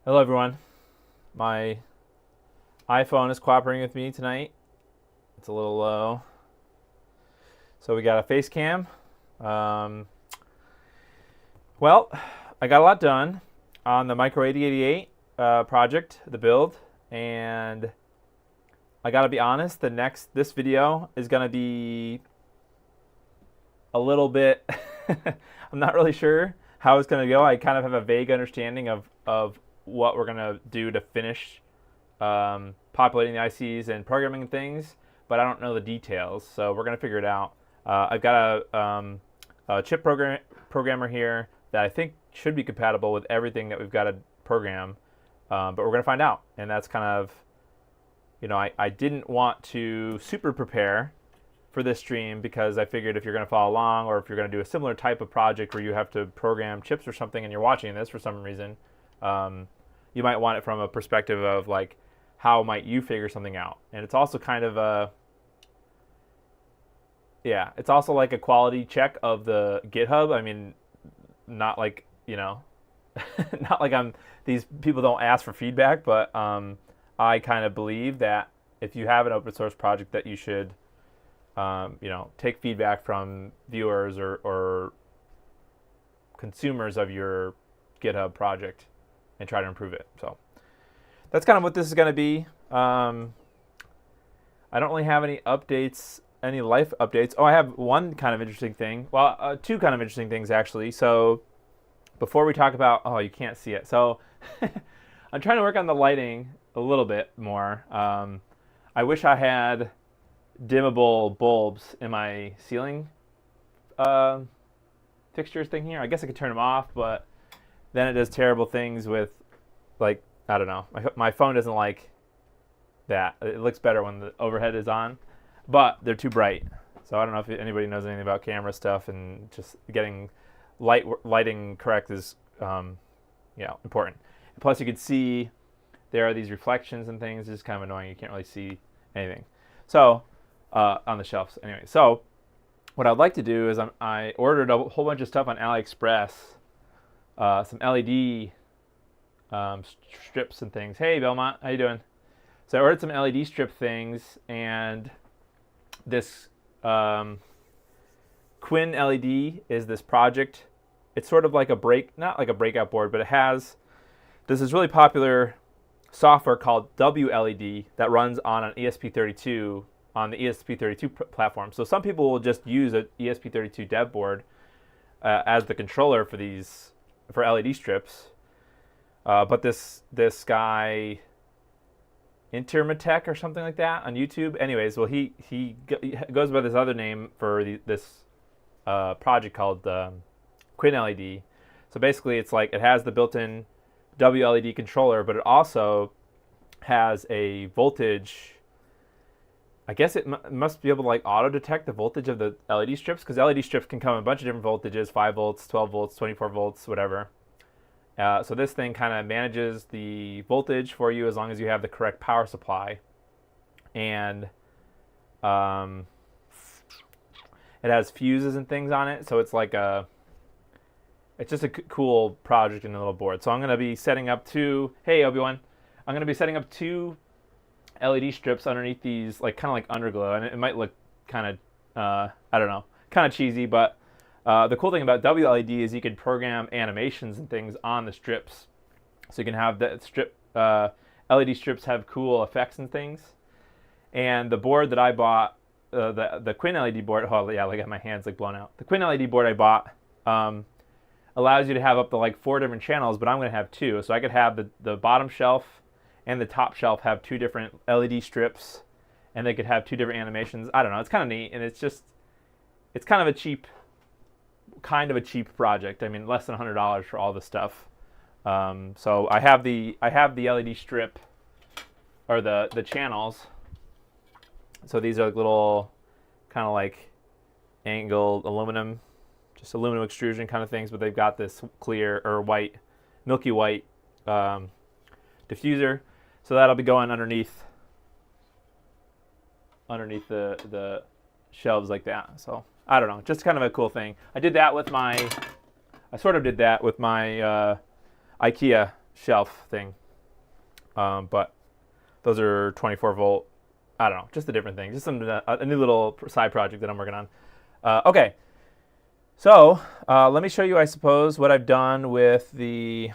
Hello everyone. My iPhone is cooperating with me tonight. It's a little low. So we got a face cam. Well, I got a lot done on the Micro 8088 project, the build, and I gotta be honest, this video is gonna be a little bit, I'm not really sure how it's gonna go. I kind of have a vague understanding of what we're gonna do to finish populating the ICs and programming things, but I don't know the details, so we're gonna figure it out. I've got a chip programmer here that I think should be compatible with everything that we've got to program, but we're gonna find out. And that's kind of, I didn't want to super prepare for this stream because I figured if you're going to follow along or if you're going to do a similar type of project where you have to program chips or something and you're watching this for some reason, you might want it from a perspective of like, how might you figure something out? And it's also kind of it's also like a quality check of the GitHub. I mean, not like, not like these people don't ask for feedback, but I kind of believe that if you have an open source project that you should take feedback from viewers or consumers of your GitHub project and try to improve it. So that's kind of what this is going to be. I don't really have any updates, any life updates. Oh, I have one kind of interesting thing. Well, two kind of interesting things actually. So before we talk about, oh, you can't see it. So I'm trying to work on the lighting a little bit more. I wish I had dimmable bulbs in my ceiling fixtures thing here. I guess I could turn them off, but then it does terrible things with, like, I don't know. My phone doesn't like that. It looks better when the overhead is on, but they're too bright. So I don't know if anybody knows anything about camera stuff, and just getting lighting correct is important. And plus, you can see there are these reflections and things. It's just kind of annoying. You can't really see anything. So on the shelves. Anyway, so what I'd like to do is I ordered a whole bunch of stuff on AliExpress, some LED strips and things. Hey, Belmont, how you doing? So I ordered some LED strip things, and this Quinn LED is this project. It's sort of like not like a breakout board, but it has this is really popular software called WLED that runs on an ESP32 on the ESP32 platform. So some people will just use an ESP32 dev board as the controller for LED strips. But this guy, Intermatech or something like that on YouTube. Anyways, well he goes by this other name for this project called Quinn LED. So basically, it's like it has the built-in WLED controller, but it also has a voltage. I guess it must be able to like auto detect the voltage of the LED strips, because LED strips can come in a bunch of different voltages: 5 volts, 12 volts, 24 volts, whatever. So this thing kind of manages the voltage for you as long as you have the correct power supply. And it has fuses and things on it, so it's like it's just a cool project in a little board. So I'm going to be setting up hey Obi-Wan, I'm going to be setting up 2 LED strips underneath these, like kind of like underglow, and it might look kind of, I don't know, kind of cheesy, but the cool thing about WLED is you can program animations and things on the strips. So you can have the LED strips have cool effects and things. And the board that I bought, the Quinn LED board, oh yeah, I got my hands like blown out. The Quinn LED board I bought allows you to have up to like 4 different channels, but I'm going to have 2. So I could have the bottom shelf and the top shelf have 2 different LED strips, and they could have 2 different animations. I don't know. It's kind of neat, and it's kind of a cheap project. I mean, less than $100 for all the stuff. So I have the LED strip, or the channels. So these are little kind of like angled aluminum, just aluminum extrusion kind of things, but they've got this clear or white, milky white diffuser. So that'll be going underneath the shelves like that. So I don't know, just kind of a cool thing. I sort of did that with my IKEA shelf thing. But those are 24 volt. I don't know, just a different thing, just a new little side project that I'm working on. Okay, so let me show you, I suppose, what I've done with the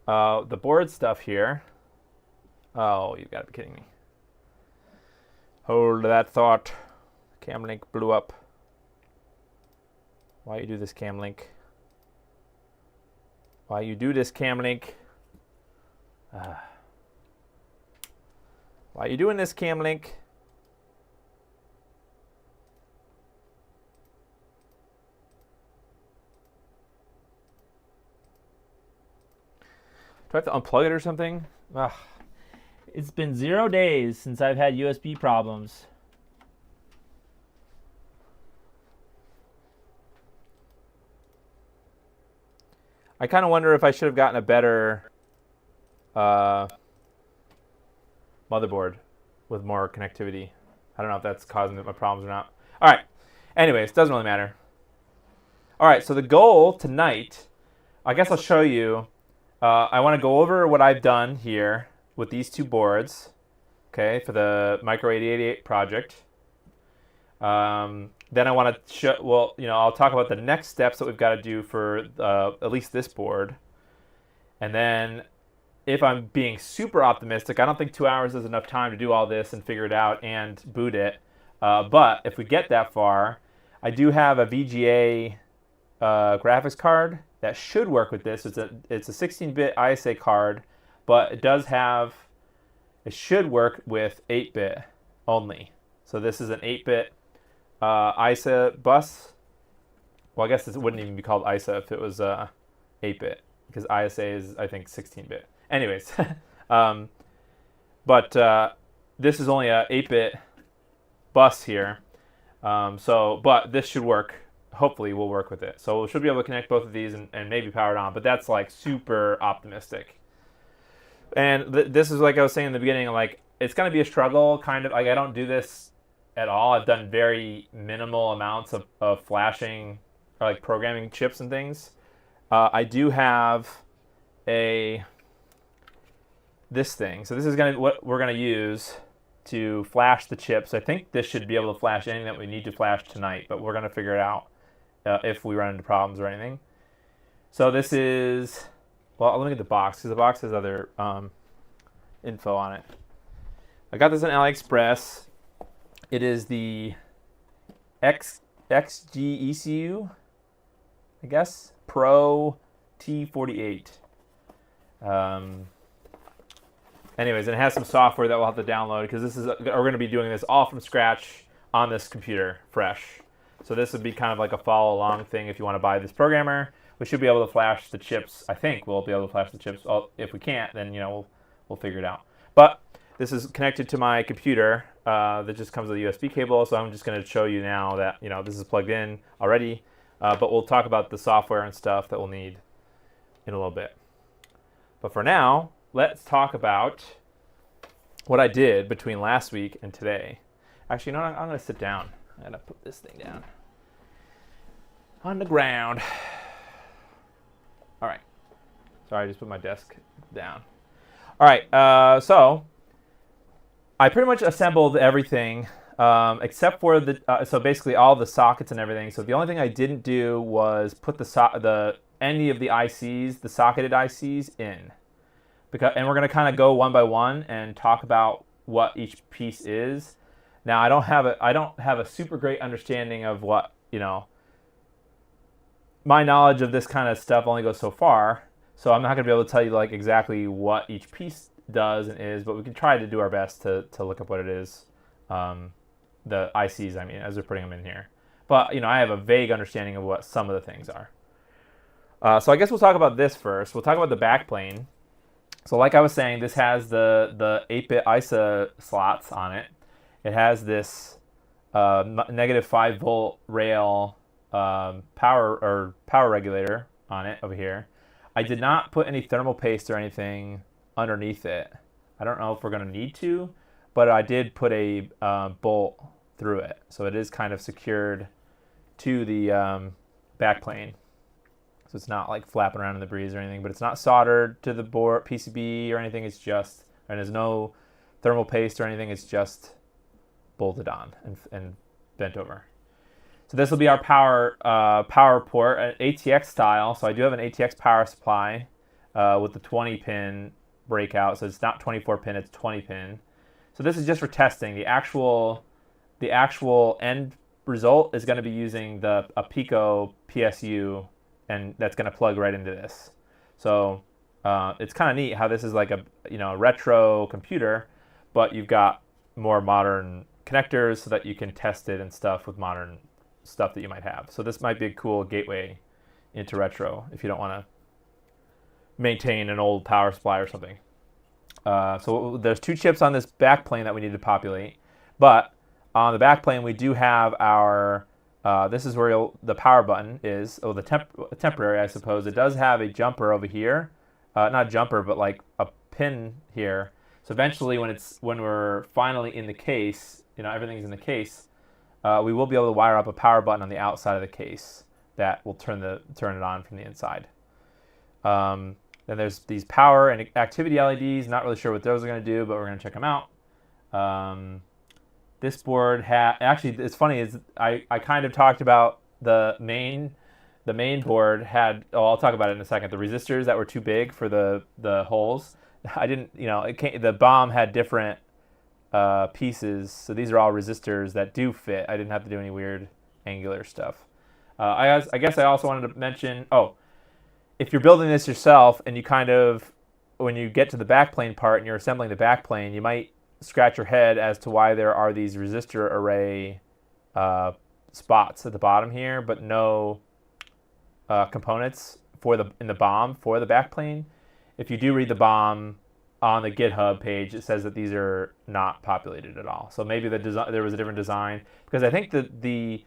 board stuff here. Oh, you gotta be kidding me. Hold that thought. Camlink blew up. Why you do this, Camlink? Why you do this, Camlink? Why you doing this, Camlink? Do I have to unplug it or something? Ugh. It's been 0 days since I've had USB problems. I kind of wonder if I should have gotten a better motherboard with more connectivity. I don't know if that's causing my problems or not. All right. Anyways, doesn't really matter. All right, so the goal tonight, I guess I'll show you. I want to go over what I've done here with these two boards, okay, for the Micro 8088 project. Then I want to show, well, I'll talk about the next steps that we've got to do for at least this board. And then if I'm being super optimistic, I don't think 2 hours is enough time to do all this and figure it out and boot it. But if we get that far, I do have a VGA graphics card that should work with this. It's a 16-bit ISA card, but it should work with 8-bit only. So this is an 8-bit ISA bus. Well, I guess it wouldn't even be called ISA if it was 8-bit, because ISA is, I think, 16-bit. Anyways, but this is only a 8-bit bus here. But this should work. Hopefully we'll work with it. So we should be able to connect both of these and maybe power it on, but that's like super optimistic. And this is, like I was saying in the beginning, like it's going to be a struggle, kind of. Like I don't do this at all. I've done very minimal amounts of flashing or like programming chips and things. I do have this thing. So this is what we're going to use to flash the chips. I think this should be able to flash anything that we need to flash tonight, but we're going to figure it out if we run into problems or anything. So this is, well, let me get the box, because the box has other info on it. I got this on AliExpress. It is the XG ECU, I guess, Pro T48. Anyways, and it has some software that we'll have to download, because we're going to be doing this all from scratch on this computer, fresh. So this would be kind of like a follow-along thing if you want to buy this programmer. We should be able to flash the chips. I think we'll be able to flash the chips. If we can't, then we'll figure it out. But this is connected to my computer that just comes with a USB cable. So I'm just going to show you now that this is plugged in already. But we'll talk about the software and stuff that we'll need in a little bit. But for now, let's talk about what I did between last week and today. Actually, no, I'm going to sit down. I'm going to put this thing down on the ground. All right. Sorry, I just put my desk down. All right. So I pretty much assembled everything except for so basically all the sockets and everything. So the only thing I didn't do was put any of the ICs, the socketed ICs, in. And we're going to kind of go one by one and talk about what each piece is. Now, I don't have a super great understanding of what, my knowledge of this kind of stuff only goes so far. So I'm not going to be able to tell you like exactly what each piece does and is, but we can try to do our best to look up what it is. The ICs, I mean, as we're putting them in here. But, I have a vague understanding of what some of the things are. So I guess we'll talk about this first. We'll talk about the backplane. So like I was saying, this has the 8-bit ISA slots on it. It has this negative 5 volt rail power regulator on it over here. I did not put any thermal paste or anything underneath it. I don't know if we're going to need to, but I did put a bolt through it. So it is kind of secured to the backplane. So it's not like flapping around in the breeze or anything, but it's not soldered to the board PCB or anything. It's just, and there's no thermal paste or anything. It's just bolted on and bent over. So this will be our power port, ATX style. So I do have an ATX power supply with the 20 pin breakout. So it's not 24 pin, it's 20 pin. So this is just for testing. The actual end result is going to be using a Pico PSU, and that's going to plug right into this. So it's kind of neat how this is like a retro computer, but you've got more modern connectors so that you can test it and stuff with modern stuff that you might have. So this might be a cool gateway into retro if you don't want to maintain an old power supply or something. So there's 2 chips on this backplane that we need to populate, but on the backplane we do have our this is where the power button is, or the temporary, I suppose. It does have a jumper over here, not a jumper, but like a pin here. So eventually, when we're finally in the case, everything's in the case, we will be able to wire up a power button on the outside of the case that will turn it on from the inside. Then there's these power and activity LEDs. Not really sure what those are going to do, but we're going to check them out. This board actually, it's funny, is I kind of talked about the main board had, I'll talk about it in a second, the resistors that were too big for the holes. I didn't, the BOM had different pieces, so these are all resistors that do fit. I didn't have to do any weird angular stuff. I guess I also wanted to mention, if you're building this yourself and you when you get to the backplane part and you're assembling the backplane, you might scratch your head as to why there are these resistor array spots at the bottom here, but no components in the BOM for the backplane. If you do read the BOM on the GitHub page, it says that these are not populated at all. So maybe there was a different design, because I think that the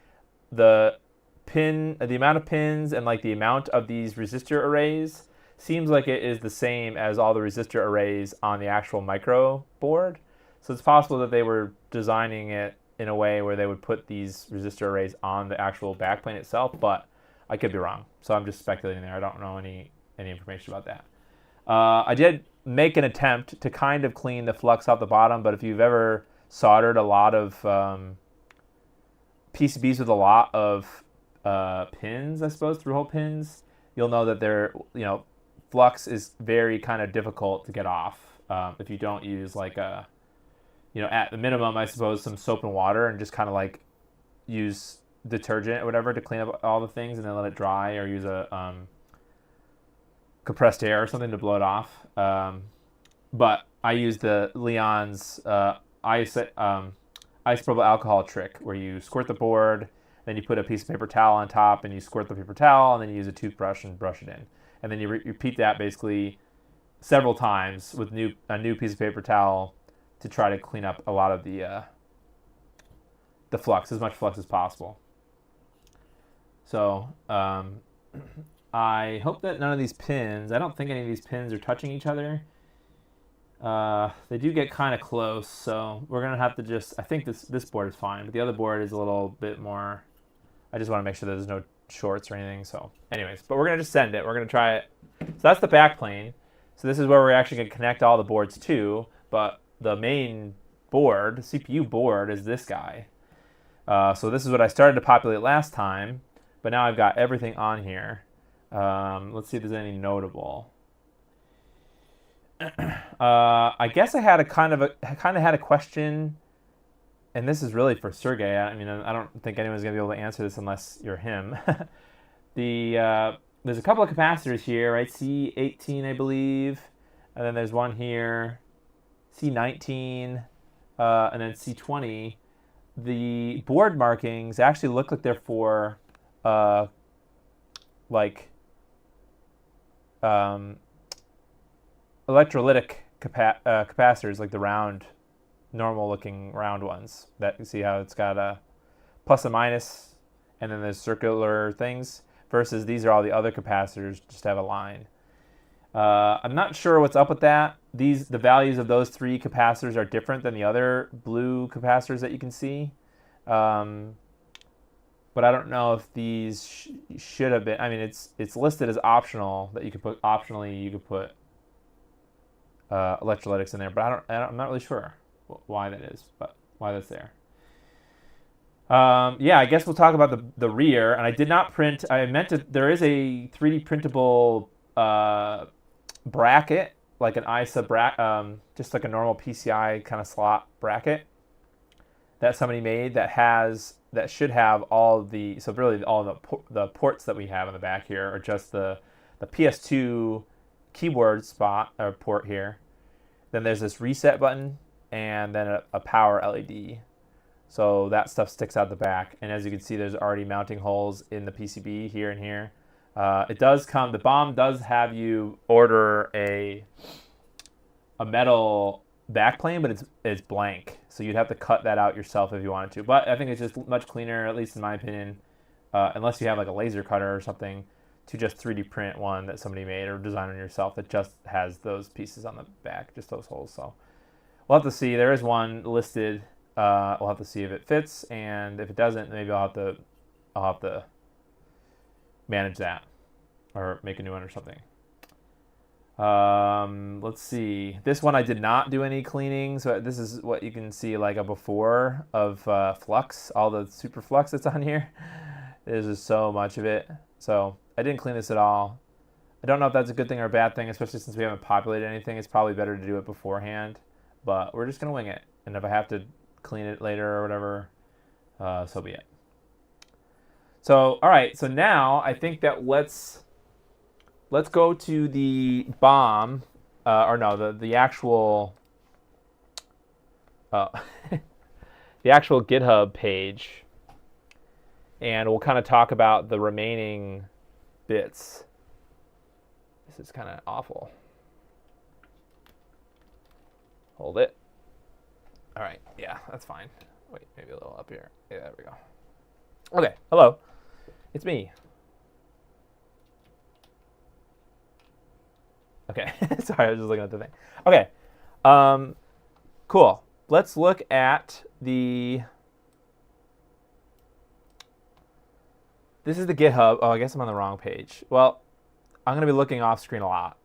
amount of pins and like the amount of these resistor arrays seems like it is the same as all the resistor arrays on the actual micro board. So it's possible that they were designing it in a way where they would put these resistor arrays on the actual backplane itself, but I could be wrong. So I'm just speculating there. I don't know any information about that. I did make an attempt to kind of clean the flux off the bottom, but if you've ever soldered a lot of PCBs with a lot of pins, I suppose, through-hole pins, you'll know that flux is very kind of difficult to get off if you don't use like a, at the minimum, I suppose, some soap and water and just kind of like use detergent or whatever to clean up all the things and then let it dry, or use a compressed air or something to blow it off. But I use the Leon's isopropyl alcohol trick, where you squirt the board, then you put a piece of paper towel on top and you squirt the paper towel, and then you use a toothbrush and brush it in. And then you repeat that basically several times with a new piece of paper towel to try to clean up a lot of the flux, as much flux as possible. So I hope that none of these pins, I don't think any of these pins are touching each other. They do get kind of close, so we're going to have to I think this board is fine, but the other board is a little bit more, I just want to make sure that there's no shorts or anything. So anyways, but we're going to just send it. We're going to try it. So that's the backplane. So this is where we're actually going to connect all the boards to, but the main board, the CPU board, is this guy. So this is what I started to populate last time, but now I've got everything on here. Let's see if there's any notable. I guess I had a kind of had a question, and this is really for Sergey. I mean, I don't think anyone's gonna be able to answer this unless you're him. There's a couple of capacitors here, right? C18, I believe, and then there's one here, C19, and then C20. The board markings actually look like they're for electrolytic capacitors, like the round, normal-looking round ones. That you see how it's got a plus and minus, and then there's circular things. Versus these are all the other capacitors, just have a line. I'm not sure what's up with that. The values of those 3 capacitors are different than the other blue capacitors that you can see. but I don't know if these should have been. I mean, it's listed as optional that you could put optionally. You could put electrolytics in there, but I'm not really sure why that is, but why that's there. Yeah, I guess we'll talk about the rear. And I did not print. I meant to. There is a 3D printable bracket, like an ISA bracket, just like a normal PCI kind of slot bracket that somebody made that should have all the, so really all the ports that we have in the back here are just the PS2 keyboard spot or port here. Then there's this reset button and then a power LED. So that stuff sticks out the back, and as you can see, there's already mounting holes in the PCB here and here. It does come. The BOM does have you order a metal backplane, but it's blank, so you'd have to cut that out yourself if you wanted to. But I think it's just much cleaner, at least in my opinion, unless you have like a laser cutter or something, to just 3D print one that somebody made or design on yourself that just has those pieces on the back, just those holes. So we'll have to see. There is one listed. We'll have to see if it fits, and if it doesn't, maybe I'll have to manage that or make a new one or something. Let's see. This one I did not do any cleaning, so this is what you can see, like a before of flux, all the super flux that's on here. There's just so much of it. So I didn't clean this at all. I don't know if that's a good thing or a bad thing, especially since we haven't populated anything. It's probably better to do it beforehand, but we're just gonna wing it. And if I have to clean it later or whatever, so be it. So all right, so now I think that let's go to the BOM, or no, the actual the actual GitHub page, and we'll kind of talk about the remaining bits. This is kind of awful. Hold it. All right, yeah, that's fine. Wait, maybe a little up here. Yeah, there we go. Okay, hello. It's me. Okay, sorry, I was just looking at the thing. Okay, cool. Let's look at the... This is the GitHub. Oh, I guess I'm on the wrong page. Well, I'm going to be looking off screen a lot.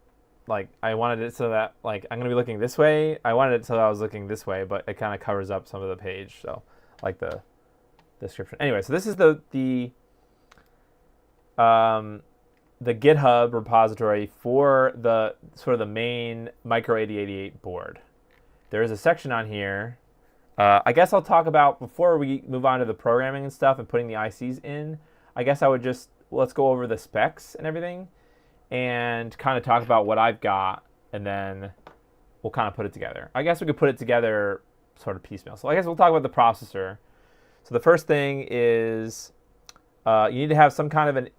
Like, I wanted it so that, like, I'm going to be looking this way. I wanted it so that I was looking this way, but it kind of covers up some of the page, so, like the description. Anyway, so this is the GitHub repository for the sort of the main Micro 8088 board. There is a section on here. I guess I'll talk about, before we move on to the programming and stuff and putting the ICs in, I guess I would just, let's go over the specs and everything and kind of talk about what I've got, and then we'll kind of put it together. I guess we could put it together sort of piecemeal. So I guess we'll talk about the processor. So the first thing is you need to have some kind of an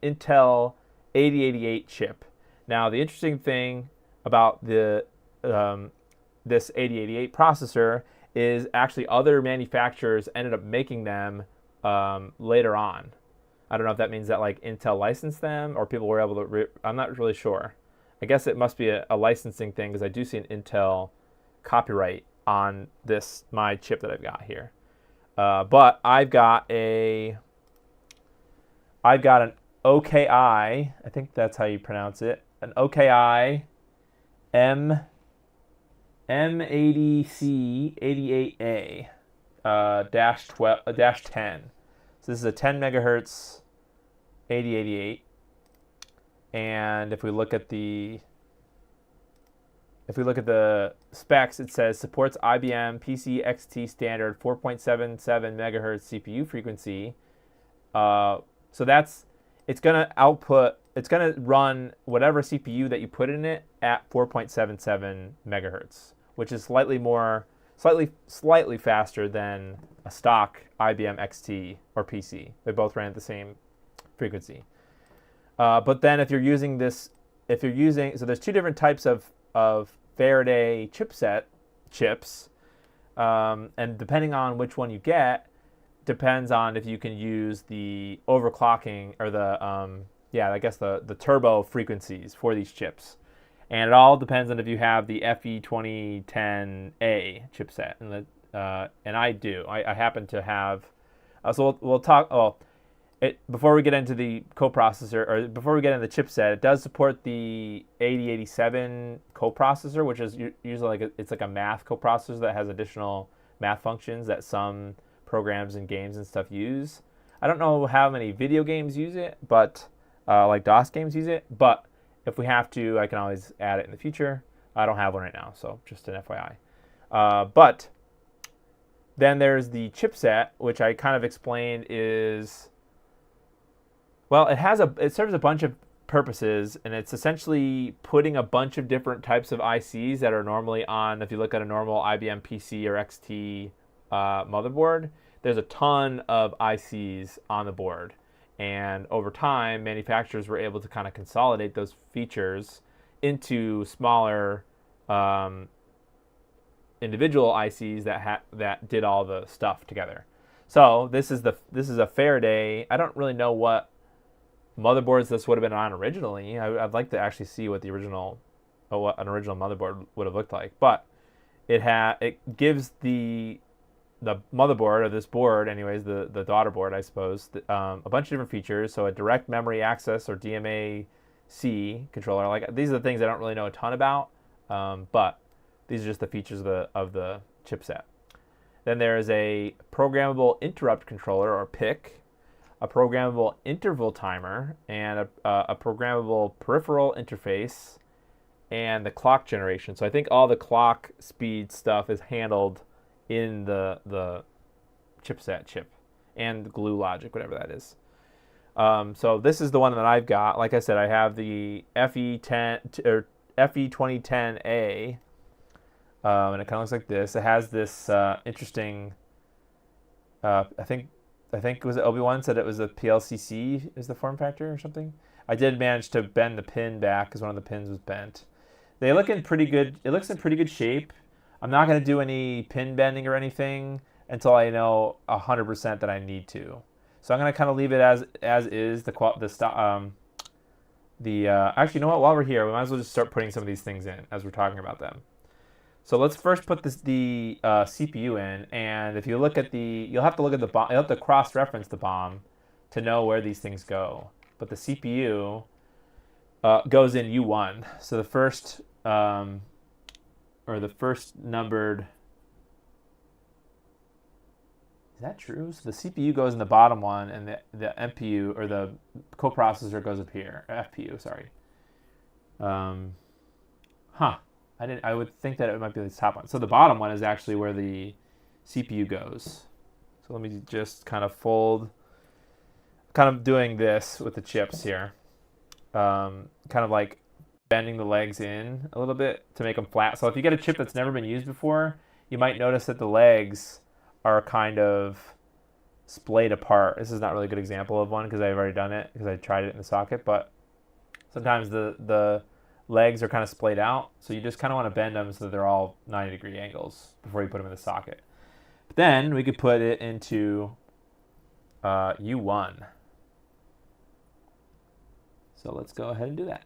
Intel 8088 chip. Now the interesting thing about this 8088 processor is actually other manufacturers ended up making them later on. I don't know if that means that like Intel licensed them or people were able to, I'm not really sure. I guess it must be a licensing thing, because I do see an Intel copyright on my chip that I've got here. But I've got an OKI, I think that's how you pronounce it, an OKI M80C88A -10. So this is a 10 megahertz 8088, and if we look at the specs, it says supports IBM-PC XT standard 4.77 megahertz CPU frequency. So it's gonna run whatever CPU that you put in it at 4.77 megahertz, which is slightly faster than a stock IBM XT or PC. They both ran at the same frequency. But then if you're using, so there's two different types of Faraday chips, and depending on which one you get, depends on if you can use the overclocking or the turbo frequencies for these chips. And it all depends on if you have the FE2010A chipset, and I do. I happen to have. So we'll talk. Oh, before we get into the coprocessor, or before we get into the chipset, it does support the 8087 coprocessor, which is usually it's like a math coprocessor that has additional math functions that some programs and games and stuff use. I don't know how many video games use it, but like DOS games use it. But if we have to, I can always add it in the future. I don't have one right now, so just an FYI. But then there's the chipset, which I kind of explained is, well, it serves a bunch of purposes, and it's essentially putting a bunch of different types of ICs that are normally on, if you look at a normal IBM-PC or XT motherboard, there's a ton of ICs on the board. And over time, manufacturers were able to kind of consolidate those features into smaller individual ICs that did all the stuff together. So this is a Faraday. I don't really know what motherboards this would have been on originally. I'd like to actually see what what an original motherboard would have looked like. But it gives the motherboard, or this board anyways, the daughter board, I suppose, a bunch of different features. So a direct memory access, or DMA-C controller. Like, these are the things I don't really know a ton about, but these are just the features of the chipset. Then there is a programmable interrupt controller, or PIC, a programmable interval timer, and a programmable peripheral interface, and the clock generation. So I think all the clock speed stuff is handled in the chipset chip, and the glue logic, whatever that is. So this is the one that I've got. Like I said, I have the FE10 or FE2010A, and it kind of looks like this. It has this interesting. I think was it Obi-Wan said it was a PLCC is the form factor or something. I did manage to bend the pin back because one of the pins was bent. They look in pretty good. It looks in pretty good shape. I'm not going to do any pin bending or anything until I know 100% that I need to. So I'm going to kind of leave it as is. Actually, you know what? While we're here, we might as well just start putting some of these things in as we're talking about them. So let's first put the CPU in, and if you look at you'll have to look at the BOM. You'll have to cross-reference the BOM to know where these things go. But the CPU goes in U1. So the first numbered. Is that true? So the CPU goes in the bottom one, and the MPU, or the coprocessor, goes up here. FPU, sorry. I would think that it might be the top one. So the bottom one is actually where the CPU goes. So let me just kind of doing this with the chips here. Kind of like bending the legs in a little bit to make them flat. So if you get a chip that's never been used before, you might notice that the legs are kind of splayed apart. This is not really a good example of one because I've already done it because I tried it in the socket, but sometimes the legs are kind of splayed out, so you just kind of want to bend them so that they're all 90-degree angles before you put them in the socket. But then we could put it into U1. So let's go ahead and do that.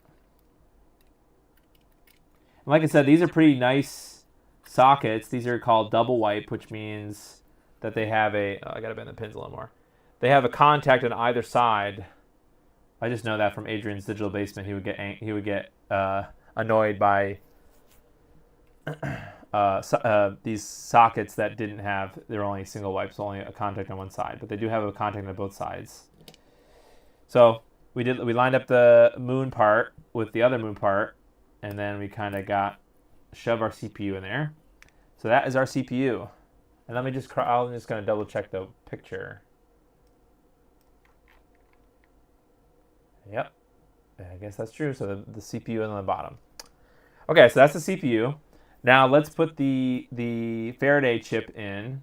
And like I said, these are pretty nice sockets. These are called double wipe, which means that they have I gotta bend the pins a little more. They have a contact on either side. I just know that from Adrian's Digital Basement. He would get annoyed by these sockets that didn't have. They're only single wipes, only a contact on one side, but they do have a contact on both sides. So we lined up the moon part with the other moon part, and then we kind of shove our CPU in there. So that is our CPU. And I'm just going to double check the picture. Yep, I guess that's true. So the CPU on the bottom. Okay, so that's the CPU. Now let's put the Faraday chip in.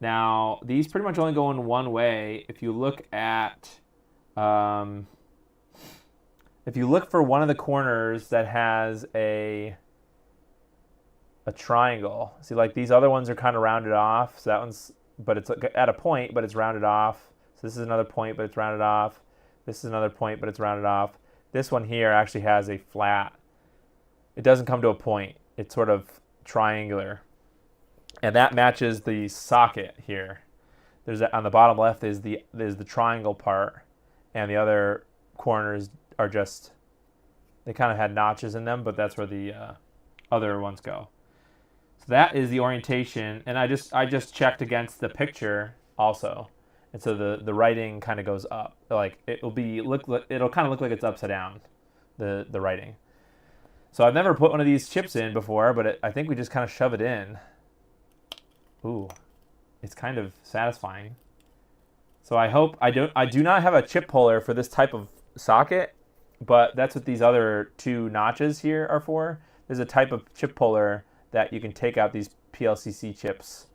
Now these pretty much only go in one way. If you look for one of the corners that has a triangle. See, like these other ones are kind of rounded off. So that one's, but it's at a point, but it's rounded off. So this is another point, but it's rounded off. This is another point, but it's rounded off. This one here actually has a flat. It doesn't come to a point. It's sort of triangular. And that matches the socket here. there's on the bottom left is the triangle part, and the other corners are just, they kind of had notches in them, but that's where the other ones go. So that is the orientation, and I just checked against the picture also, and so the writing kind of goes up, like it'll kind of look like it's upside down, the writing. So I've never put one of these chips in before, but I think we just kind of shove it in. Ooh, it's kind of satisfying. So I hope I do not have a chip puller for this type of socket, but that's what these other two notches here are for. There's a type of chip puller that you can take out these PLCC chips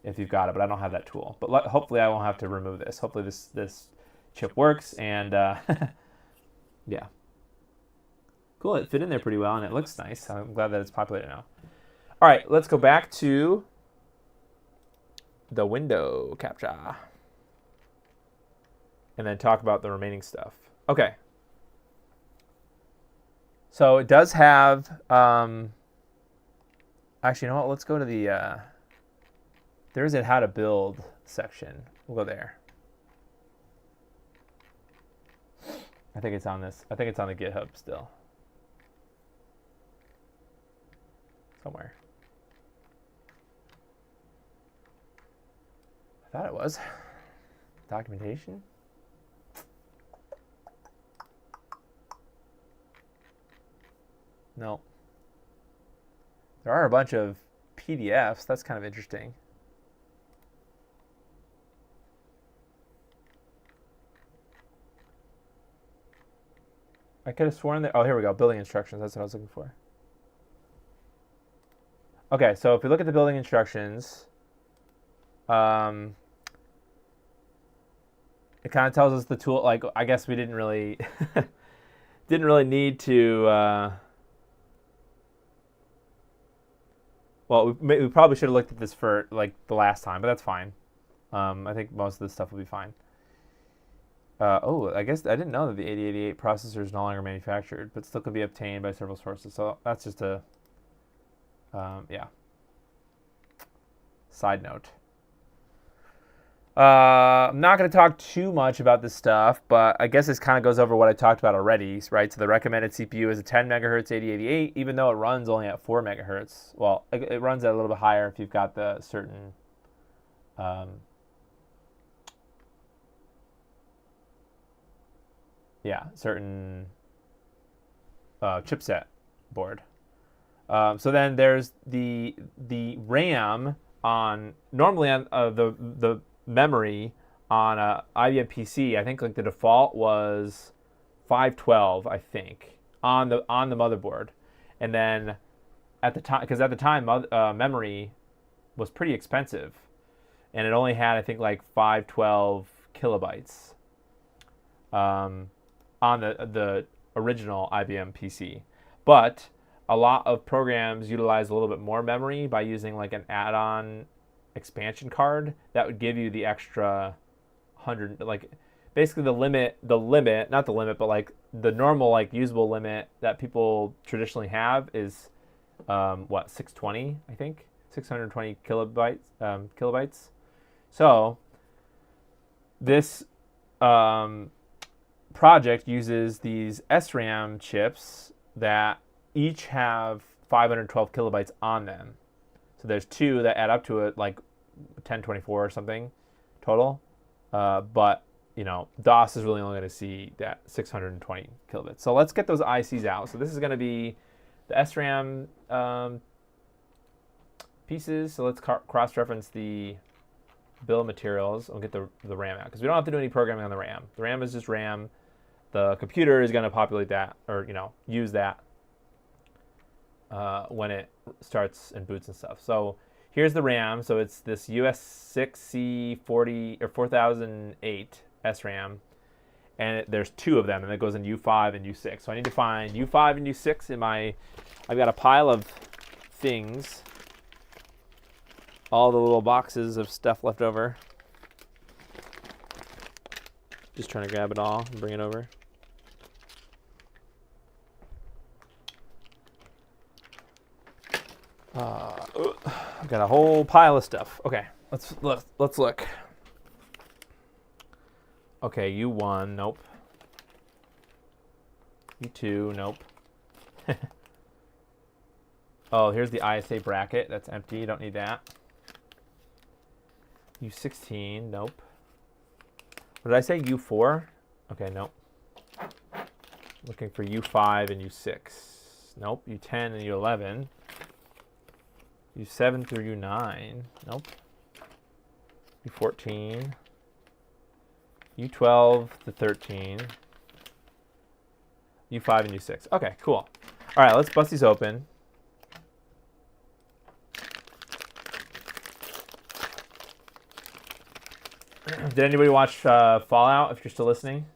if you've got it, but I don't have that tool. But hopefully I won't have to remove this. Hopefully this chip works, and yeah. Cool, it fit in there pretty well, and it looks nice. I'm glad that it's populated now. All right, let's go back to the window captcha and then talk about the remaining stuff. Okay. So it does have, actually, you know what? Let's go to the, there's a how to build section. We'll go there. I think it's on this. I think it's on the GitHub still. Somewhere. I thought it was. Documentation? No. There are a bunch of PDFs. That's kind of interesting. I could have sworn that. Oh, here we go. Building instructions. That's what I was looking for. Okay, so if we look at the building instructions, it kind of tells us the tool. Like, I guess we didn't really need to. Well, we probably should have looked at this for like the last time, but that's fine. I think most of this stuff will be fine. Oh, I guess I didn't know that the 8088 processor is no longer manufactured, but still could be obtained by several sources. So that's just a, yeah. Side note. I'm not going to talk too much about this stuff, but I guess this kind of goes over what I talked about already, right? So the recommended CPU is a 10 megahertz 8088, even though it runs only at 4 megahertz. Well, it runs at a little bit higher if you've got the certain, certain chipset board. So then there's the RAM on, normally on the memory on a IBM-PC, I think like the default was 512, I think, on the motherboard. And then at the time, because at the time memory was pretty expensive, and it only had, I think, like 512 kilobytes on the original IBM-PC. But a lot of programs utilize a little bit more memory by using like an add-on expansion card that would give you the extra 100, like basically the limit, not the limit, but like the normal like usable limit that people traditionally have is 620, I think, 620 kilobytes. So this project uses these SRAM chips that each have 512 kilobytes on them. So there's two that add up to it, like 1024 or something total. But, you know, DOS is really only going to see that 620 kilobits. So let's get those ICs out. So this is going to be the SRAM pieces. So let's cross-reference the bill of materials. We'll get the RAM out, because we don't have to do any programming on the RAM. The RAM is just RAM. The computer is going to populate that, or, you know, use that when it starts and boots and stuff. So here's the RAM. So it's this US6C40 or 4008 SRAM, and there's two of them, and it goes in U5 and U6. So I need to find U5 and U6 in my. I've got a pile of things, all the little boxes of stuff left over. Just trying to grab it all and bring it over. I've got a whole pile of stuff. Okay, let's look. Okay, U1, nope. U2, nope. Oh, here's the ISA bracket. That's empty. You don't need that. U16, nope. What did I say? U4? Okay, nope. Looking for U5 and U6. Nope. U10 and U11. U7 through U9. Nope. U14. U12 to 13. U5 and U6. Okay, cool. All right, let's bust these open. Did anybody watch Fallout, if you're still listening?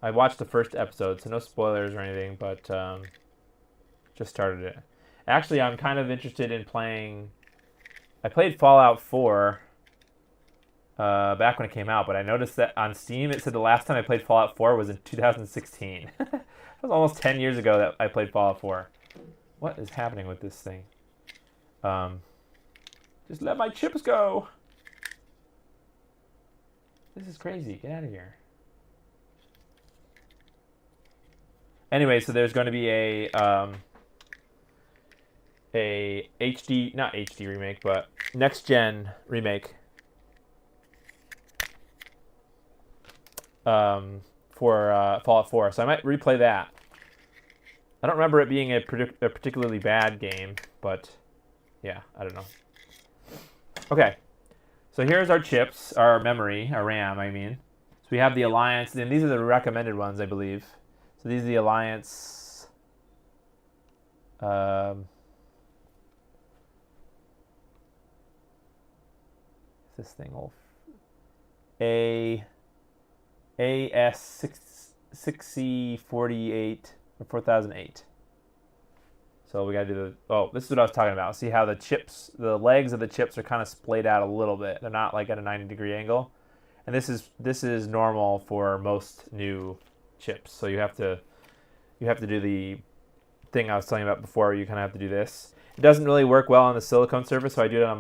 I watched the first episode, so no spoilers or anything, but just started it. Actually, I'm kind of interested in playing... I played Fallout 4 back when it came out, but I noticed that on Steam it said the last time I played Fallout 4 was in 2016. That was almost 10 years ago that I played Fallout 4. What is happening with this thing? Just let my chips go! This is crazy. Get out of here. Anyway, so there's going to be a HD, not HD remake, but next gen remake for Fallout 4. So I might replay that. I don't remember it being a particularly bad game, but yeah, I don't know. Okay. So here's our chips, our memory, our RAM, I mean. So we have the Alliance, and these are the recommended ones, I believe. So these are the Alliance. This thing, AS6C48 or 4008. So we gotta do the, oh, this is what I was talking about. See how the chips, the legs of the chips are kind of splayed out a little bit. They're not like at a 90-degree angle. And this is normal for most new chips. So you have to do the thing I was telling you about before. You kind of have to do this. It doesn't really work well on the silicone surface, so I do it on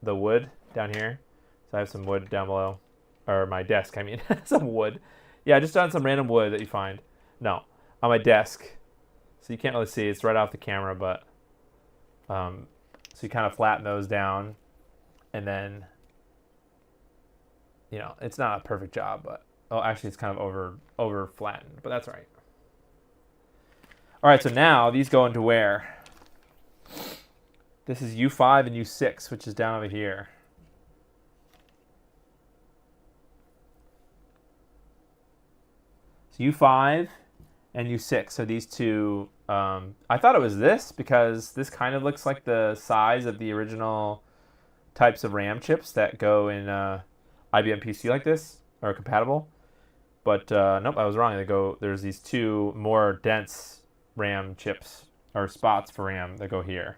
the wood down here. So I have some wood down below, or my desk. I mean, some wood. Yeah, just on some random wood that you find. No, on my desk. So you can't really see, it's right off the camera, but so you kind of flatten those down, and then, you know, it's not a perfect job, but, oh, actually it's kind of over flattened, but that's all right. All right, so now these go into where? This is U5 and U6, which is down over here. So U5 and U6, so these two, I thought it was this because this kind of looks like the size of the original types of RAM chips that go in IBM-PC like this, or compatible. But nope, I was wrong. There's these two more dense RAM chips, or spots for RAM that go here.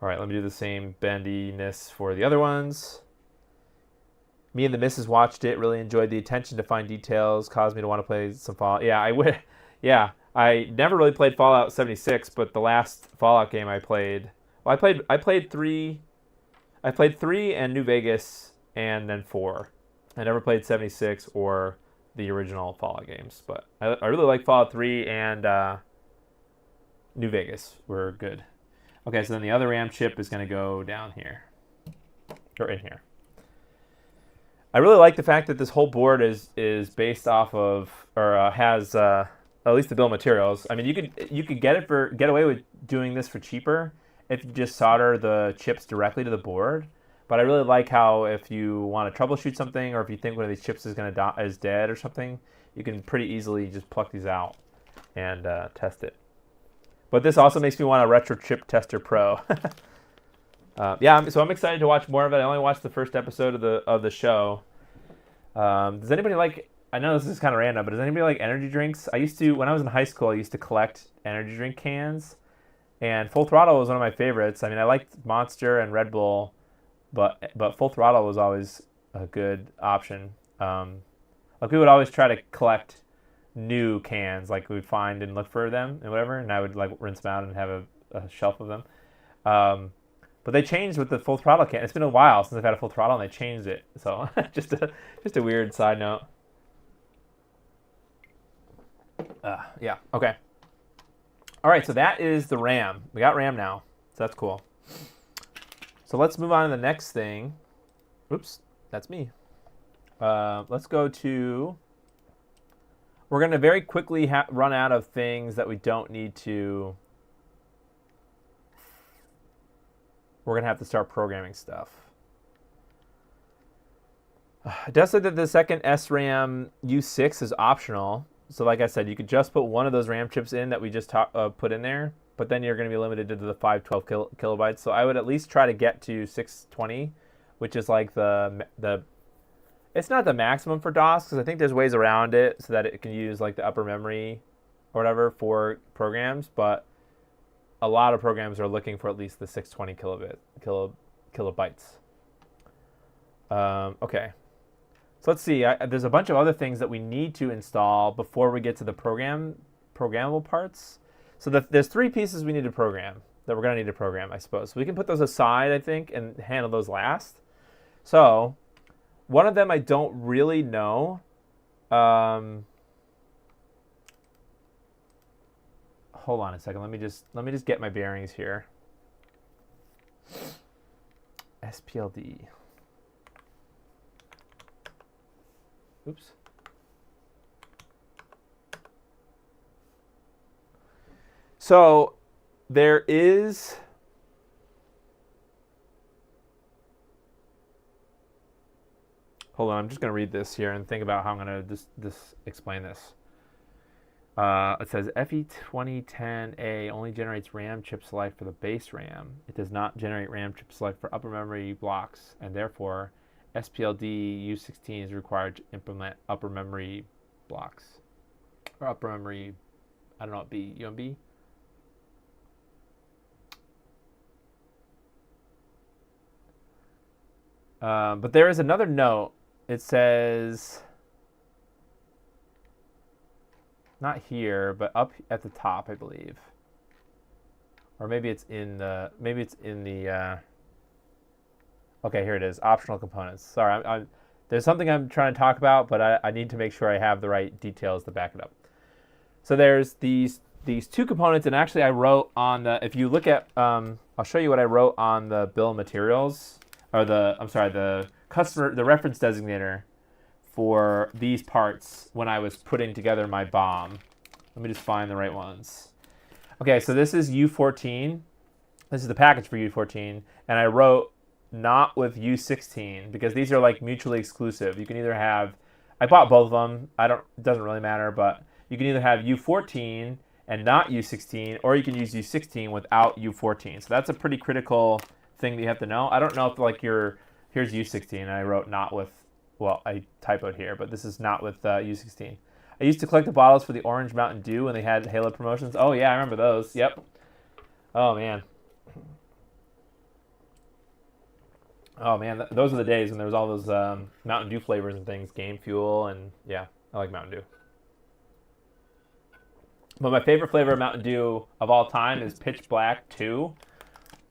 All right, let me do the same bendiness for the other ones. Me and the missus watched it, really enjoyed the attention to fine details, caused me to want to play some Fallout. Yeah, I would. Yeah, I never really played Fallout 76, but the last Fallout game I played, well, I played 3 and New Vegas, and then 4. I never played 76 or the original Fallout games, but I really like Fallout 3 and New Vegas were good. Okay, so then the other RAM chip is going to go down here, or in here. I really like the fact that this whole board is based off of, or has at least the bill of materials. I mean, you could get away with doing this for cheaper if you just solder the chips directly to the board. But I really like how if you want to troubleshoot something, or if you think one of these chips is dead or something, you can pretty easily just pluck these out and test it. But this also makes me want a Retro Chip Tester Pro. Yeah, so I'm excited to watch more of it. I only watched the first episode of the show. Does anybody like? I know this is kind of random, but does anybody like energy drinks? When I was in high school, I used to collect energy drink cans, and Full Throttle was one of my favorites. I mean, I liked Monster and Red Bull, but Full Throttle was always a good option. Like we would always try to collect new cans, like we'd find and look for them and whatever, and I would like rinse them out and have a shelf of them. But they changed with the full throttle can. It's been a while since I've had a full throttle, and they changed it. So just a weird side note. Yeah. Okay. All right. So that is the RAM. We got RAM now. So that's cool. So let's move on to the next thing. Oops, that's me. Let's go to. We're going to very quickly run out of things that we don't need to. We're going to have to start programming stuff. It does say that the second SRAM U6 is optional. So like I said, you could just put one of those RAM chips in that we just put in there, but then you're going to be limited to the 512 kilobytes. So I would at least try to get to 620, which is like the it's not the maximum for DOS, because I think there's ways around it so that it can use like the upper memory or whatever for programs, but a lot of programs are looking for at least the 620 kilobytes. Okay. So let's see. There's a bunch of other things that we need to install before we get to the programmable parts. So there's 3 pieces we need to program that we're going to need to program, I suppose. So we can put those aside, I think, and handle those last. So one of them I don't really know. Hold on a second. Let me just get my bearings here. SPLD. Oops. So there is hold on, I'm just going to read this here and think about how I'm going to just explain this. It says FE2010A only generates RAM chip select for the base RAM. It does not generate RAM chip select for upper memory blocks, and therefore SPLD U16 is required to implement upper memory blocks. Or upper memory, I don't know what B, UMB? But there is another note. It says, not here, but up at the top, I believe. Or maybe it's in the, okay, here it is, optional components. Sorry, there's something I'm trying to talk about, but I need to make sure I have the right details to back it up. So there's these 2 components, and actually I wrote on the, if you look at, I'll show you what I wrote on the bill of materials, or the reference designator for these parts when I was putting together my BOM. Let me just find the right ones. Okay, so this is U14. This is the package for U14, and I wrote not with U16 because these are like mutually exclusive. You can either have, I bought both of them. It doesn't really matter, but you can either have U14 and not U16, or you can use U16 without U14. So that's a pretty critical thing that you have to know. I don't know if like here's U16 and I wrote not with, well, I typoed here, but this is not with U16. I used to collect the bottles for the Orange Mountain Dew when they had Halo promotions. Oh yeah, I remember those. Yep. Oh man. Oh man, those are the days when there was all those Mountain Dew flavors and things, Game Fuel, and yeah, I like Mountain Dew. But my favorite flavor of Mountain Dew of all time is Pitch Black 2.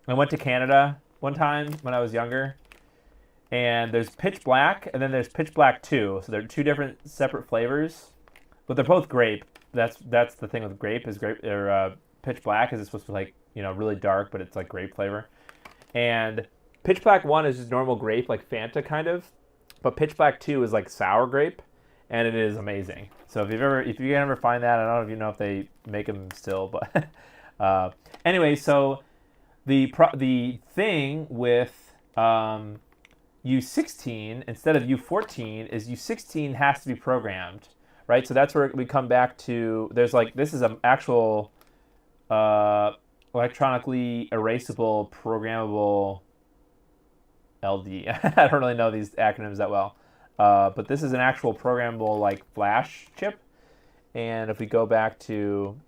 I went to Canada one time when I was younger, and there's Pitch Black, and then there's Pitch Black 2. So they're 2 different separate flavors, but they're both grape. That's the thing with grape is grape. Or Pitch Black is it's supposed to be like, you know, really dark, but it's like grape flavor. And Pitch Black 1 is just normal grape, like Fanta kind of, but Pitch Black 2 is like sour grape, and it is amazing. So if you can ever find that, I don't know if you know if they make them still, but anyway, so the thing with U16 instead of U14 is U16 has to be programmed, right? So that's where we come back to. There's like, this is an actual electronically erasable programmable LD. I don't really know these acronyms that well. But this is an actual programmable like flash chip. And if we go back to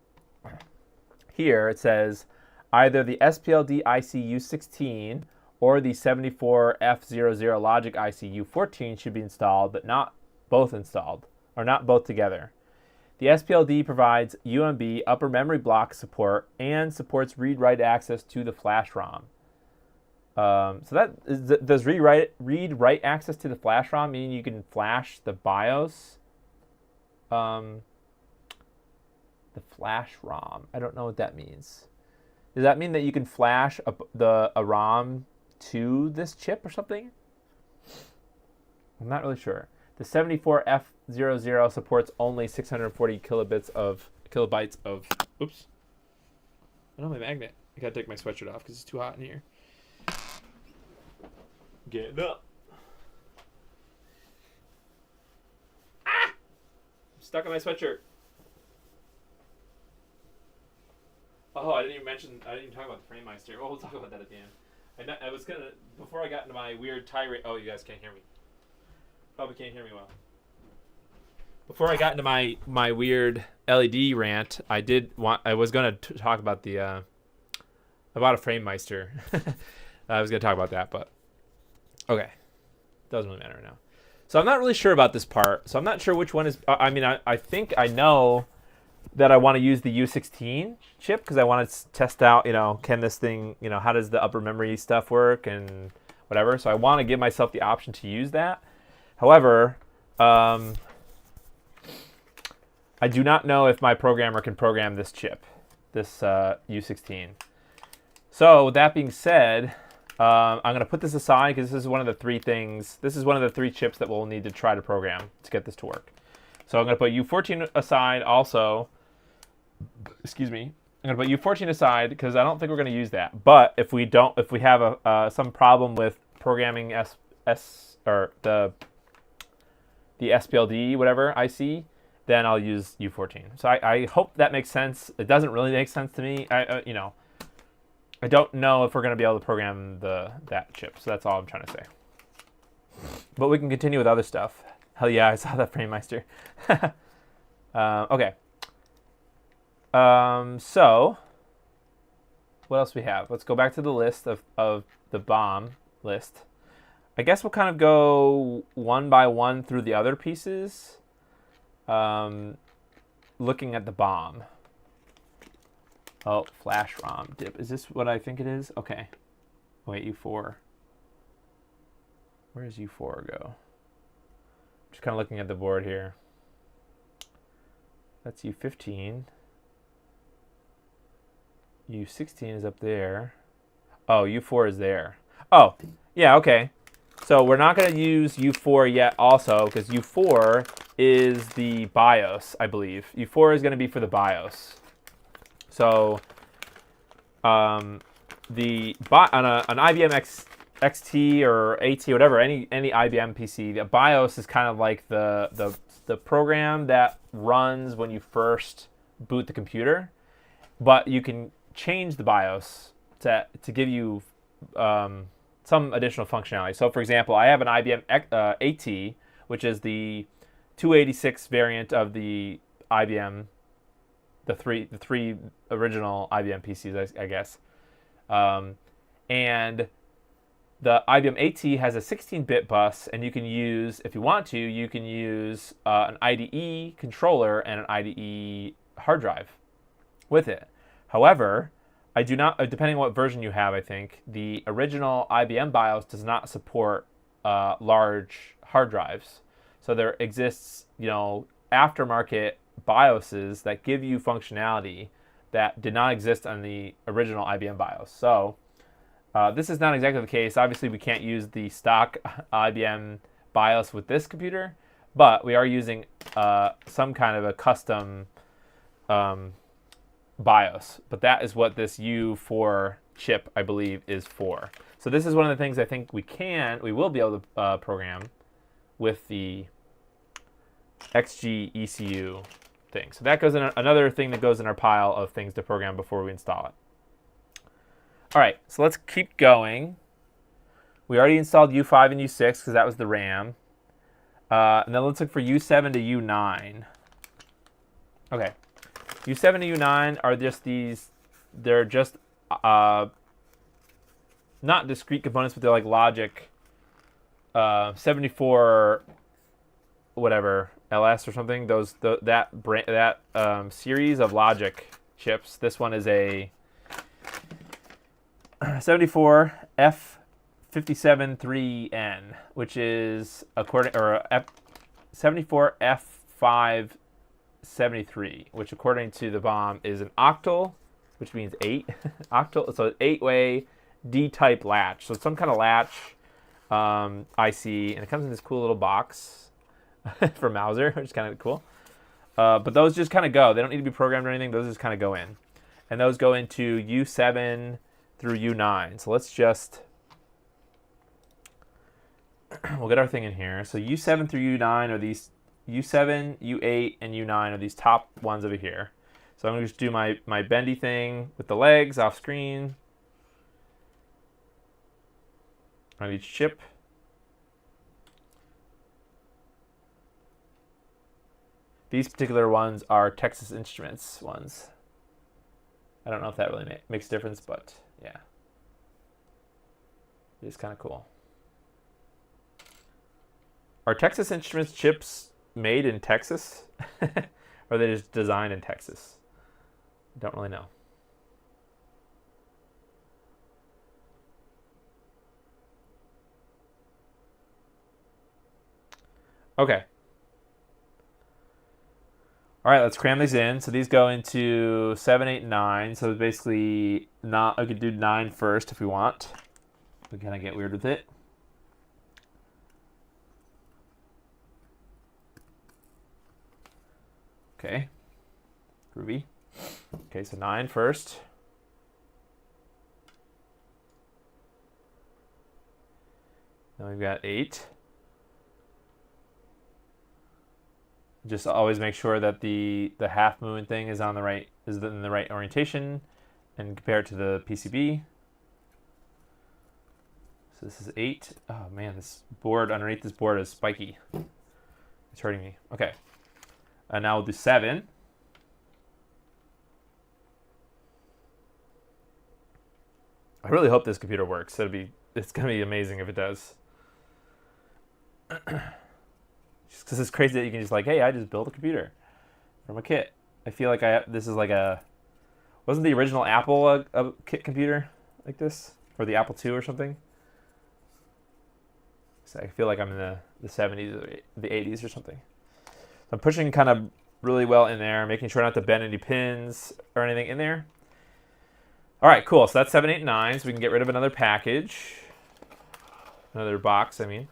here, it says either the SPLD IC U16 or the 74F00 logic IC U14 should be installed, but not both installed, or not both together. The SPLD provides UMB upper memory block support and supports read-write access to the flash ROM. So that is, does read-write access to the flash ROM mean you can flash the BIOS? The flash ROM. I don't know what that means. Does that mean that you can flash a ROM to this chip or something? I'm not really sure. The 74F00 supports only 640 kilobytes of. Oops. I don't have my magnet. I gotta take my sweatshirt off because it's too hot in here. Get up. Ah! I'm stuck on my sweatshirt. Oh, I didn't even talk about the FrameMeister. Oh, we'll talk about that at the end. I was gonna, before I got into my weird tirade. Oh, you guys can't hear me. Probably can't hear me well. Before I got into my weird LED rant, I was gonna talk about about a FrameMeister. I was gonna talk about that, but okay, doesn't really matter now. So I'm not really sure about this part. So I'm not sure which one is. I mean, I think I know that I want to use the U16 chip because I want to test out, can this thing, how does the upper memory stuff work and whatever. So I want to give myself the option to use that. However, I do not know if my programmer can program this chip, this U16. So with that being said, I'm going to put this aside because this is one of the three things. This is one of the three chips that we'll need to try to program to get this to work. So I'm going to put U14 aside also. Excuse me. I'm going to put U14 aside because I don't think we're going to use that. But if we have some problem with programming the SPLD whatever IC, then I'll use U14. So I hope that makes sense. It doesn't really make sense to me. I don't know if we're going to be able to program that chip. So that's all I'm trying to say. But we can continue with other stuff. Hell yeah, I saw that FrameMeister. Okay. So what else we have? Let's go back to the list of the BOM list. I guess we'll kind of go one by one through the other pieces, looking at the BOM. Oh, flash ROM dip. Is this what I think it is? Okay. Wait, U4. Where does U4 go? Just kind of looking at the board here. That's U15. U16 is up there. Oh, U4 is there. Oh, yeah, okay. So we're not going to use U4 yet also because U4 is the BIOS, I believe. U4 is going to be for the BIOS. So on an IBM XT or AT, whatever, any IBM-PC, the BIOS is kind of like the program that runs when you first boot the computer, but you can change the BIOS to give you some additional functionality. So, for example, I have an IBM AT, which is the 286 variant of the IBM, the three original IBM PCs, I guess. And the IBM AT has a 16-bit bus, and you can use, if you want to, you can use an IDE controller and an IDE hard drive with it. However, I do not, depending on what version you have, I think, the original IBM BIOS does not support large hard drives. So there exists, aftermarket BIOSes that give you functionality that did not exist on the original IBM BIOS. So this is not exactly the case. Obviously, we can't use the stock IBM BIOS with this computer, but we are using some kind of a custom BIOS. But that is what this U4 chip, I believe, is for. So this is one of the things I think we will be able to program with the XG ECU thing. So that goes in another thing that goes in our pile of things to program before we install it. All right, so let's keep going. We already installed U5 and U6 because that was the RAM. And then let's look for U7 to U9. Okay, U7 to U9 are just these, they're just not discrete components, but they're like logic 74 whatever LS or something. That series of logic chips. This one is a 74F 573N, which is 74F573, which according to the bomb is an octal, which means 8. Octal, so 8-way D-type latch. So it's some kind of latch IC, and it comes in this cool little box for Mauser, which is kind of cool. But those just kind of go. They don't need to be programmed or anything. Those just kind of go in. And those go into U7 through U9. So let's just, we'll get our thing in here. So U7 through U9 are these, U7, U8, and U9 are these top ones over here. So I'm going to just do my bendy thing with the legs off screen on each chip. These particular ones are Texas Instruments ones. I don't know if that really makes a difference, but yeah. It's kind of cool. Are Texas Instruments chips made in Texas? Or are they just designed in Texas? Don't really know. Okay. All right, let's cram these in. So these go into 7, 8, 9. So basically, I could do 9 first if we want. We kind of get weird with it. Okay, groovy. Okay, so 9 first. Then we've got 8. Just always make sure that the half moon thing is in the right orientation, and compare it to the PCB. So this is 8. Oh man, this board underneath this board is spiky. It's hurting me. Okay, and now we'll do 7. I really hope this computer works. It's gonna be amazing if it does. Just because it's crazy that you can just like, hey, I just built a computer from a kit. I feel like this is like wasn't the original Apple a kit computer like this? Or the Apple II or something? So I feel like I'm in the 70s or the 80s or something. So I'm pushing kind of really well in there, making sure not to bend any pins or anything in there. All right, cool. So that's 7, 8, 9. So we can get rid of another package. Another box, I mean.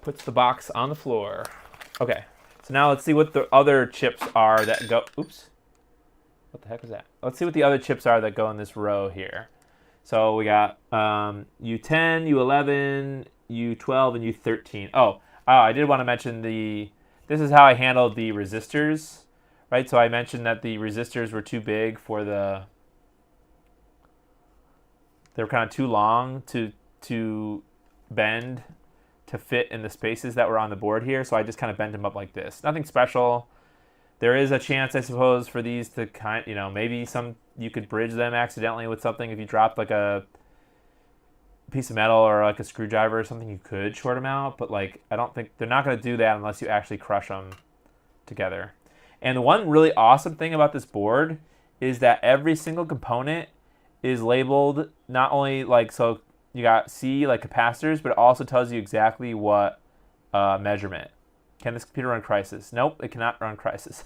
Puts the box on the floor. Okay, so now let's see what the other chips are that go, oops. What the heck was that? Let's see what the other chips are that go in this row here. So we got U10, U11, U12, and U13. Oh, I did want to mention this is how I handled the resistors, right? So I mentioned that the resistors were too big for they were kind of too long to bend to fit in the spaces that were on the board here. So I just kind of bent them up like this. Nothing special. There is a chance, I suppose, for these to maybe you could bridge them accidentally with something. If you dropped like a piece of metal or like a screwdriver or something, you could short them out. But like, I don't think they're not going to do that unless you actually crush them together. And the one really awesome thing about this board is that every single component is labeled not only like, so you got C, like capacitors, but it also tells you exactly what measurement. Can this computer run Crysis? Nope, it cannot run Crysis.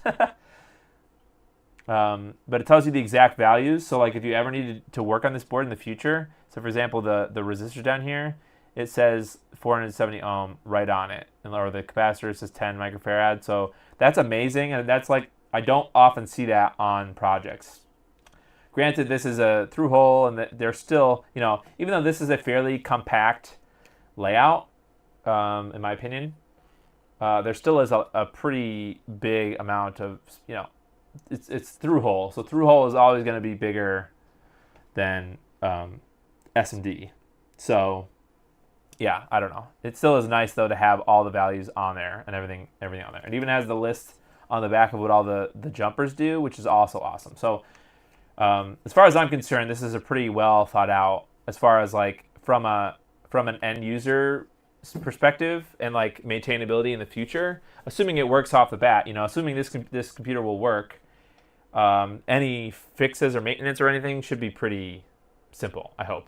But it tells you the exact values. So like if you ever needed to work on this board in the future, so for example, the resistor down here, it says 470 ohm right on it. Or the capacitor says 10 microfarad. So that's amazing. And that's like, I don't often see that on projects. Granted, this is a through hole, and they're still, even though this is a fairly compact layout, in my opinion, there still is a pretty big amount of, it's through hole. So through hole is always going to be bigger than SMD. So, yeah, I don't know. It still is nice, though, to have all the values on there and everything on there. It even has the list on the back of what all the jumpers do, which is also awesome. So, as far as I'm concerned, this is a pretty well thought out as far as like from an end user perspective and like maintainability in the future. Assuming it works off the bat, assuming this computer will work, any fixes or maintenance or anything should be pretty simple, I hope.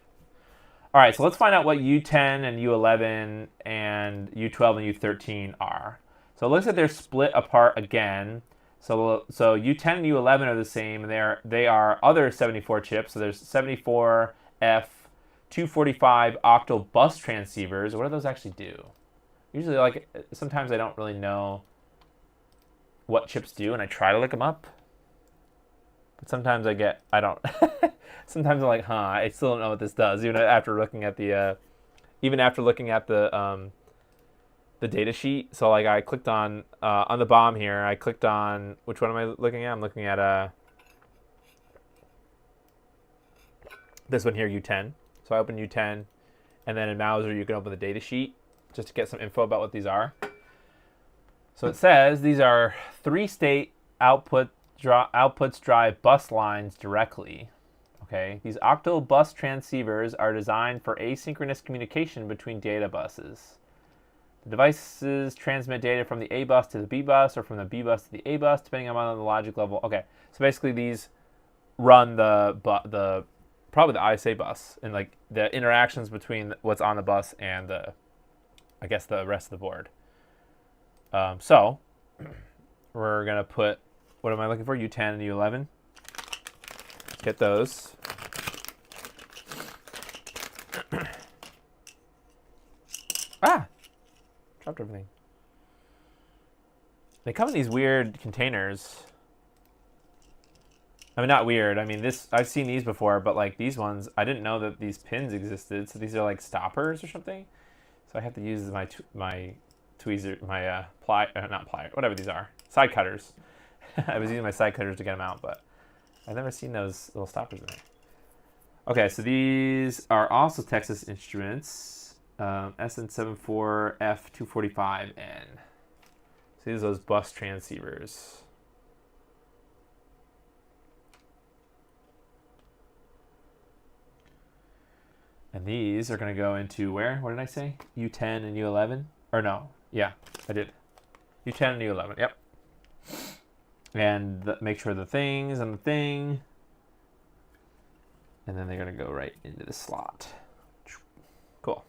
All right, so let's find out what U10 and U11 and U12 and U13 are. So it looks like they're split apart again. So U10 and U11 are the same. They are other 74 chips. So there's 74F 245 octal bus transceivers. What do those actually do? Usually, like, sometimes I don't really know what chips do, and I try to look them up. But sometimes I don't. Sometimes I'm like, I still don't know what this does, even after looking at the data sheet. So like I clicked on the bomb here. I clicked on, which one am I looking at? I'm looking at this one here, U10. So I open U10, and then in Mauser you can open the data sheet just to get some info about what these are. So it says these are 3-state outputs drive bus lines directly. Okay, these octal bus transceivers are designed for asynchronous communication between data buses. The devices transmit data from the A bus to the B bus, or from the B bus to the A bus, depending on the logic level. Okay, so basically these run the probably the ISA bus, and like the interactions between what's on the bus and I guess the rest of the board. So we're gonna put, what am I looking for? U10 and U11. Get those. Dropped everything. They come in these weird containers. I mean, not weird. I mean, I've seen these before, but like these ones, I didn't know that these pins existed. So these are like stoppers or something. So I have to use my tweezer, my not plier, whatever these are, side cutters. I was using my side cutters to get them out, but I've never seen those little stoppers in there. Okay, so these are also Texas Instruments. SN74F245N. So these are those bus transceivers. And these are going to go into where? What did I say? U10 and U11? Or no. Yeah, I did. U10 and U11. Yep. And make sure the things and the thing. And then they're going to go right into the slot. Cool.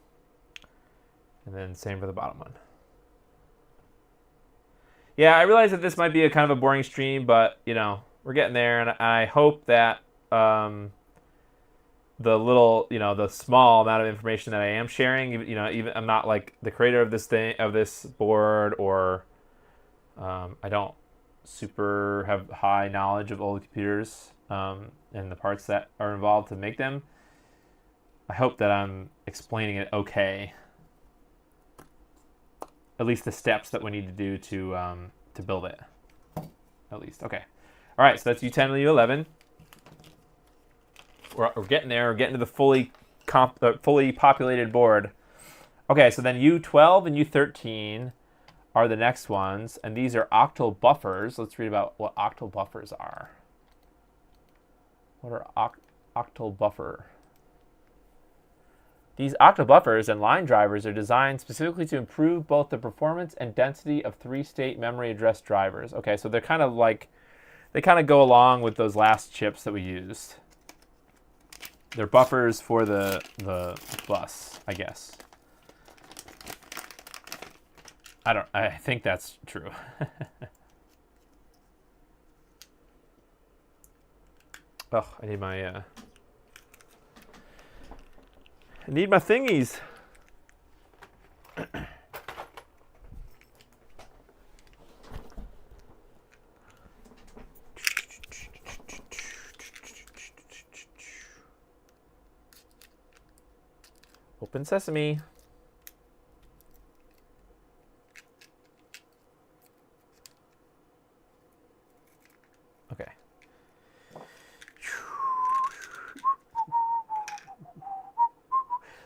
And then same for the bottom one. Yeah, I realize that this might be a kind of a boring stream, but, you know, we're getting there. And I hope that the little, you know, the small amount of information that I am sharing, you know, even I'm not like the creator of this thing, of this board, or I don't super have high knowledge of old computers and the parts that are involved to make them. I hope that I'm explaining it okay. At least the steps that we need to do to build it. At least, okay. All right, so that's U10 and U11. We're getting there. We're getting to the fully populated board. Okay, so then U12 and U13 are the next ones, and these are octal buffers. Let's read about what octal buffers are. What are octal buffer? These octal buffers and line drivers are designed specifically to improve both the performance and density of 3-state memory address drivers. Okay, so they're kind of like, they kind of go along with those last chips that we used. They're buffers for the bus, I guess. I think that's true. Oh, I need my thingies. Open sesame. Okay.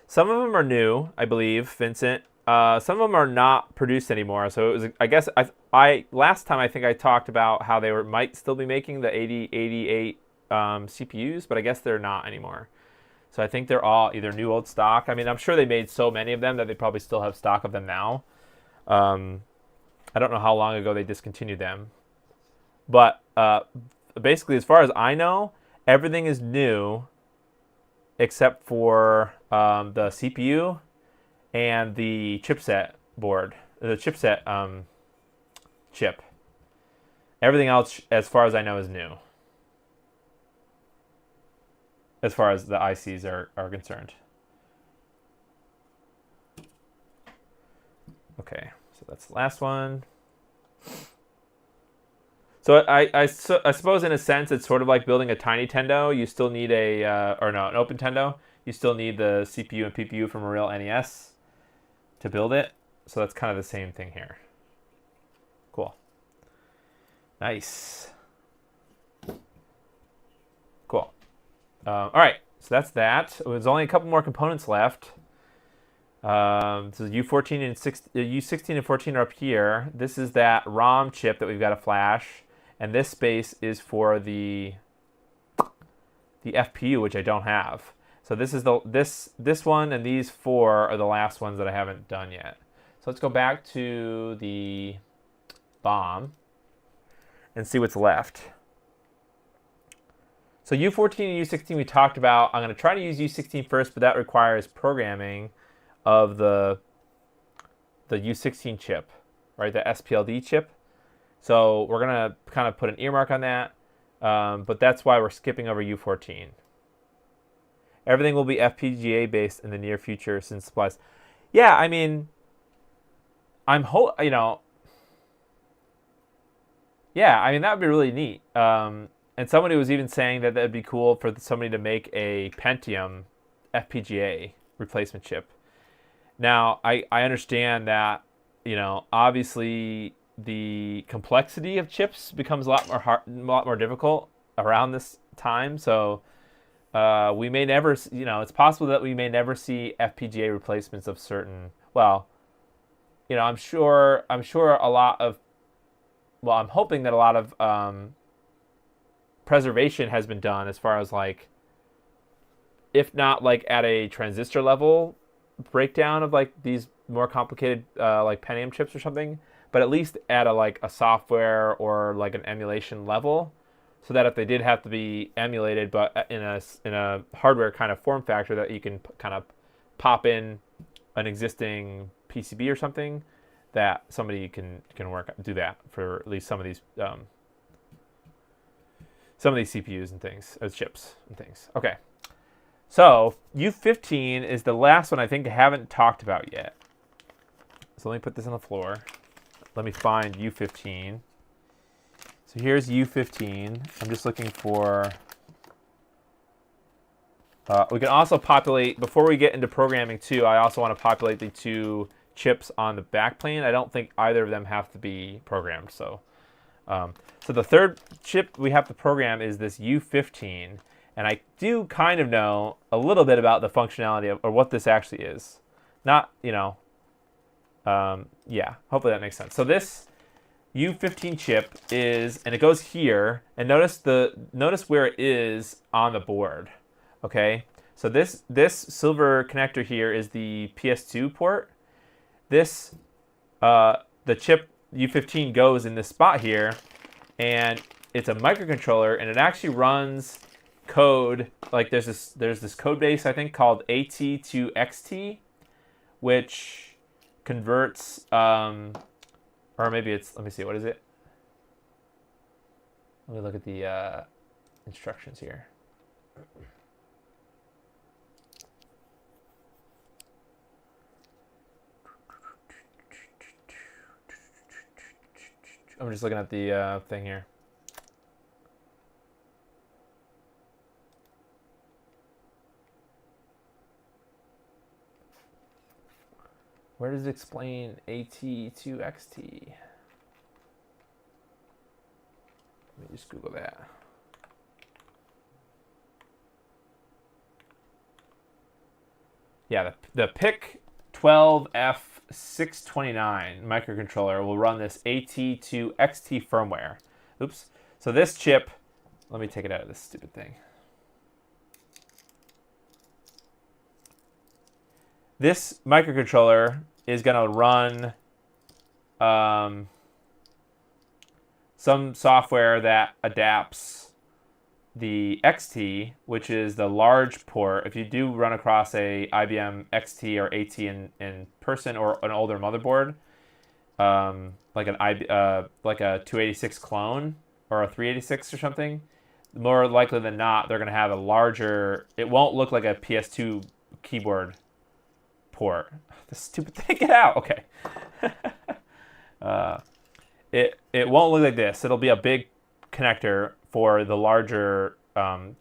Some of them are new, I believe, Vincent. Some of them are not produced anymore. So it was, I guess, I last time I think I talked about how they might still be making the 8088 CPUs, but I guess they're not anymore. So I think they're all either new old stock. I mean, I'm sure they made so many of them that they probably still have stock of them now. I don't know how long ago they discontinued them. But basically, as far as I know, everything is new except for the CPU and the chipset board, the chipset chip. Everything else, as far as I know, is new. As far as the ICs are concerned. Okay, so that's the last one. So I suppose in a sense it's sort of like building a tiny Tendo. You still need an Open Tendo. You still need the CPU and PPU from a real NES to build it. So that's kind of the same thing here. Cool. Nice. Cool. All right, so that's that. There's only a couple more components left. So U14 and U16 and 14 are up here. This is that ROM chip that we've got to flash, and this space is for the FPU, which I don't have. So this is this one, and these four are the last ones that I haven't done yet. So let's go back to the BOM and see what's left. So U14 and U16 we talked about. I'm going to try to use U16 first, but that requires programming of the U16 chip, right? The SPLD chip. So we're going to kind of put an earmark on that, but that's why we're skipping over U14. Everything will be FPGA based in the near future since supplies. Yeah, I mean, yeah, I mean, that would be really neat. And somebody was even saying that that'd be cool for somebody to make a Pentium FPGA replacement chip. Now, I understand that, obviously the complexity of chips becomes a lot more difficult around this time. So we may never, it's possible that we may never see FPGA replacements of certain. Well, I'm sure a lot of. Well, I'm hoping that a lot of preservation has been done as far as like, if not like at a transistor level breakdown of like these more complicated like Pentium chips or something, but at least at a software or like an emulation level, so that if they did have to be emulated, but in a hardware kind of form factor, that you can kind of pop in an existing PCB or something, that somebody can do that for at least some of these CPUs and things, chips and things. Okay. So U15 is the last one I think I haven't talked about yet. So let me put this on the floor. Let me find U15. So here's U15. I'm just looking for... we can also populate, before we get into programming too, I also want to populate the two chips on the backplane. I don't think either of them have to be programmed. So the third chip we have to program is this U15. And I do kind of know a little bit about the functionality of, or what this actually is. Not, yeah, hopefully that makes sense. So this U15 chip is, and it goes here, and notice where it is on the board. Okay, so this silver connector here is the PS2 port. This, the chip U15 goes in this spot here, and it's a microcontroller, and it actually runs code, like there's this code base I think called AT to XT, which converts or maybe it's, let me see, what is it? Let me look at the instructions here. I'm just looking at the thing here. Where does it explain AT to XT? Let me just Google that. Yeah, the PIC 12F629 microcontroller will run this AT to XT firmware. Oops. So this chip, let me take it out of this stupid thing. This microcontroller is going to run some software that adapts the XT, which is the large port. If you do run across a IBM XT or AT in person or an older motherboard, like a 286 clone or a 386 or something, more likely than not, they're going to have a larger. It won't look like a PS2 keyboard port. This stupid thing, get out. Okay. It won't look like this. It'll be a big connector for the larger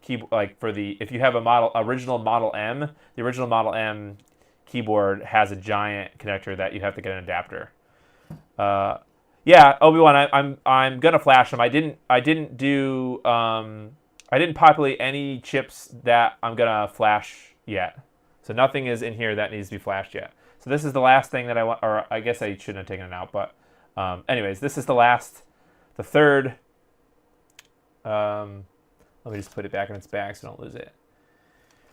keyboard, like for the, if you have a original Model M, the original Model M keyboard has a giant connector that you have to get an adapter. Yeah, Obi-Wan, I'm gonna flash them. I didn't populate any chips that I'm gonna flash yet. So nothing is in here that needs to be flashed yet. So this is the last thing that I want, or I guess I shouldn't have taken it out, but anyways, this is the third. Let me just put it back in its bag so I don't lose it.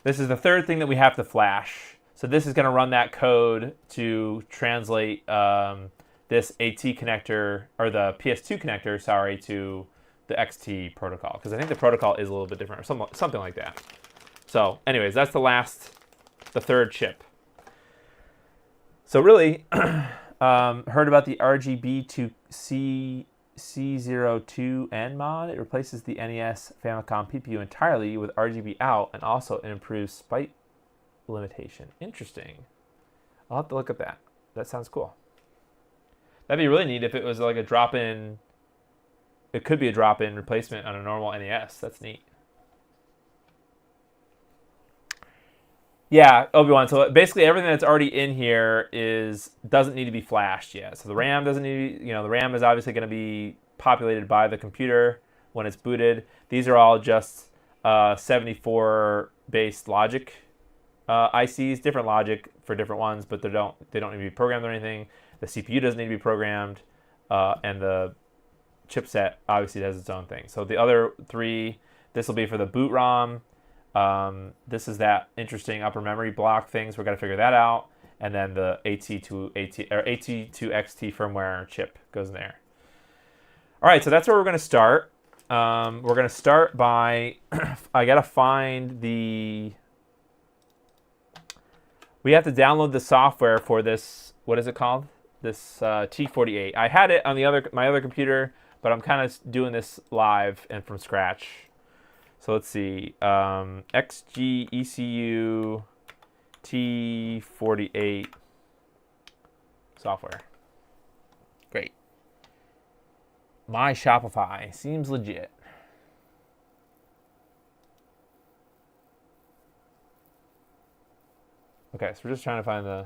This is the third thing that we have to flash. So this is going to run that code to translate this AT connector, or the PS2 connector, sorry, to the XT protocol. Because I think the protocol is a little bit different, or something like that. So anyways, that's the third chip. So really, heard about the RGB to C02N mod. It replaces the NES Famicom PPU entirely with RGB out and also it improves spike limitation. Interesting. I'll have to look at that. That sounds cool. That'd be really neat if it was like a drop-in. It could be a drop-in replacement on a normal NES. That's neat. Yeah, Obi-Wan. So basically everything that's already in here doesn't need to be flashed yet. So the RAM doesn't need, the RAM is obviously going to be populated by the computer when it's booted. These are all just 74-based logic ICs, different logic for different ones, but they don't need to be programmed or anything. The CPU doesn't need to be programmed, and the chipset obviously does its own thing. So the other three, this will be for the boot ROM. This is that interesting upper memory block things. We've got to figure that out. And then the AT2XT firmware chip goes in there. All right, so that's where we're going to start. We're going to start by, I got to find we have to download the software for this, what is it called? This T48. I had it on my other computer, but I'm kind of doing this live and from scratch. So let's see, XG ECU T48 software. Great. My Shopify seems legit. Okay, so we're just trying to find the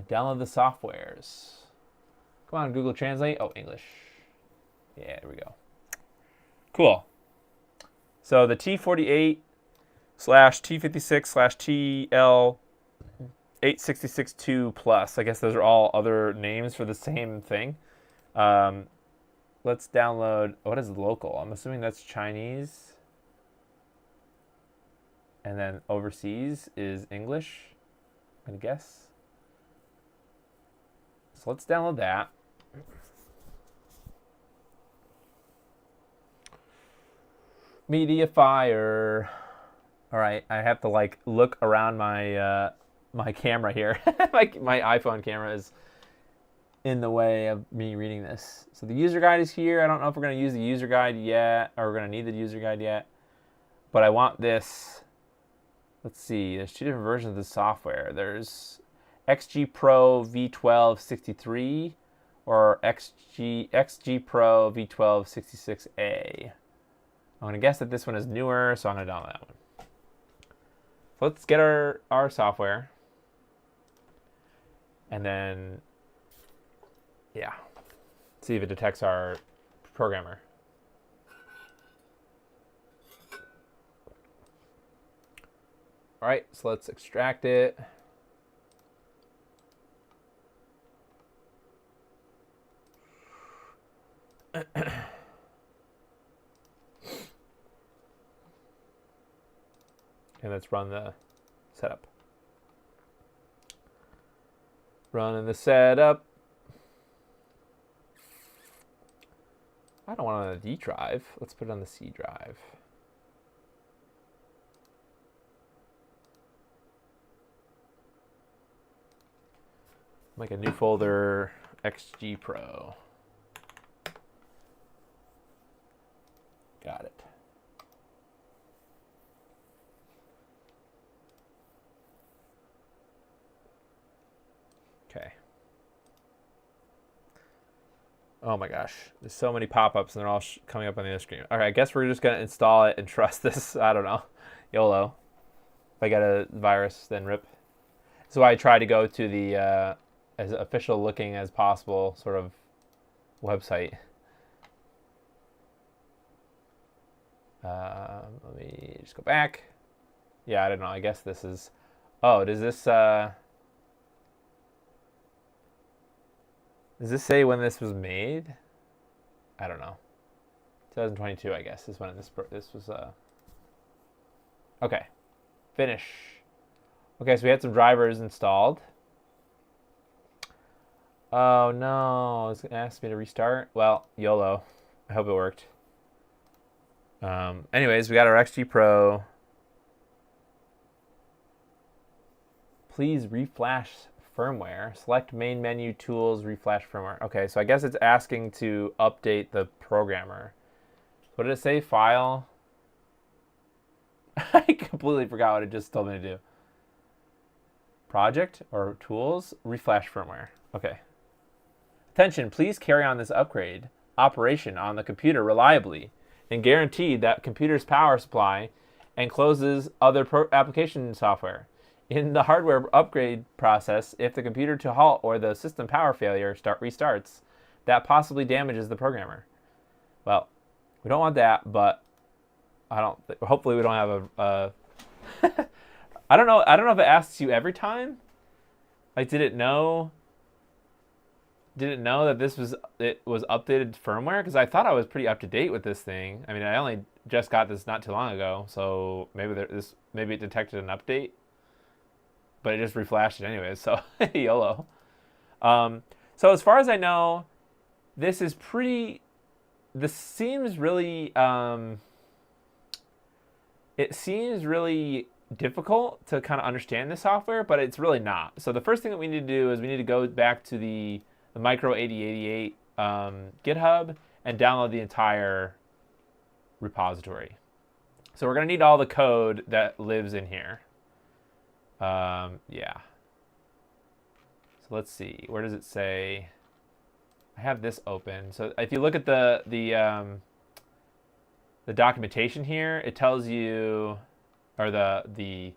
download the softwares. Come on, Google Translate. Oh, English. Yeah, there we go. Cool. So the T48 /T56 /TL8662 plus. I guess those are all other names for the same thing. Let's download. What is local? I'm assuming that's Chinese. And then overseas is English, I'm gonna guess. So let's download that. MediaFire. All right, I have to look around my my camera here. my iPhone camera is in the way of me reading this. So the user guide is here. I don't know if we're going to use the user guide yet, or we're going to need the user guide yet. But I want this. Let's see. There's two different versions of the software. There's XG Pro V1263 or XG Pro V1266A. I'm going to guess that this one is newer, so I'm going to download that one. So let's get our software. And then, yeah, see if it detects our programmer. All right, so let's extract it. And let's run the setup. Running the setup. I don't want it on the D drive. Let's put it on the C drive. Make a new folder, XG Pro. Got it. Okay. Oh my gosh, there's so many pop-ups and they're all coming up on the other screen. All right, I guess we're just gonna install it and trust this. I don't know. YOLO. If I get a virus, then rip. So I try to go to the as official looking as possible sort of website. Let me just go back. Yeah, I don't know. I guess this is. Oh, does this say when this was made? I don't know. 2022, I guess, is when this was. Okay, finish. Okay, so we had some drivers installed. Oh no, it's gonna ask me to restart. Well, YOLO. I hope it worked. Anyways, we got our XG Pro. Please reflash firmware. Select main menu, tools, reflash firmware. Okay, so I guess it's asking to update the programmer. What did it say? File? I completely forgot what it just told me to do. Project or tools? Reflash firmware. Okay. Attention, please carry on this upgrade operation on the computer reliably and guarantee that computer's power supply and closes other application software. In the hardware upgrade process, if the computer to halt or the system power failure restarts, that possibly damages the programmer. Well, we don't want that, but hopefully we don't have a I don't know if it asks you every time. Like, did it know that it was updated firmware? Because I thought I was pretty up to date with this thing. I mean, I only just got this not too long ago, so maybe it detected an update, but it just reflashed it anyways. So YOLO. So as far as I know, this seems really it seems really difficult to kind of understand the software, but it's really not. So the first thing that we need to do is we need to go back to the Micro 8088 GitHub and download the entire repository. So we're going to need all the code that lives in here. Yeah. So let's see. Where does it say? I have this open. So if you look at the documentation here, it tells you, or the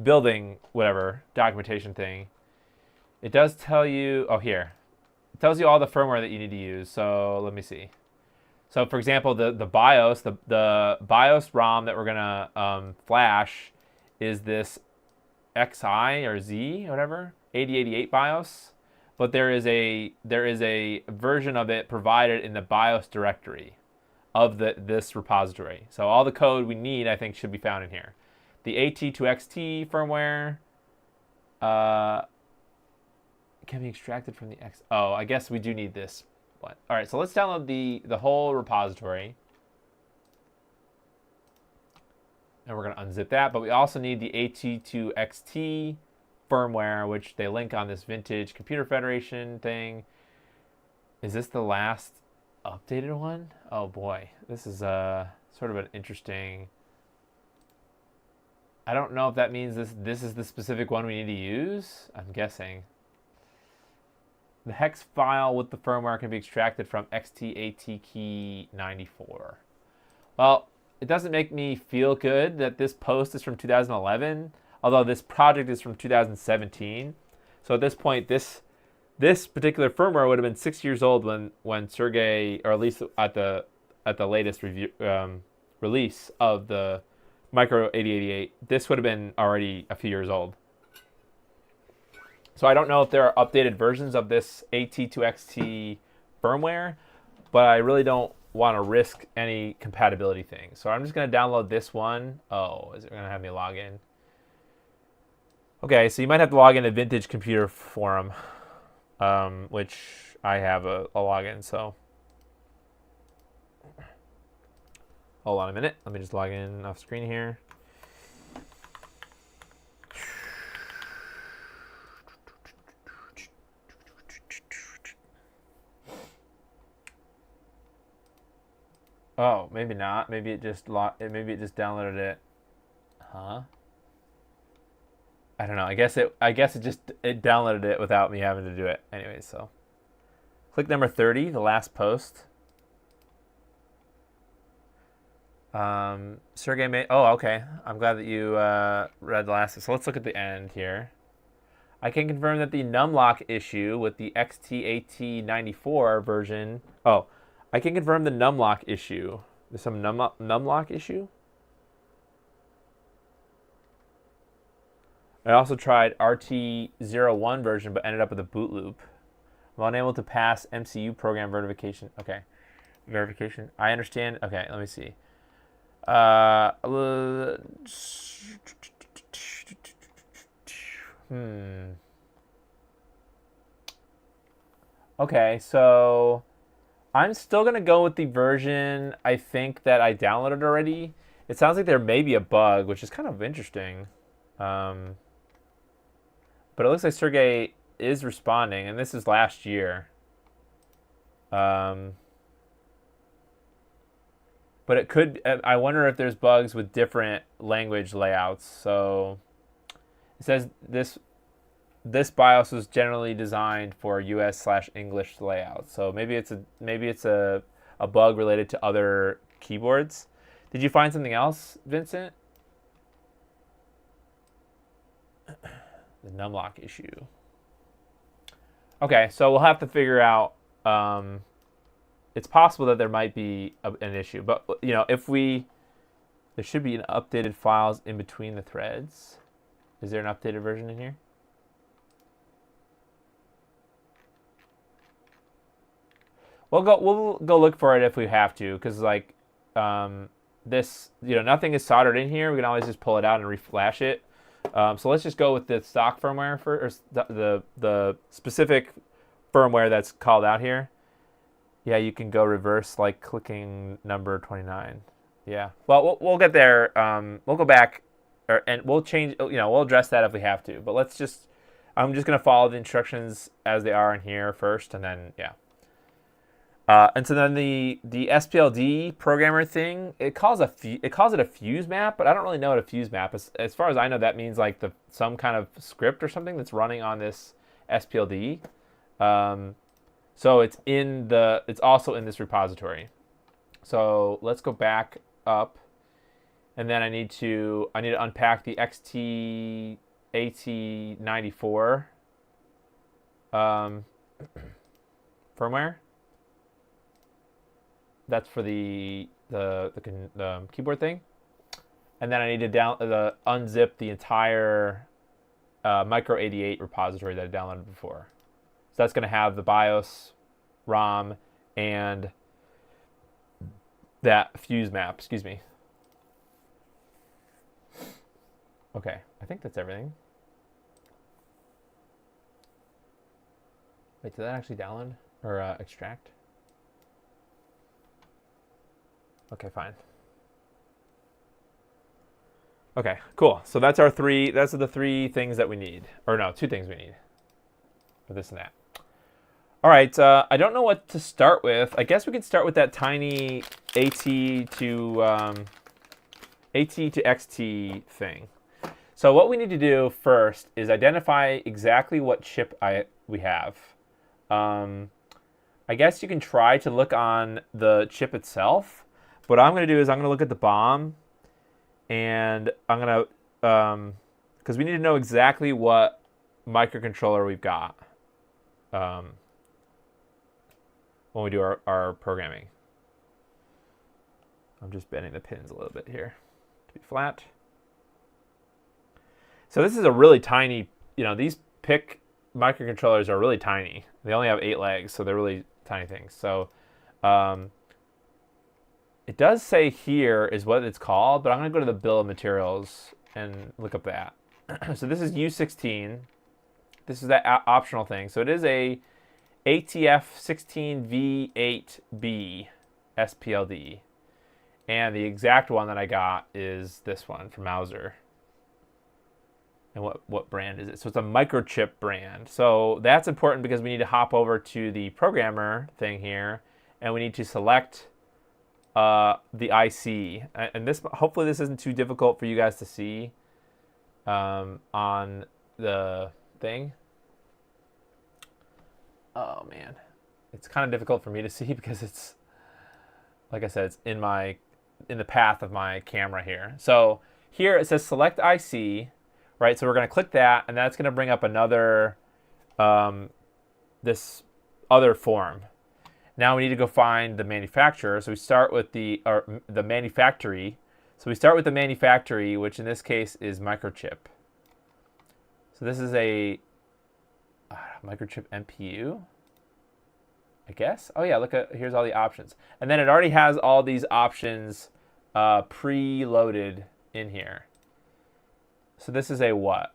building whatever documentation thing. It does tell you. Oh, here. It tells you all the firmware that you need to use. So let me see. So for example, the BIOS, the BIOS ROM that we're gonna flash is this XI or Z, whatever, 8088 BIOS. But there is a version of it provided in the BIOS directory of this repository. So all the code we need, I think, should be found in here. The AT2XT firmware. Can be extracted from the X. Oh, I guess we do need this one. All right, so let's download the whole repository. And we're going to unzip that. But we also need the AT2XT firmware, which they link on this Vintage Computer Federation thing. Is this the last updated one? Oh boy, this is sort of an interesting. I don't know if that means this is the specific one we need to use. I'm guessing. The hex file with the firmware can be extracted from XTAT key 94. Well, it doesn't make me feel good that this post is from 2011, although this project is from 2017. So at this point, this particular firmware would have been 6 years old when Sergey, or at least at the latest release of the Micro 8088, this would have been already a few years old. So I don't know if there are updated versions of this AT2XT firmware, but I really don't want to risk any compatibility things. So I'm just going to download this one. Oh, is it going to have me log in? Okay, so you might have to log in to Vintage Computer Forum, which I have a login. So Hold on a minute. Let me just log in off screen here. Oh, maybe not. Maybe it just downloaded it. Huh? I don't know. I guess it downloaded it without me having to do it. Anyway, so click number 30, the last post. Sergey made. Oh, okay. I'm glad that you read the last. So let's look at the end here. I can confirm that the numlock issue with the XT-AT94 version. Oh, I can confirm the numlock issue. There's some numlock issue. I also tried RT01 version, but ended up with a boot loop. I'm unable to pass MCU program verification. Okay, verification. I understand. Okay, let me see. Okay, so I'm still going to go with the version I think that I downloaded already. It sounds like there may be a bug, which is kind of interesting. But it looks like Sergey is responding, and this is last year. But it could, I wonder if there's bugs with different language layouts. So it says this BIOS was generally designed for US/English layouts. So maybe it's a bug related to other keyboards. Did you find something else, Vincent? The numlock issue. Okay, so we'll have to figure out. It's possible that there might be an issue, but there should be an updated files in between the threads. Is there an updated version in here? We'll go look for it if we have to, because this nothing is soldered in here. We can always just pull it out and reflash it. So let's just go with the stock firmware the specific firmware that's called out here. Yeah, you can go reverse like clicking number 29. Yeah. Well, we'll get there. We'll go back, and we'll change. We'll address that if we have to. But I'm just gonna follow the instructions as they are in here first, and then yeah. And so then the SPLD programmer thing, it calls it a fuse map, but I don't really know what a fuse map is. As far as I know, that means like some kind of script or something that's running on this SPLD. So it's also in this repository. So let's go back up, and then I need to unpack the XT-AT94 firmware. That's for the keyboard thing, and then I need to unzip the entire Micro88 repository that I downloaded before. So that's going to have the BIOS, ROM, and that fuse map. Excuse me. Okay, I think that's everything. Wait, did that actually download or extract? Okay, fine. Okay, cool. So that's the three things that we need. Or no, two things we need. For this and that. All right, I don't know what to start with. I guess we could start with that tiny AT to XT thing. So what we need to do first is identify exactly what chip we have. I guess you can try to look on the chip itself. What I'm going to do is I'm going to look at the BOM, and I'm going to, because we need to know exactly what microcontroller we've got. When we do our programming. I'm just bending the pins a little bit here to be flat. So this is a really tiny, these PIC microcontrollers are really tiny. They only have 8 legs, so they're really tiny things. So it does say here is what it's called, but I'm going to go to the bill of materials and look up that. So this is U16. This is that optional thing. So it is a ATF16V8B SPLD. And the exact one that I got is this one from Mauser. And what brand is it? So it's a microchip brand. So that's important because we need to hop over to the programmer thing here, and we need to select the IC. And this, hopefully this isn't too difficult for you guys to see on the thing. Oh man, it's kind of difficult for me to see because it's, like I said, it's in the path of my camera here. So here it says select IC. Right, so we're going to click that, and that's going to bring up another, this other form. Now we need to go find the manufacturer. So we start with the manufactory. So we start with the manufactory, which in this case is microchip. So this is a microchip MPU, I guess. Oh yeah, look at, here's all the options. And then it already has all these options preloaded in here. So this is a what?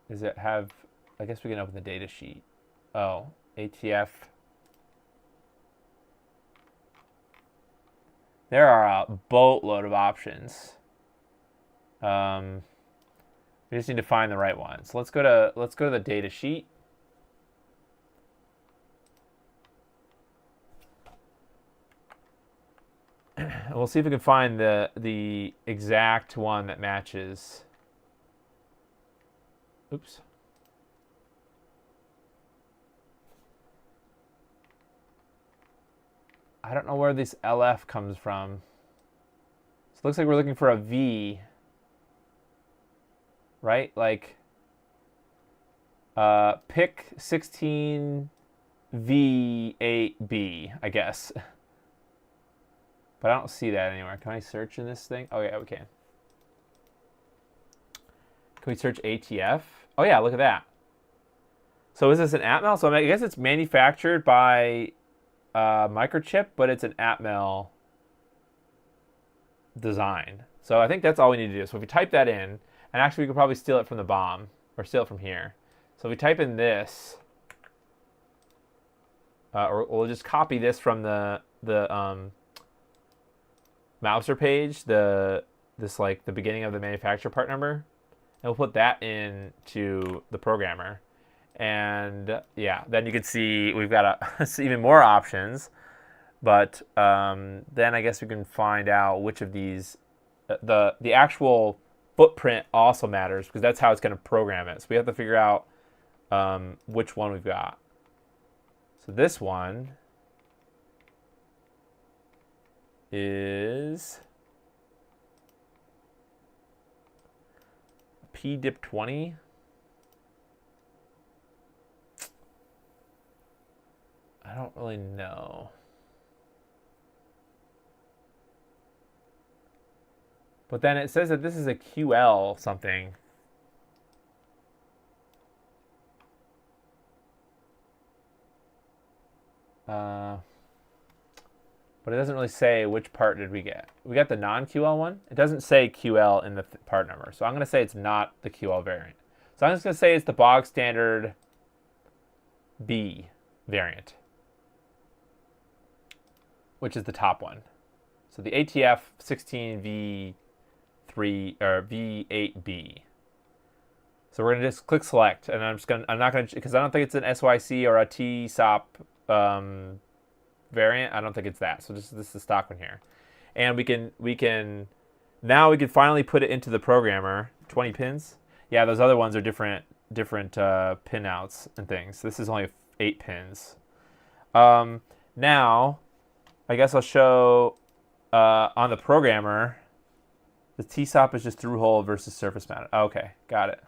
Does it have, I guess we can open the data sheet. Oh, ATF. There are a boatload of options. We just need to find the right one. So let's go to the data sheet. And we'll see if we can find the exact one that matches. Oops. I don't know where this LF comes from. So it looks like we're looking for a V. Right? Like pick 16V8B, I guess. But I don't see that anywhere. Can I search in this thing? Oh yeah, we can. Can we search ATF? Oh yeah, look at that. So is this an Atmel? So I guess it's manufactured by Microchip, but it's an Atmel design. So I think that's all we need to do. So if we type that in, and actually we could probably steal it from the bomb, or steal it from here. So if we type in this, or we'll just copy this from the Mauser page, this like the beginning of the manufacturer part number, and we'll put that into the programmer, and yeah, then you can see we've got even more options, but then I guess we can find out which of these the actual footprint also matters because that's how it's going to program it. So we have to figure out which one we've got. So this one is PDIP20. I don't really know. But then it says that this is a QL something. But it doesn't really say which part did we get. We got the non-QL one. It doesn't say QL in the part number. So I'm going to say it's not the QL variant. So I'm just going to say it's the bog standard B variant, which is the top one. So the ATF 16V3 or V8B. So we're going to just click select, and I'm not going to, because I don't think it's an SYC or a TSOP variant. I don't think it's that. So this is the stock one here, and we can finally put it into the programmer. 20 pins. Yeah, those other ones are different pin outs and things. This is only 8 pins. Now, I guess I'll show on the programmer. The TSOP is just through hole versus surface mount. Okay, got it.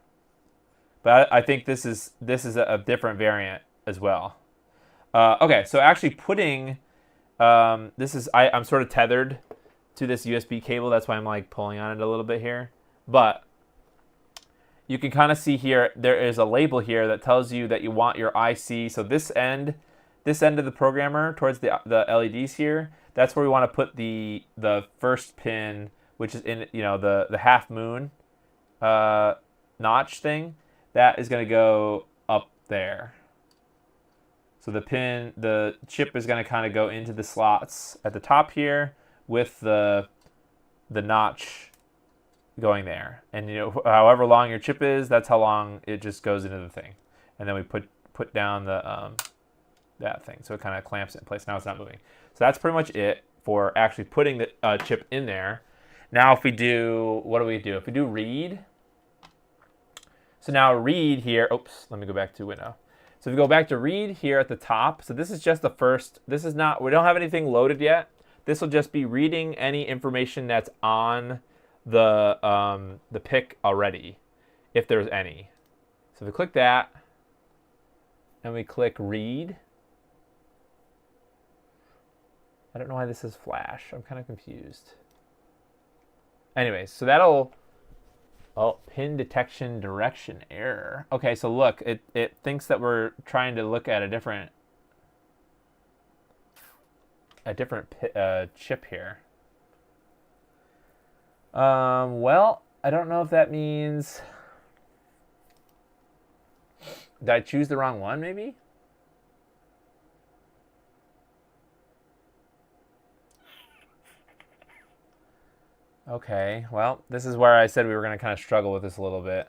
But I think this is a different variant as well. Okay, so actually putting I'm sort of tethered to this USB cable. That's why I'm like pulling on it a little bit here. But you can kind of see here there is a label here that tells you that you want your IC. So this end of the programmer towards the LEDs here, that's where we want to put the first pin, which is in the half moon notch thing. That is going to go up there. So the chip is going to kind of go into the slots at the top here with the notch going there. And you know, however long your chip is, that's how long it just goes into the thing. And then we put down the that thing, so it kind of clamps it in place. Now it's not moving. So that's pretty much it for actually putting the chip in there. Now if we do, what do we do? If we do read, so now read here, oops, let me go back to window. So if we go back to read here at the top, so this is just the first, this is not, we don't have anything loaded yet. This will just be reading any information that's on the PIC already, if there's any. So if we click that, and we click read, I don't know why this is flash. I'm kind of confused. Anyways, so that'll, oh, pin detection direction error. Okay, so look, it thinks that we're trying to look at a different chip here. Well, I don't know if that means, did I choose the wrong one maybe? Okay, well, this is where I said we were going to kind of struggle with this a little bit.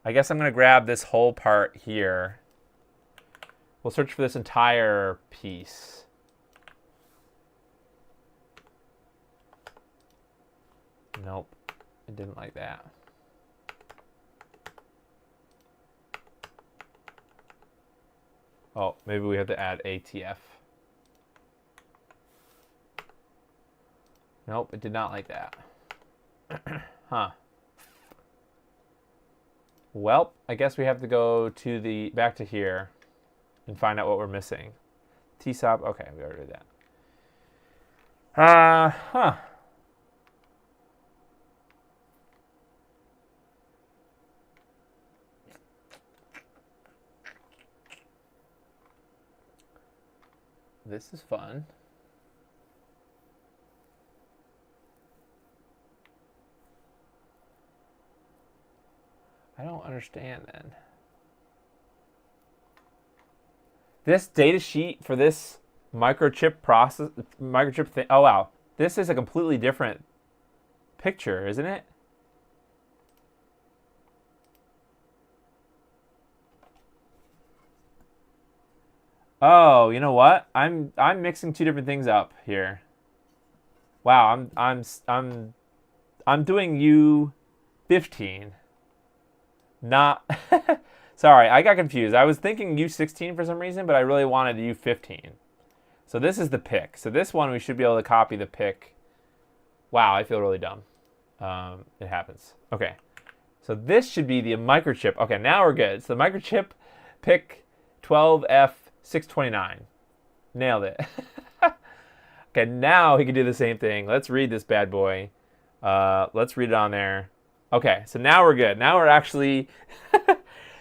I guess I'm going to grab this whole part here. We'll search for this entire piece. Nope, it didn't like that. Oh, maybe we have to add ATF. Nope, it did not like that. Huh. Well, I guess we have to go to back to here and find out what we're missing. TSOP, okay, we already did that. Huh. This is fun. I don't understand then. This data sheet for this microchip thing. Oh wow, this is a completely different picture, isn't it? Oh, you know what? I'm mixing two different things up here. Wow, I'm doing U15. Not sorry, I got confused. I was thinking U16 for some reason, but I really wanted U15. So this is the PIC. So this one we should be able to copy the PIC. Wow, I feel really dumb. It happens. Okay. So this should be the microchip. Okay, now we're good. So the microchip PIC 12F629. Nailed it. Okay, now he can do the same thing. Let's read this bad boy. Let's read it on there. Okay, so now we're good. Now we're actually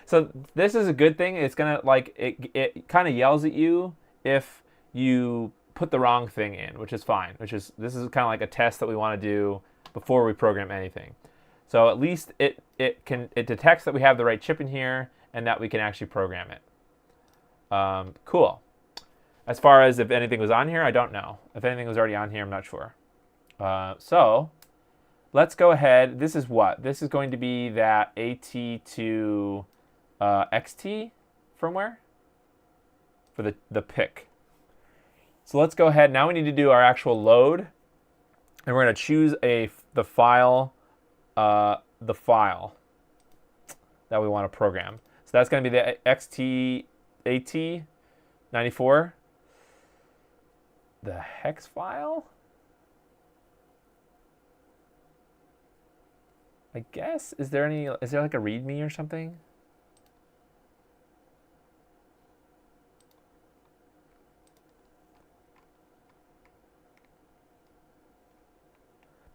so this is a good thing. It's gonna like it kind of yells at you if you put the wrong thing in, which is fine. This is kind of like a test that we want to do before we program anything. So at least it detects that we have the right chip in here and that we can actually program it. Cool. As far as if anything was on here, I don't know. If anything was already on here, I'm not sure. So let's go ahead. This is what? This is going to be that AT to XT firmware for the PIC. So let's go ahead. Now we need to do our actual load, and we're going to choose the file that we want to program. So that's going to be the XT-AT94. The hex file? I guess. Is there like a README or something?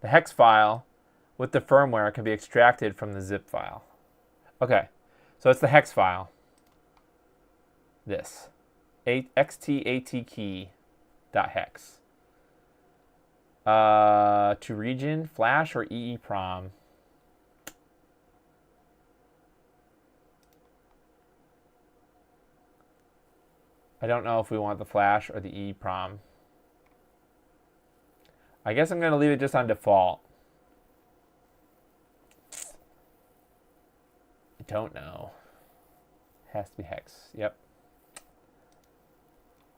The hex file with the firmware can be extracted from the zip file. Okay, so it's the hex file. This xtatkey.hex. To region, flash, or EEPROM. I don't know if we want the flash or the EEPROM. I guess I'm going to leave it just on default. I don't know. Has to be hex. Yep.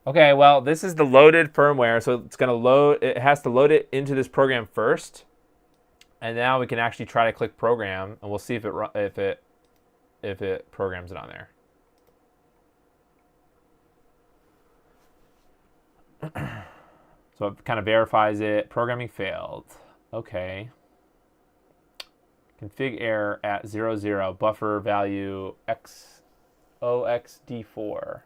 Okay, well, this is the loaded firmware, so it's going to load. It has to load it into this program first, and now we can actually try to click program, and we'll see if it programs it on there. So it kind of verifies it. Programming failed. Okay. Config error at 00. Buffer value OXD4.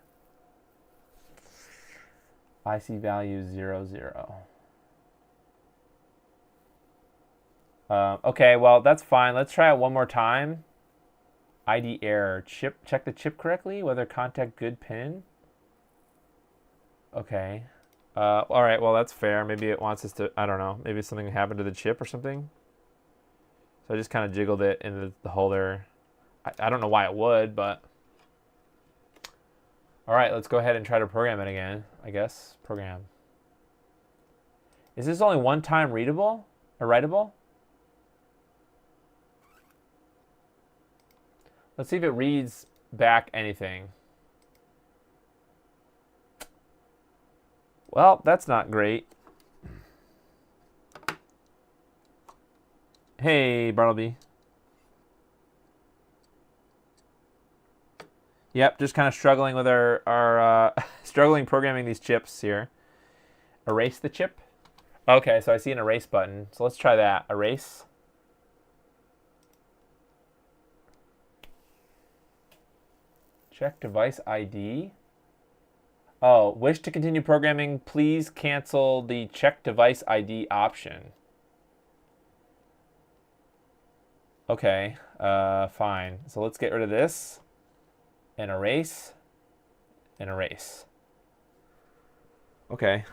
IC value 00. Okay, well, that's fine. Let's try it one more time. ID error. Chip. Check the chip correctly. Whether contact good pin. Okay. All right, well, that's fair. Maybe it wants us to, I don't know. Maybe something happened to the chip or something. So I just kind of jiggled it into the holder. I don't know why it would, but. All right, let's go ahead and try to program it again, I guess. Program. Is this only one time readable or writable? Let's see if it reads back anything. Well, that's not great. Hey, Bartleby. Yep, just kind of struggling with our struggling programming these chips here. Erase the chip. Okay, so I see an erase button. So let's try that. Erase. Check device ID. Oh, wish to continue programming, please cancel the check device ID option. Okay, fine. So let's get rid of this. And erase. And erase. Okay.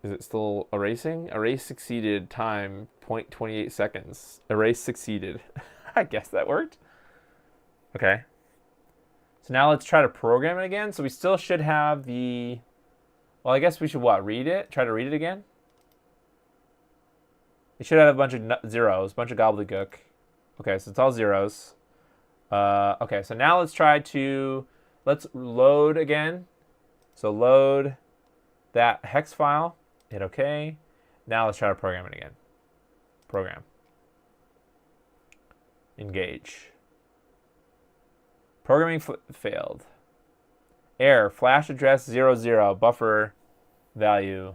Is it still erasing? Erase succeeded. Time 0.28 seconds. Erase succeeded. I guess that worked. Okay. So now let's try to program it again. So we still should have the, well, I guess we should what? Read it? Try to read it again? It should have a bunch of zeros, a bunch of gobbledygook. Okay, so it's all zeros. Okay, so now let's try to, let's load again. So load that hex file, hit OK. Now let's try to program it again. Program. Engage. Programming failed. Error, flash address 00, buffer value.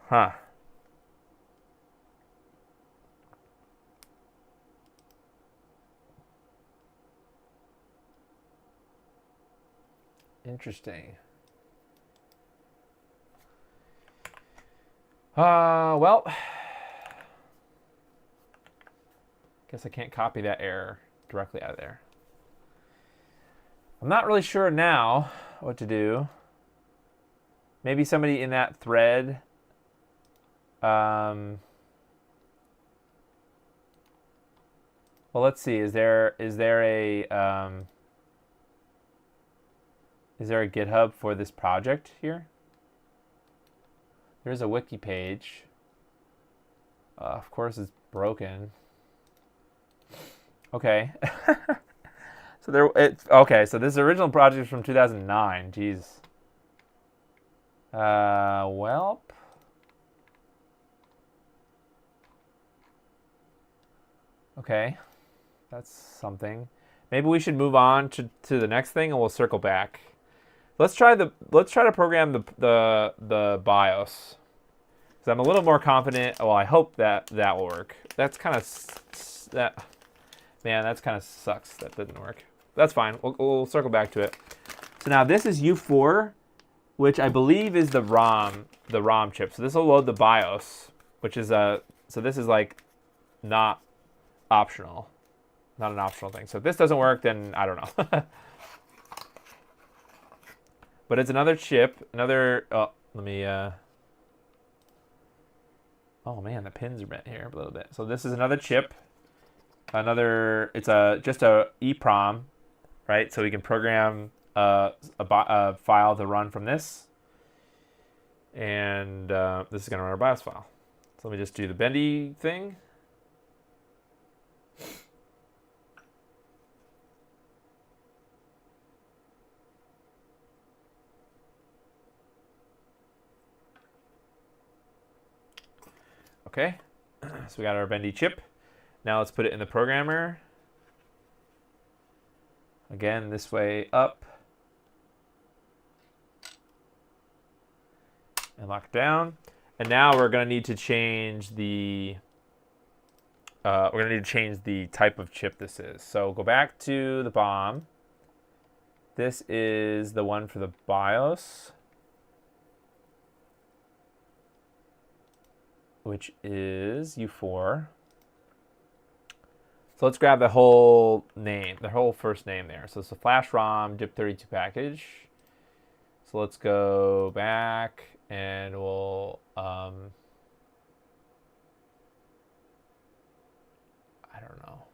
Huh. Interesting. Well, guess I can't copy that error directly out of there. I'm not really sure now what to do. Maybe somebody in that thread. Well, let's see. Is there a GitHub for this project here? There's a wiki page. Of course, it's broken. Okay. Okay. So this original project is from 2009. Jeez. Well. Okay, that's something. Maybe we should move on to the next thing, and we'll circle back. Let's try to program the BIOS, because I'm a little more confident. Well, I hope that will work. That's kind of man, that's kind of sucks. That didn't work. That's fine. We'll circle back to it. So now this is U4, which I believe is the ROM chip. So this will load the BIOS, which is so this is like not optional, not an optional thing. So if this doesn't work, then I don't know. But it's another chip, another. Oh, let me. Oh man, the pins are bent here a little bit. So this is another chip. It's just a EEPROM, right? So we can program a file to run from this. And this is going to run our BIOS file. So let me just do the bendy thing. Okay, so we got our bendy chip. Now let's put it in the programmer. Again, this way up. And lock it down. And now we're going to need to change the type of chip this is. So go back to the BOM. This is the one for the BIOS, which is U4. So let's grab the whole name, the whole first name there. So it's a flash ROM DIP32 package. So let's go back and we'll I don't know.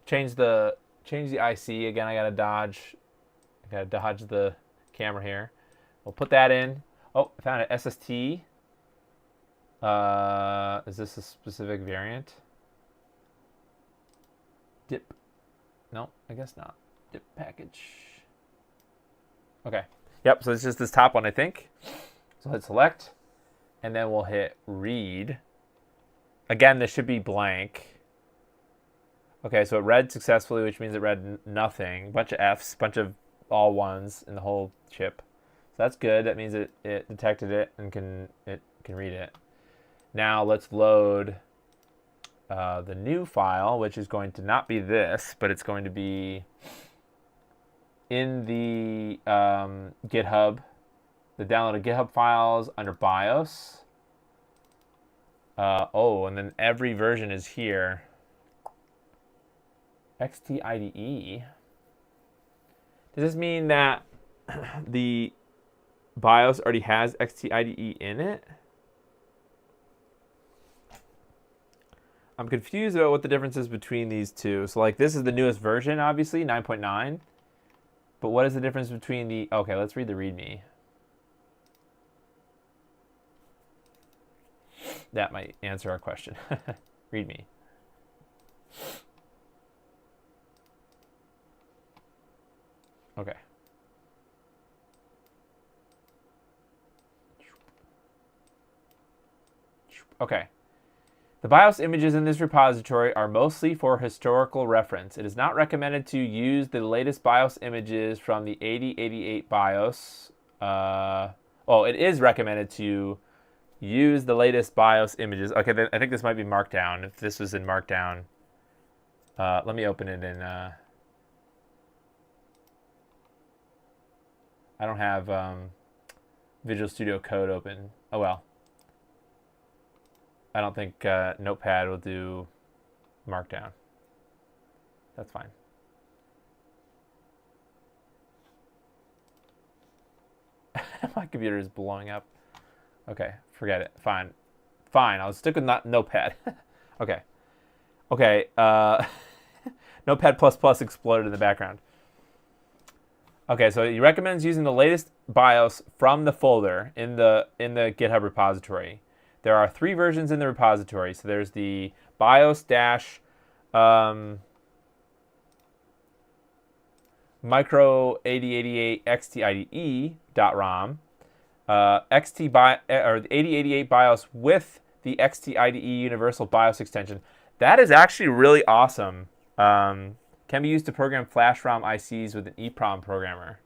Change the IC again. I gotta dodge the camera here. We'll put that in. Oh, I found an SST. Is this a specific variant? DIP. No, I guess not. DIP package. Okay. Yep, so it's just this top one, I think. So hit select, and then we'll hit read. Again, this should be blank. Okay, so it read successfully, which means it read nothing. Bunch of Fs, bunch of all ones in the whole chip. So that's good. That means it detected it and can read it. Now let's load the new file, which is going to not be this, but it's going to be in the GitHub, the downloaded GitHub files under BIOS. And then every version is here. XTIDE. Does this mean that the BIOS already has XTIDE in it? I'm confused about what the difference is between these two. So like this is the newest version, obviously, 9.9. But what is the difference between the... Okay, let's read the README. That might answer our question. README. Okay. Okay. The BIOS images in this repository are mostly for historical reference. It is not recommended to use the latest BIOS images from the 8088 BIOS. It is recommended to use the latest BIOS images. Okay, I think this might be Markdown. If this was in Markdown, let me open it in... I don't have Visual Studio Code open. Oh well. I don't think Notepad will do Markdown. That's fine. My computer is blowing up. Okay, forget it. Fine. I'll stick with Notepad. Okay. Notepad++ exploded in the background. Okay, so he recommends using the latest BIOS from the folder in the GitHub repository. There are 3 versions in the repository. So there's the BIOS micro 8088 XTIDE.ROM, or the 8088 BIOS with the XTIDE Universal BIOS extension. That is actually really awesome. Can be used to program flash ROM ICs with an EEPROM programmer.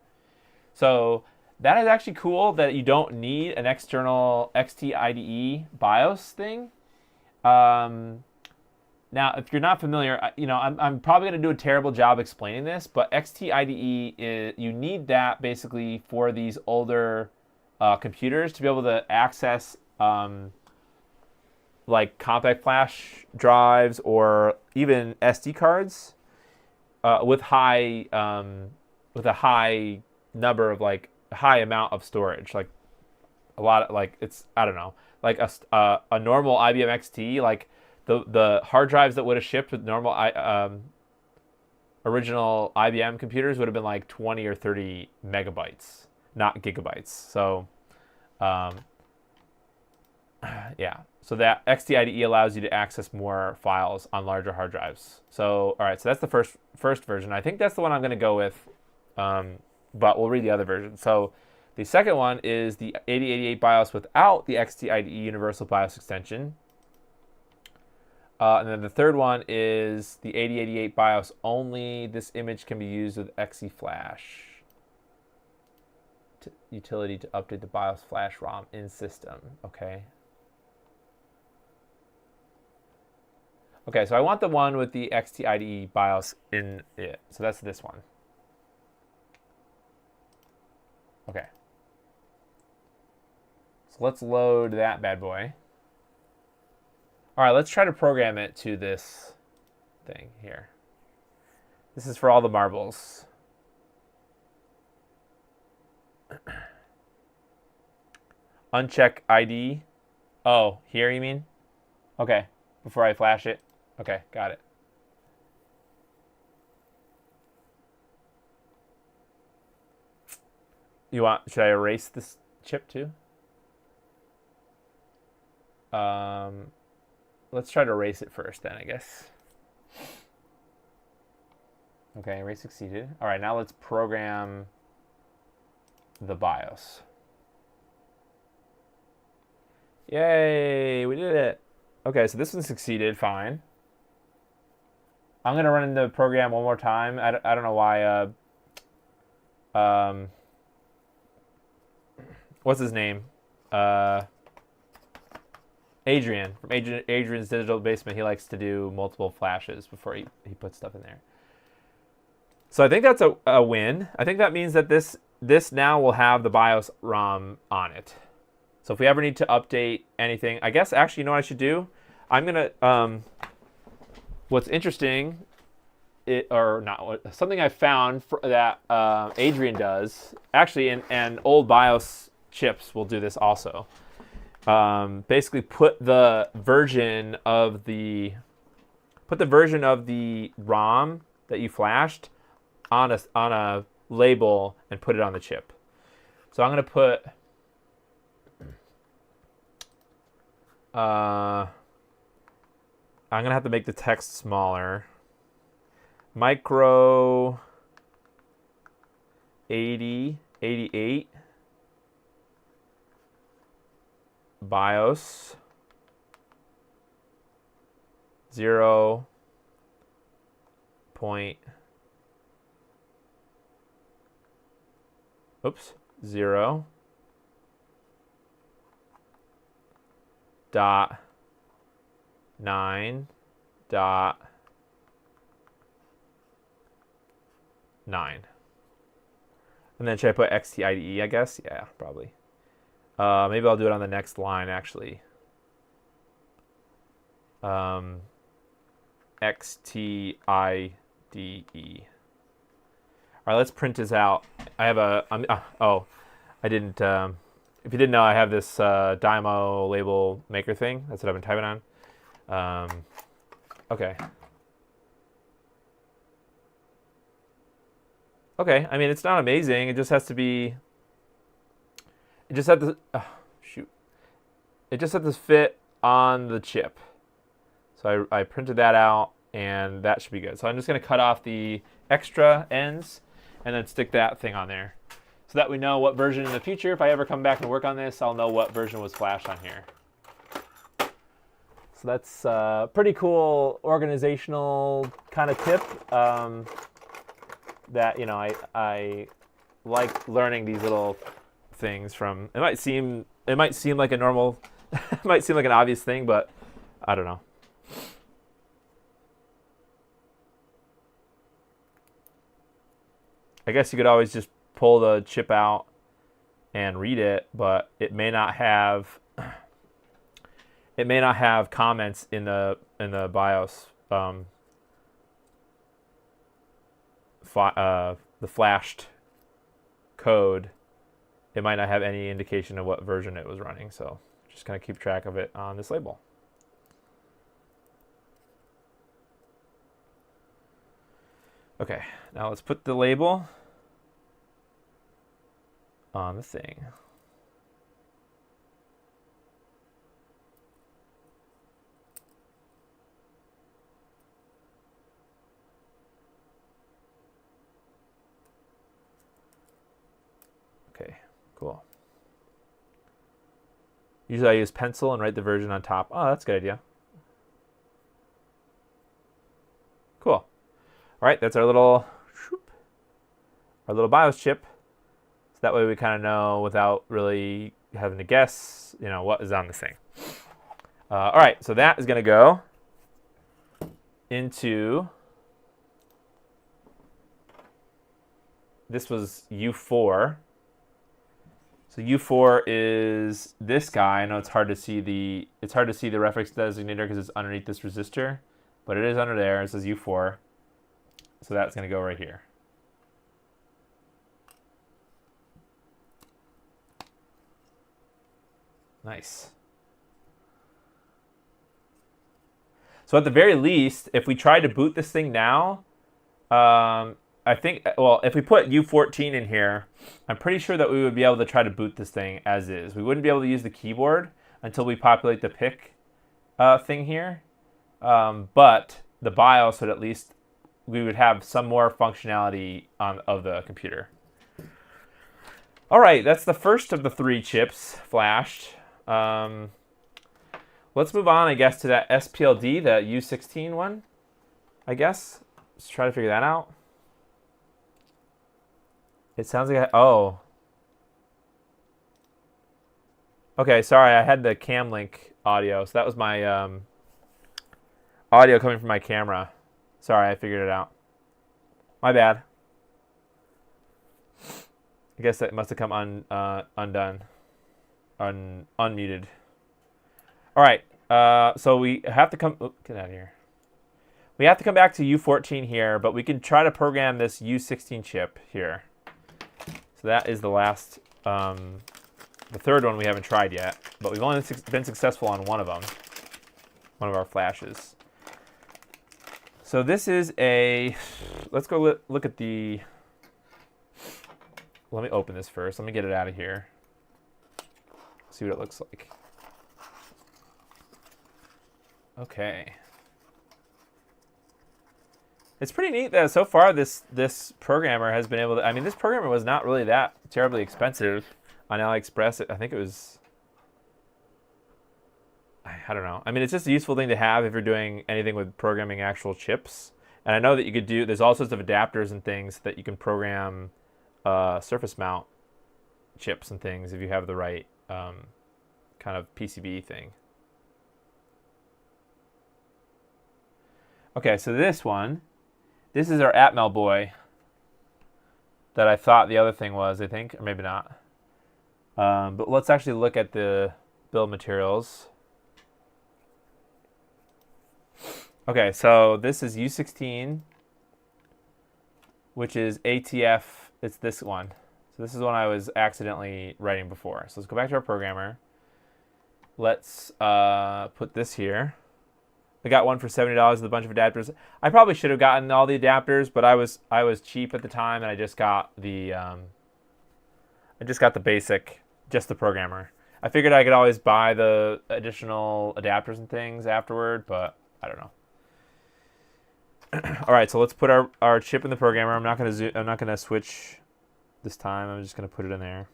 So that is actually cool that you don't need an external XTIDE BIOS thing. Now, if you're not familiar, I'm probably going to do a terrible job explaining this, but XTIDE, you need that basically for these older computers to be able to access like compact flash drives or even SD cards with a high amount of storage, like a lot of, like, it's, I don't know. like a normal IBM XT, like the hard drives that would have shipped with normal original IBM computers would have been like 20 or 30 megabytes, not gigabytes. So, yeah. So that XT IDE allows you to access more files on larger hard drives. So, all right. So that's the first version. I think that's the one I'm going to go with, but we'll read the other version. So the second one is the 8088 BIOS without the XT IDE Universal BIOS extension. And then the third one is the 8088 BIOS only. This image can be used with XeFlash utility to update the BIOS flash ROM in system. Okay. Okay, so I want the one with the XT IDE BIOS in it. So that's this one. Okay. So let's load that bad boy. All right, let's try to program it to this thing here. This is for all the marbles. Uncheck ID. Oh, here you mean? Okay, before I flash it. Okay, got it. Should I erase this chip too? Let's try to erase it first then, I guess. Okay, erase succeeded. All right, now let's program the BIOS. Yay, we did it. Okay, so this one succeeded, fine. I'm gonna run the program one more time. I don't know why, what's his name? Adrian, from Adrian's Digital Basement, he likes to do multiple flashes before he puts stuff in there. So I think that's a win. I think that means that this now will have the BIOS ROM on it. So if we ever need to update anything, I guess actually, you know what I should do? I'm gonna, what's interesting, something I found that Adrian does, actually, and old BIOS chips will do this also. Basically put the version of the ROM that you flashed on a label and put it on the chip. So I'm gonna have to make the text smaller. Micro 88 BIOS 0. 0 dot 9 dot 9. And then should I put XTIDE, I guess? Yeah, probably. Maybe I'll do it on the next line, actually. XTIDE. All right, let's print this out. I have I didn't, if you didn't know, I have this Dymo label maker thing. That's what I've been typing on. Okay. Okay, I mean, it's not amazing. It just has to be, it just had to, It just had to fit on the chip. So I printed that out, and that should be good. So I'm just going to cut off the extra ends and then stick that thing on there so that we know what version in the future, if I ever come back and work on this, I'll know what version was flashed on here. So that's a pretty cool organizational kind of tip that, you know, I like learning these little things from. It might seem like a normal, it might seem like an obvious thing, but I don't know. I guess you could always just pull the chip out and read it, but it may not have comments in the BIOS the flashed code. It might not have any indication of what version it was running. So Just kind of keep track of it on this label. Okay, now let's put the label on the thing. Okay, cool. Usually I use pencil and write the version on top. Oh, that's a good idea. Cool. All right, that's our little BIOS chip. So that way we kind of know without really having to guess, you know, what is on this thing. All right, so that is going to go into, this was U4. So U4 is this guy. I know it's hard to see the reference designator because it's underneath this resistor, but it is under there. It says U4. So that's going to go right here. Nice. So at the very least, if we try to boot this thing now, I think, well, if we put U14 in here, I'm pretty sure that we would be able to try to boot this thing as is. We wouldn't be able to use the keyboard until we populate the pick thing here. But the BIOS would at least, we would have some more functionality of the computer. All right, that's the first of the 3 chips flashed. Let's move on, I guess, to that SPLD, that U16 one, I guess. Let's try to figure that out. It sounds like oh. Okay, sorry, I had the Camlink audio, so that was my audio coming from my camera. Sorry, I figured it out. My bad. I guess that must have come undone. Unmuted. All right, so we have to come, get out of here. We have to come back to U14 here, but we can try to program this U16 chip here. So that is the last, the third one we haven't tried yet, but we've only been successful on one of them, one of our flashes. So this is a, let's go look at the, let me open this first. Let me get it out of here. See what it looks like. Okay. It's pretty neat that so far this programmer has been able to, I mean, this programmer was not really that terribly expensive on AliExpress. I think it was, I don't know. I mean, it's just a useful thing to have if you're doing anything with programming actual chips. And I know that you could do, there's all sorts of adapters and things that you can program surface mount chips and things if you have the right kind of PCB thing. Okay, so this one, this is our Atmel boy that I thought the other thing was, I think, or maybe not. But let's actually look at the bill of materials. Okay, so this is U16, which is ATF. It's this one. So this is one I was accidentally writing before. So let's go back to our programmer. Let's put this here. I got one for $70 with a bunch of adapters. I probably should have gotten all the adapters, but I was cheap at the time, and I just got the basic, just the programmer. I figured I could always buy the additional adapters and things afterward, but I don't know. All right, so let's put our chip in the programmer. I'm not gonna switch this time. I'm just gonna put it in there.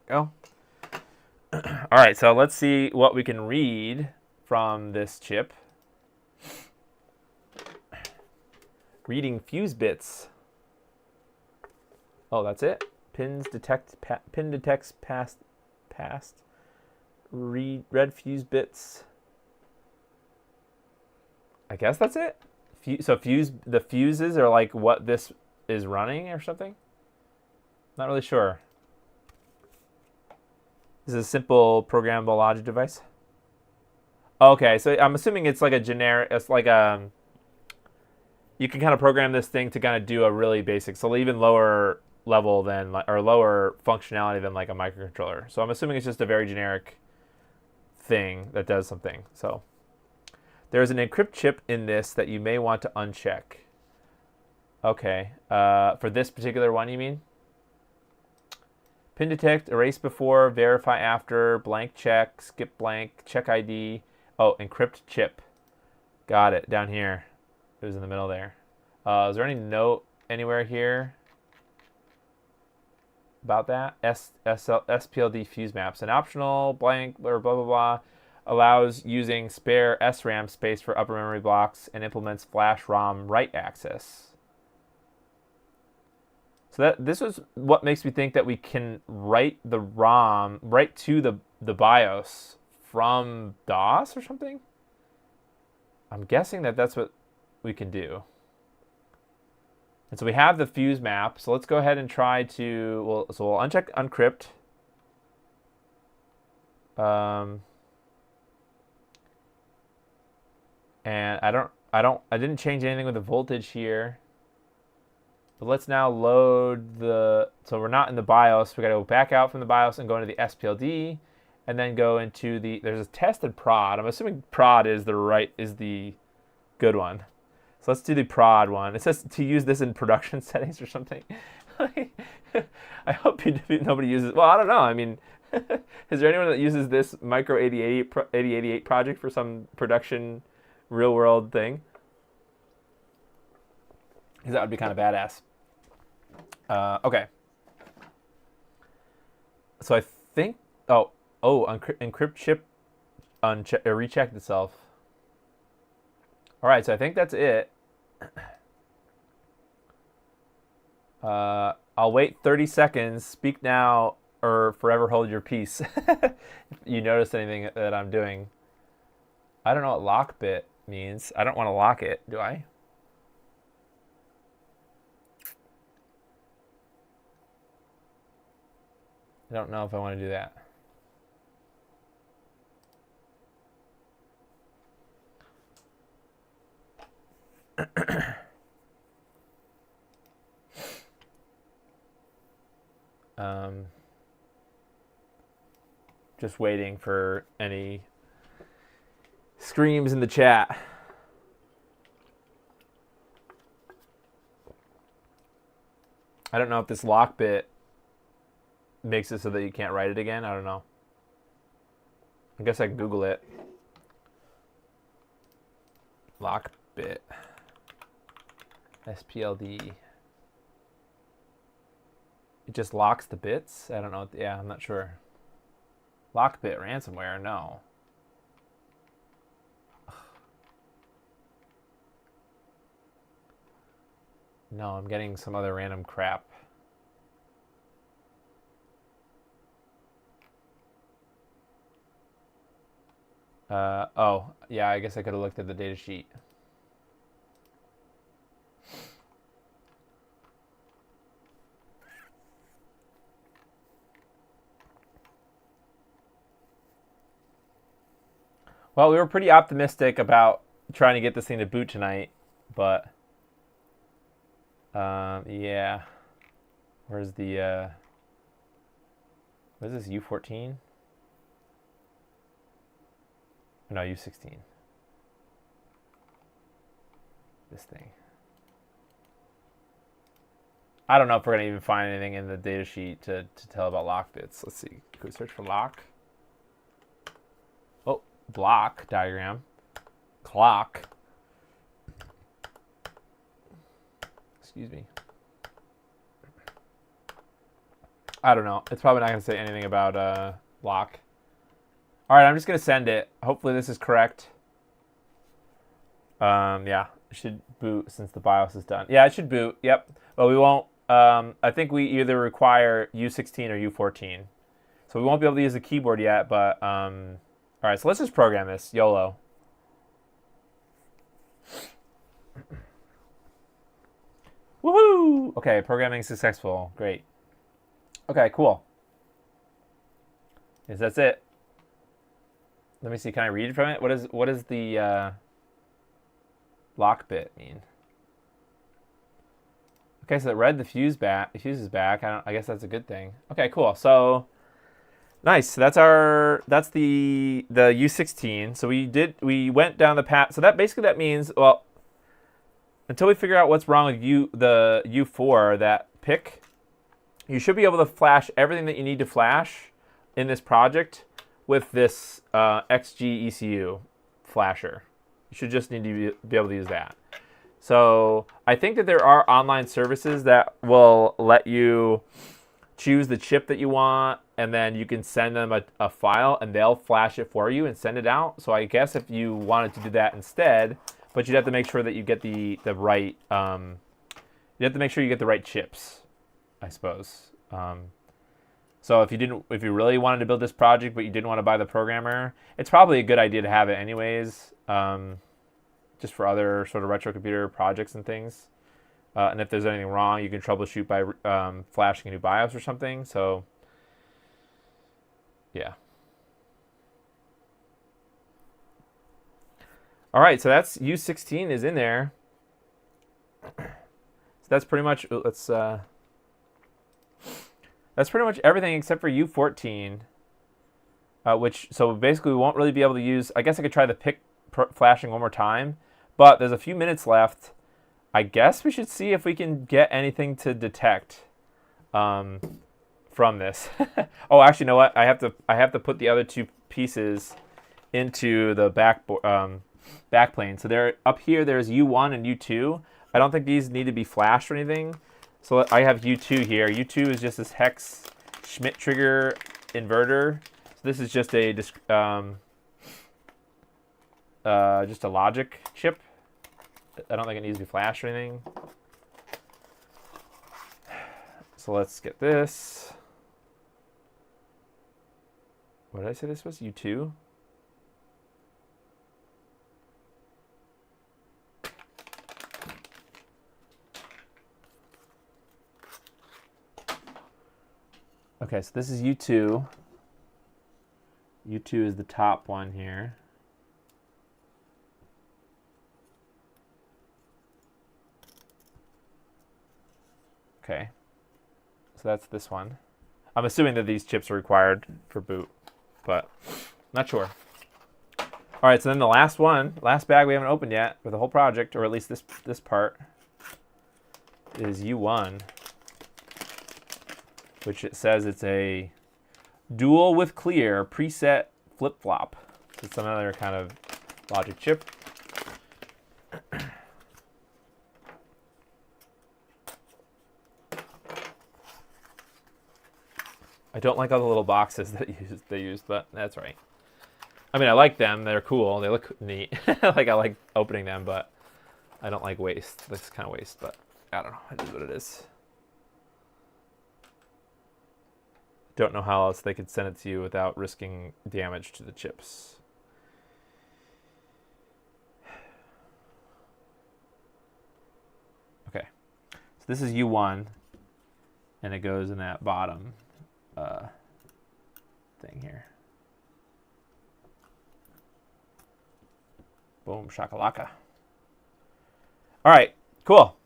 Go. All right, so let's see what we can read from this chip. Reading fuse bits. Oh, that's it. Pin detects passed. Read fuse bits. I guess that's it. So the fuses are like what this is running or something. Not really sure. This is a simple programmable logic device. Okay, so I'm assuming it's like a generic, it's like you can kind of program this thing to kind of do a really basic, so even lower level than, or lower functionality than like a microcontroller. So I'm assuming it's just a very generic thing that does something. So there's an encrypt chip in this that you may want to uncheck. Okay, for this particular one, you mean? Pin detect, erase before, verify after, blank check, skip blank, check ID. Oh, encrypt chip. Got it, down here. It was in the middle there. Is there any note anywhere here about that? SPLD fuse maps. An optional blank or blah, blah, blah allows using spare SRAM space for upper memory blocks and implements flash ROM write access. So this is what makes me think that we can write the ROM right to the BIOS from DOS or something. I'm guessing that that's what we can do. And so we have the fuse map. So let's go ahead and try to, so we'll uncheck uncrypt. And I didn't change anything with the voltage here. But let's now load so we're not in the BIOS. We got to go back out from the BIOS and go into the SPLD, and then go into there's a test and prod. I'm assuming prod is the good one. So let's do the prod one. It says to use this in production settings or something. I hope nobody uses. Well, I don't know. I mean, is there anyone that uses this micro 8088 project for some production real world thing? Because that would be kind of badass. Okay. So I think, encrypt chip rechecked itself. All right, so I think that's it. I'll wait 30 seconds. Speak now or forever hold your peace. If you notice anything that I'm doing. I don't know what lock bit means. I don't want to lock it, do I? I don't know if I want to do that. Just waiting for any screams in the chat. I don't know if this lock bit makes it so that you can't write it again. I don't know. I guess I can Google it. Lock bit. SPLD. It just locks the bits? I don't know. Yeah, I'm not sure. Lockbit ransomware? No. No, I'm getting some other random crap. Oh, yeah, I guess I could have looked at the data sheet. Well, we were pretty optimistic about trying to get this thing to boot tonight, but yeah. Where's the what is this, U14? No, U16. This thing. I don't know if we're gonna even find anything in the data sheet to tell about lock bits. Let's see. Can we search for lock? Oh, block diagram. Clock. Excuse me. I don't know. It's probably not going to say anything about lock. All right, I'm just going to send it. Hopefully this is correct. Yeah, it should boot since the BIOS is done. Yeah, it should boot. Yep. But we won't. I think we either require U16 or U14. So we won't be able to use the keyboard yet, but all right, so let's just program this. YOLO. Woohoo! Okay, programming successful. Great. Okay, cool. Yes, that's it. Let me see. Can I read from it? What does the lock bit mean? Okay, so it read the fuse back. The fuse is back. I guess that's a good thing. Okay, cool. So nice. So that's the U16. So we went down the path. So that basically that means, well, until we figure out what's wrong with the U4, that PIC, you should be able to flash everything that you need to flash in this project with this XG ECU flasher. You should just need to be able to use that. So I think that there are online services that will let you choose the chip that you want, and then you can send them a file, and they'll flash it for you and send it out. So I guess if you wanted to do that instead, but you'd have to make sure that you get the right you have to make sure you get the right chips, I suppose. So if you really wanted to build this project but you didn't want to buy the programmer, it's probably a good idea to have it anyways, just for other sort of retro computer projects and things. And if there's anything wrong, you can troubleshoot by flashing a new BIOS or something. So yeah. All right, so that's U16 is in there. So that's pretty much that's pretty much everything except for U14, which so basically we won't really be able to use. I guess I could try the PIC flashing one more time, but there's a few minutes left. I guess we should see if we can get anything to detect from this. Oh, actually, you know what? I have to put the other two pieces into the backplane. So they're up here. There's U1 and U2. I don't think these need to be flashed or anything. So I have U2 here. U2 is just this hex Schmidt trigger inverter. So this is just a logic chip. I don't think it needs to be flashed or anything. So let's get this. What did I say this was? U2? Okay, so this is U2. U2 is the top one here. Okay, so that's this one. I'm assuming that these chips are required for boot, but not sure. All right, so then the last bag we haven't opened yet for the whole project, or at least this part, is U1, which it says it's a dual with clear preset flip-flop. So it's another kind of logic chip. I don't like all the little boxes that they use, but that's right. I mean, I like them. They're cool. They look neat. Like, I like opening them, but I don't like waste. That's kind of waste, but I don't know. It is what it is. Don't know how else they could send it to you without risking damage to the chips. Okay. So this is U1, and it goes in that bottom thing here. Boom, shakalaka. All right, cool.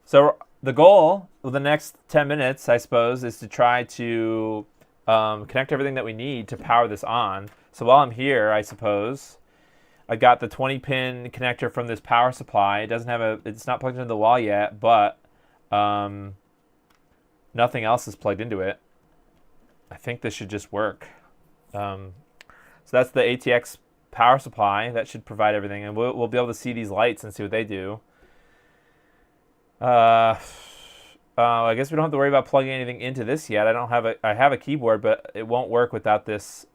So the goal of the next 10 minutes, I suppose, is to try to connect everything that we need to power this on. So while I'm here, I suppose, I got the 20-pin connector from this power supply. It doesn't have it's not plugged into the wall yet, but nothing else is plugged into it. I think this should just work. So that's the ATX power supply. That should provide everything, and we'll be able to see these lights and see what they do. I guess we don't have to worry about plugging anything into this yet. I have a keyboard, but it won't work without this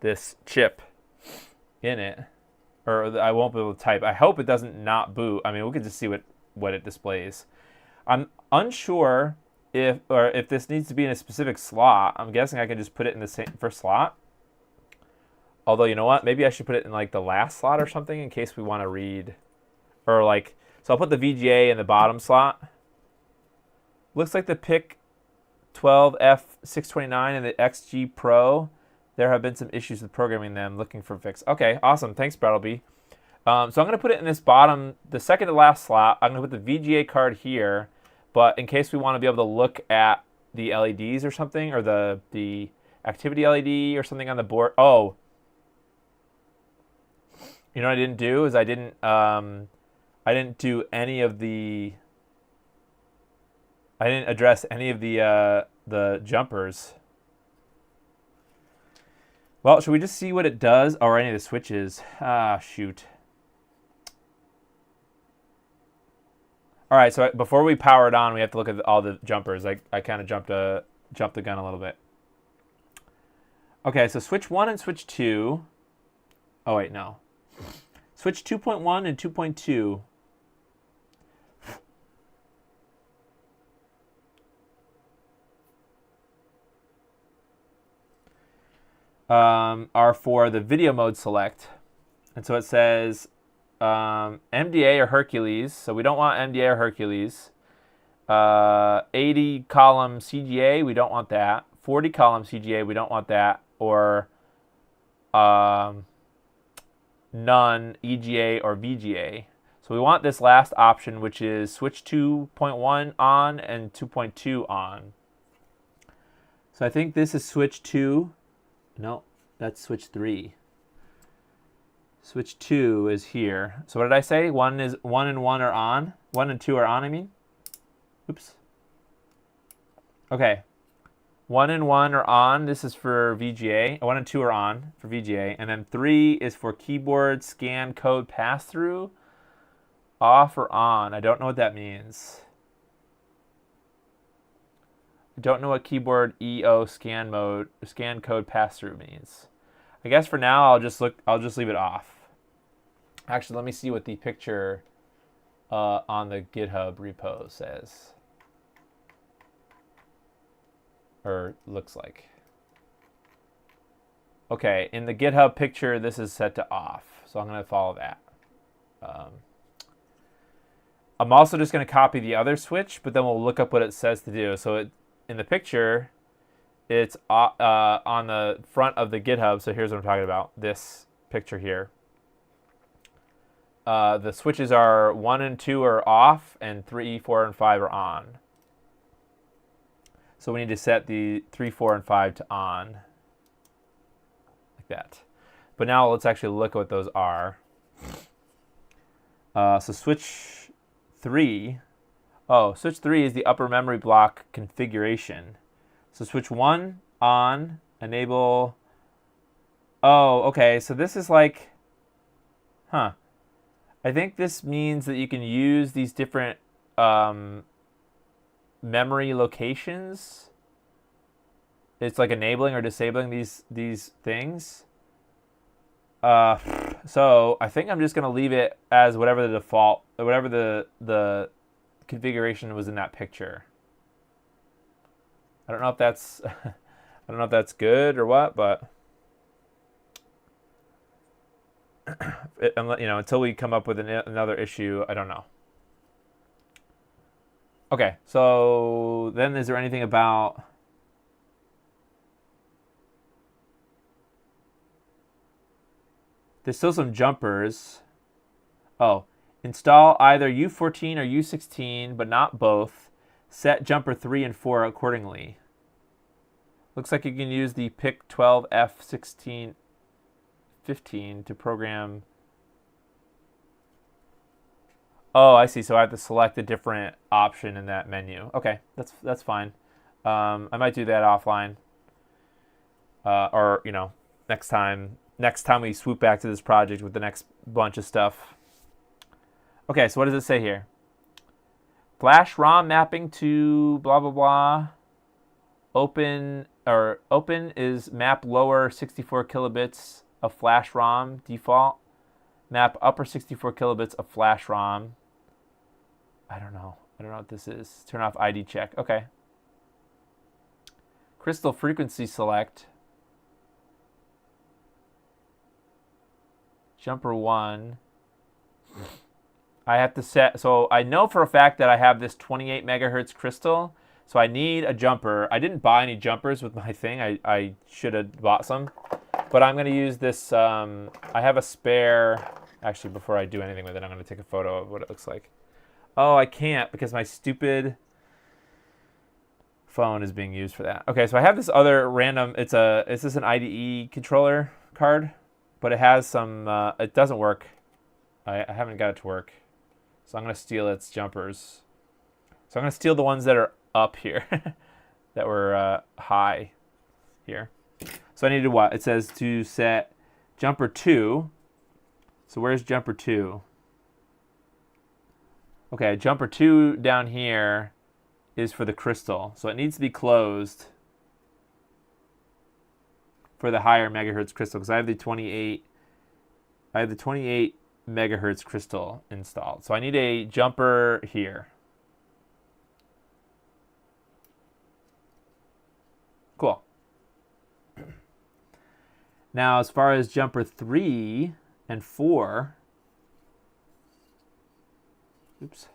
this chip in it, or I won't be able to type. I hope it doesn't not boot. I mean, we can just see what it displays. I'm unsure if this needs to be in a specific slot. I'm guessing I can just put it in the same first slot. Although, you know what? Maybe I should put it in like the last slot or something in case we want to read, or like. So I'll put the VGA in the bottom slot. Looks like the PIC 12F629 and the XG Pro, there have been some issues with programming them. Looking for fix. Okay, awesome. Thanks, Brattleby. So I'm going to put it in this bottom, the second to last slot. I'm going to put the VGA card here, but in case we want to be able to look at the LEDs or something, or the activity LED or something on the board. Oh, you know what I didn't do is I didn't do any of the. I didn't address any of the jumpers. Well, should we just see what it does? Or any of the switches? Ah, shoot. All right, so before we power it on, we have to look at all the jumpers. I kind of jumped the gun a little bit. Okay, so switch 1 and switch 2. Oh, wait, no. Switch 2.1 and 2.2. Are for the video mode select. And so it says MDA or Hercules. So we don't want MDA or Hercules. 80 column CGA, we don't want that. 40 column CGA, we don't want that. Or none EGA or VGA. So we want this last option, which is switch 2.1 on and 2.2 on. So I think this is switch 2. No, that's switch 3. Switch 2 is here. So what did I say? 1 and 1 are on. 1 and 2 are on, I mean. Oops. Okay. 1 and 1 are on. This is for VGA. 1 and 2 are on for VGA. And then 3 is for keyboard scan code pass-through. Off or on. I don't know what that means. I don't know what keyboard EO scan code pass-through means. I guess for now I'll just leave it off. Actually, let me see what the picture on the GitHub repo says. Or looks like. Okay, in the GitHub picture, this is set to off. So I'm going to follow that. I'm also just going to copy the other switch, but then we'll look up what it says to do. So in the picture, it's on the front of the GitHub. So here's what I'm talking about. This picture here. The switches are 1 and 2 are off, and 3, 4, and 5 are on. So we need to set the 3, 4, and 5 to on. Like that. But now let's actually look at what those are. So switch 3. Oh, switch 3 is the upper memory block configuration. So switch 1 on, enable. Oh, okay. So this is like, I think this means that you can use these different memory locations. It's like enabling or disabling these things. So I think I'm just going to leave it as whatever the default, whatever the configuration was in that picture. I don't know if that's good or what, but until we come up with another issue, I don't know. Okay, so then is there anything about there's still some jumpers. Oh, install either U14 or U16, but not both. Set jumper 3 and 4 accordingly. Looks like you can use the PIC 12F16 15 to program. Oh, I see. So I have to select a different option in that menu. Okay, that's fine. I might do that offline. Or next time we swoop back to this project with the next bunch of stuff. Okay, so what does it say here? Flash ROM mapping to blah blah blah. Open is map lower 64 kilobits of flash ROM default. Map upper 64 kilobits of flash ROM. I don't know what this is. Turn off ID check. Okay. Crystal frequency select. Jumper 1. I have to set, so I know for a fact that I have this 28 megahertz crystal, so I need a jumper. I didn't buy any jumpers with my thing. I should have bought some, but I'm going to use this. I have a spare Actually, before I do anything with it, I'm going to take a photo of what it looks like. Oh, I can't because my stupid phone is being used for that. Okay, so I have this other random, is this an IDE controller card? But it has some, it doesn't work. I haven't got it to work. So I'm going to steal its jumpers. So I'm going to steal the ones that are up here, that were high here. So I need to what? It says to set jumper 2. So where's jumper 2? Okay, jumper 2 down here is for the crystal. So it needs to be closed for the higher megahertz crystal because I have the 28 megahertz crystal installed. So I need a jumper here. Cool. Now, as far as jumper 3 and 4, oops.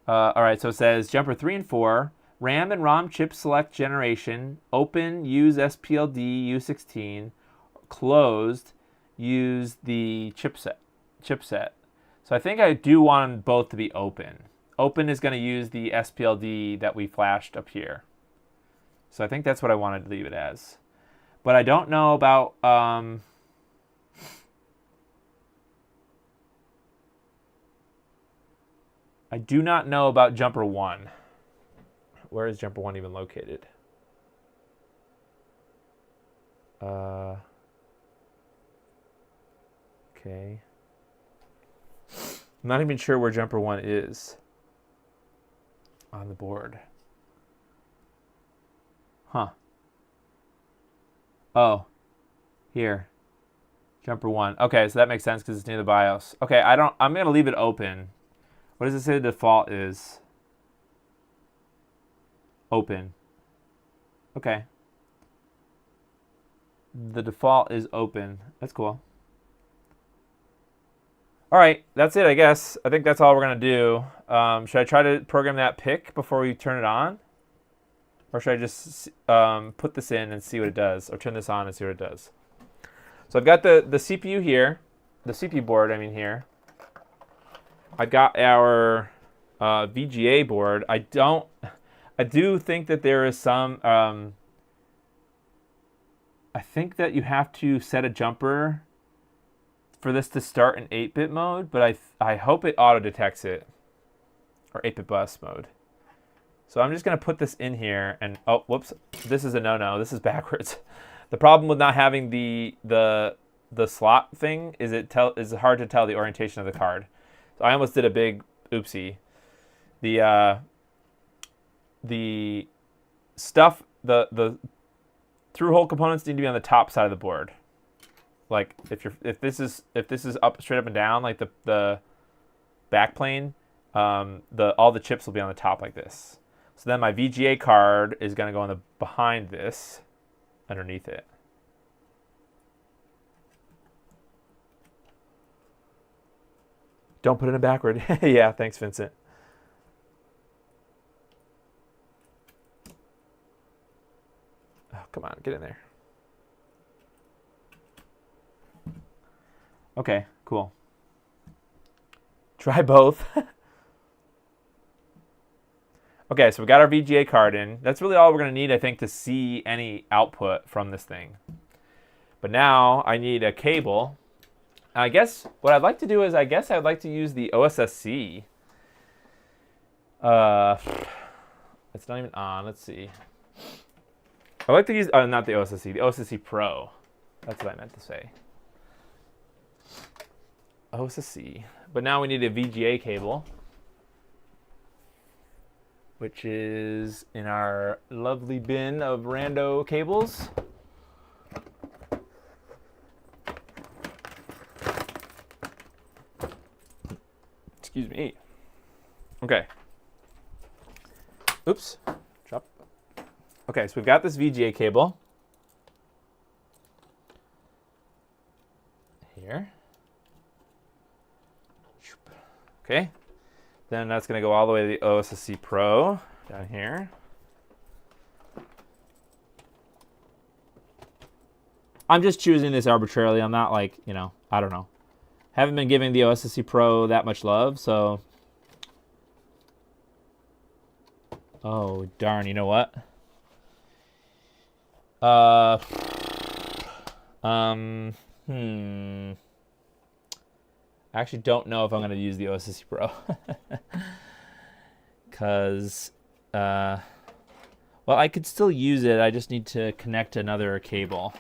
All right, so it says jumper 3 and 4, RAM and ROM chip select generation, open, use SPLD, U16, closed, use the chipset. So I think I do want them both to be open. Open is going to use the SPLD that we flashed up here. So I think that's what I wanted to leave it as. But I don't know about... I do not know about jumper 1. Where is jumper 1 even located? Okay. I'm not even sure where jumper 1 is on the board. Huh. Oh. Here. Jumper 1. Okay, so that makes sense because it's near the BIOS. Okay, I'm going to leave it open. What does it say the default is? Open. Okay. The default is open. That's cool. All right, that's it, I guess. I think that's all we're going to do. Should I try to program that pick before we turn it on? Or should I just put this in and see what it does? Or turn this on and see what it does? So I've got the CPU here. The CPU board, I mean, here. I've got our VGA board. I do think that there is some... I think that you have to set a jumper for this to start in 8-bit mode, but I hope it auto-detects it. Or 8-bit bus mode. So I'm just going to put this in here, and oh, whoops, this is a no-no. This is backwards. The problem with not having the slot thing is it's hard to tell the orientation of the card. So I almost did a big oopsie. The stuff, the through-hole components need to be on the top side of the board. Like if this is up straight up and down, like the backplane, all the chips will be on the top like this. So then my VGA card is going to go on the behind this, underneath it. Don't put it in backward. Yeah, thanks, Vincent. Oh, come on, get in there. Okay, cool. Try both. Okay, so we got our VGA card in. That's really all we're going to need, I think, to see any output from this thing. But now I need a cable. I guess what I'd like to do is I'd like to use the OSSC. It's not even on. Let's see. I'd like to use, not the OSSC, the OSSC Pro. That's what I meant to say. OSSC. But now we need a VGA cable, which is in our lovely bin of rando cables. Excuse me. Okay. Oops. Drop. Okay, so we've got this VGA cable here. Okay. Then that's going to go all the way to the OSSC Pro down here. I'm just choosing this arbitrarily. I'm not like, you know, I don't know. Haven't been giving the OSSC Pro that much love, so. Oh, darn, you know what? I actually don't know if I'm going to use the OSSC Pro. Because, well, I could still use it. I just need to connect another cable.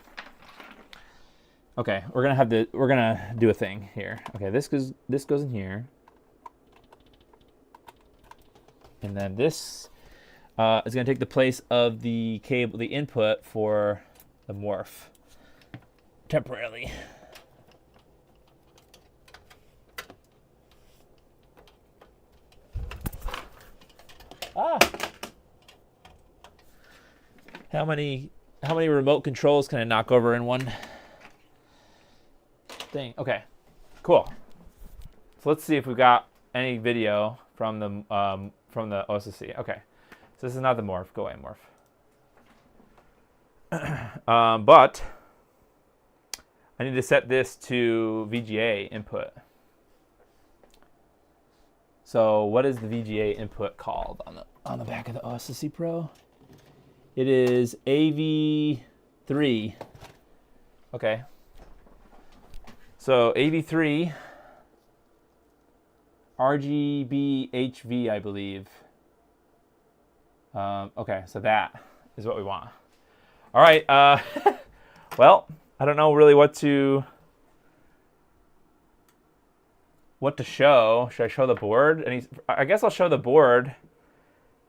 Okay, we're gonna do a thing here. Okay, this goes in here. And then this is going to take the place of the cable, the input for the morph, temporarily. How many remote controls can I knock over in one thing? Okay, cool. So let's see if we got any video from the OSSC. Okay. So this is not the morph. Go away, morph. But I need to set this to VGA input. So what is the VGA input called on the back of the OSSC Pro? It is AV3. Okay. So AV3 RGB HV, I believe. Okay, so that is what we want. All right. Well, I don't know really what to show. Should I show the board? I guess I'll show the board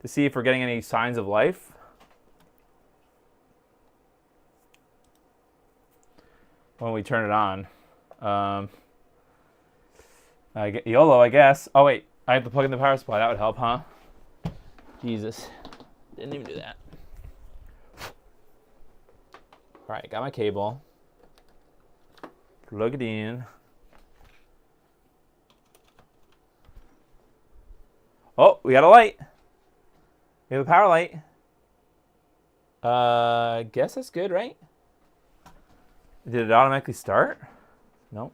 to see if we're getting any signs of life. When we turn it on. YOLO, I guess. Oh, wait. I have to plug in the power supply. That would help, huh? Jesus. Didn't even do that. All right, got my cable. Plug it in. Oh, we got a light. We have a power light. I guess that's good, right? Did it automatically start? Nope.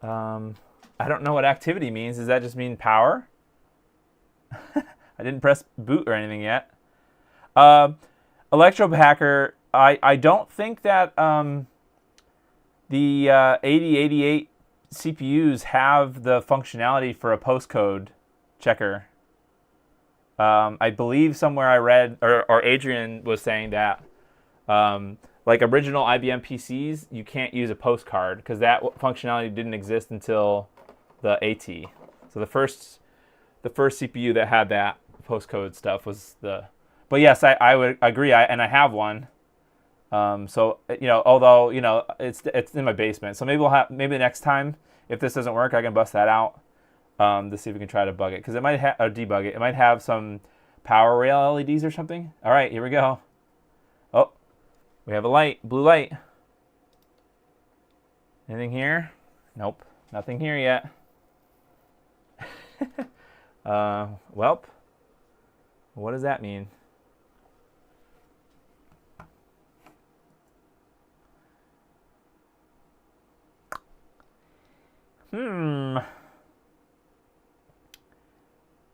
I don't know what activity means. Does that just mean power? I didn't press boot or anything yet. Electro-Hacker, I don't think that the 8088 CPUs have the functionality for a postcode checker. I believe somewhere I read, or Adrian was saying that, like original IBM-PCs, you can't use a postcard because that functionality didn't exist until the AT. So the first CPU that had that postcode stuff was the. But yes, I would agree, and I have one. So you know, although you know it's in my basement, so maybe the next time if this doesn't work, I can bust that out to see if we can try to bug it because it might debug it. It might have some power rail LEDs or something. All right, here we go. Oh. We have a light, blue light. Anything here? Nope, nothing here yet. Welp. What does that mean?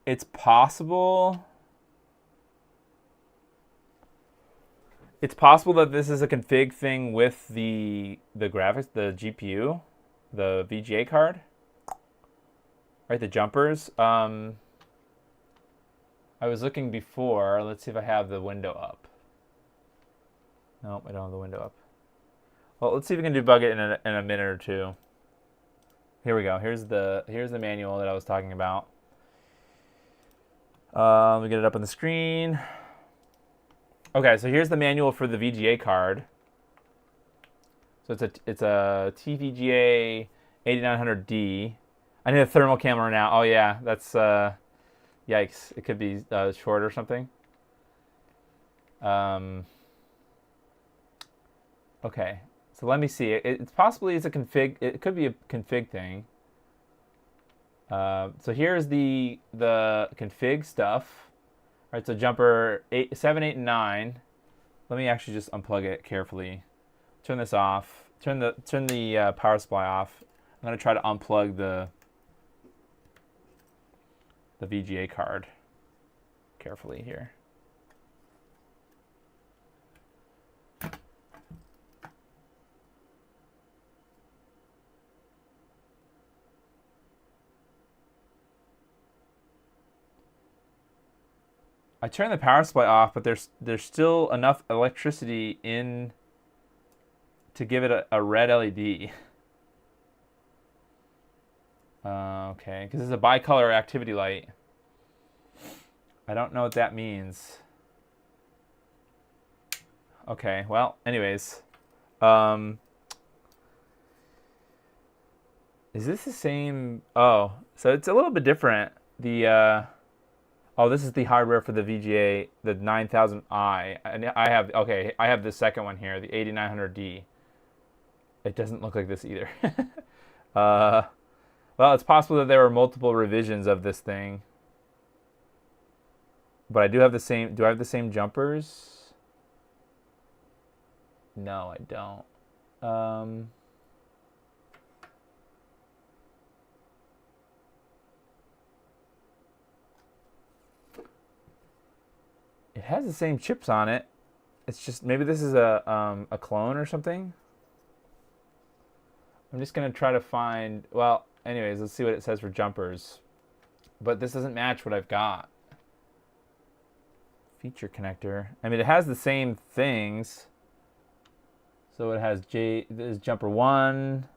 It's possible. It's possible that this is a config thing with the graphics, the GPU, the VGA card, right? The jumpers. I was looking before. Let's see if I have the window up. Nope, I don't have the window up. Well, let's see if we can debug it in a minute or two. Here we go. Here's the manual that I was talking about. Let me get it up on the screen. Okay, so here's the manual for the VGA card. So it's a TVGA 8900D. I need a thermal camera now. Oh yeah, that's yikes. It could be short or something. Okay, so let me see. It's possibly a config. It could be a config thing. So here's the config stuff. All right, so jumper 7, 8, and 9. let me actually just unplug it carefully. Turn this off. Turn the power supply off. I'm going to try to unplug the VGA card carefully here. I turned the power supply off, but there's still enough electricity in to give it a red LED. Okay, because it's a bicolor activity light. I don't know what that means. Okay, well, anyways. Is this the same? Oh, so it's a little bit different. Oh, this is the hardware for the VGA, the 9000i. And I have the second one here, the 8900D. It doesn't look like this either. Well, it's possible that there were multiple revisions of this thing. But I do have the same. Do I have the same jumpers? No, I don't. It has the same chips on it. It's just maybe this is a clone or something. I'm just gonna try to find. Well, anyways, let's see what it says for jumpers. But this doesn't match what I've got. Feature connector. I mean, it has the same things. So it has there's jumper 1,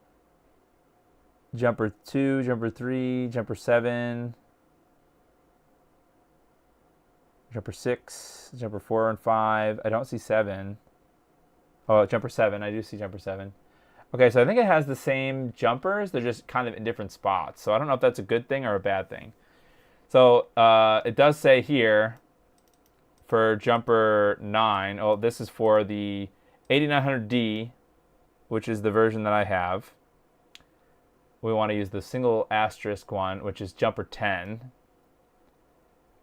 jumper 2, jumper 3, jumper 7, jumper 6, jumper 4 and 5. I don't see 7. Oh, jumper 7. I do see jumper 7. Okay, so I think it has the same jumpers. They're just kind of in different spots. So I don't know if that's a good thing or a bad thing. So it does say here for jumper 9, oh, this is for the 8900D, which is the version that I have. We want to use the single asterisk one, which is jumper 10.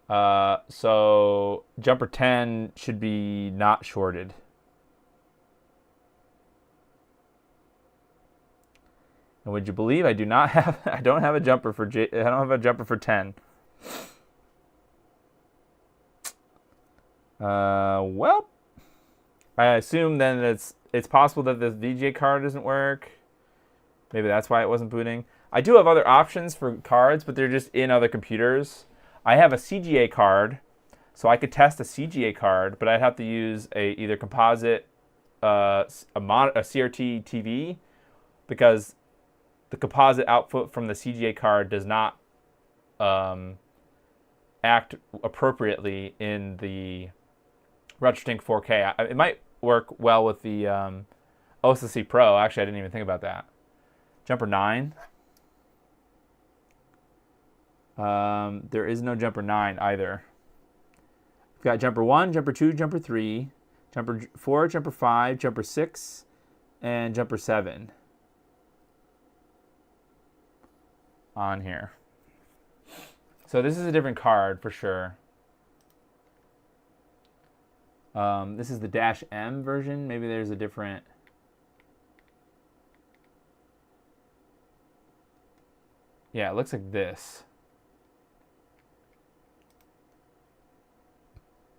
So jumper 10 should be not shorted. And would you believe I don't have a jumper for I don't have a jumper for 10. Well, I assume then it's possible that the VGA card doesn't work. Maybe that's why it wasn't booting. I do have other options for cards, but they're just in other computers. I have a CGA card, so I could test a CGA card, but I'd have to use either composite, a CRT TV, because the composite output from the CGA card does not act appropriately in the RetroSync 4K. It might work well with the OSSC Pro. Actually, I didn't even think about that. Jumper 9. There is no jumper 9 either. We've got jumper 1, jumper 2, jumper 3, jumper 4, jumper 5, jumper 6, and jumper 7 on here. So this is a different card for sure. This is the -M version. Maybe there's a different. Yeah, it looks like this.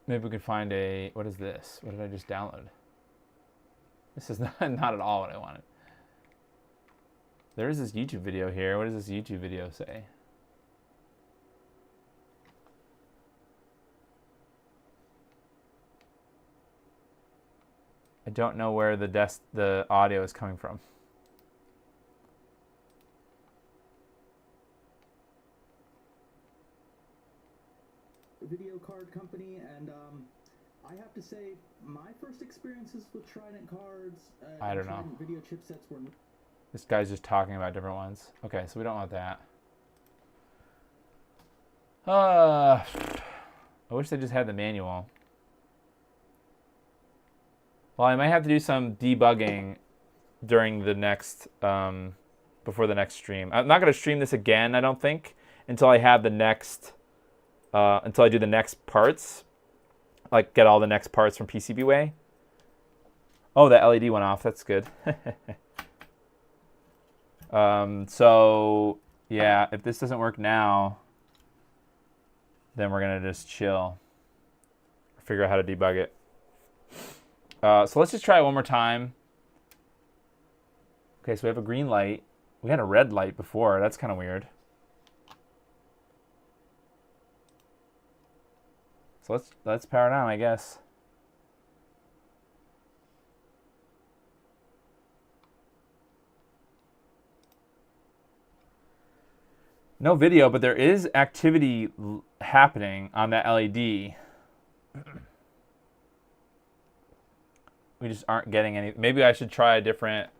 Maybe we could find a. What is this? What did I just download? This is not at all what I wanted. There is this YouTube video here. What does this YouTube video say? I don't know where the audio is coming from. Video card company, and I have to say my first experiences with Trident cards I don't know. Trident video chipsets were. This guy's just talking about different ones. Okay, so we don't want that. I wish they just had the manual. Well, I might have to do some debugging during the next, before the next stream. I'm not going to stream this again, I don't think, until I have the next, until I do the next parts, like get all the next parts from PCBWay. Oh, that LED went off. That's good. So yeah, if this doesn't work now, then we're gonna just chill. Figure out how to debug it. So let's just try it one more time. Okay, so we have a green light. We had a red light before. That's kind of weird. So let's power it on, I guess. No video, but there is activity happening on that LED. We just aren't getting any. Maybe I should try a different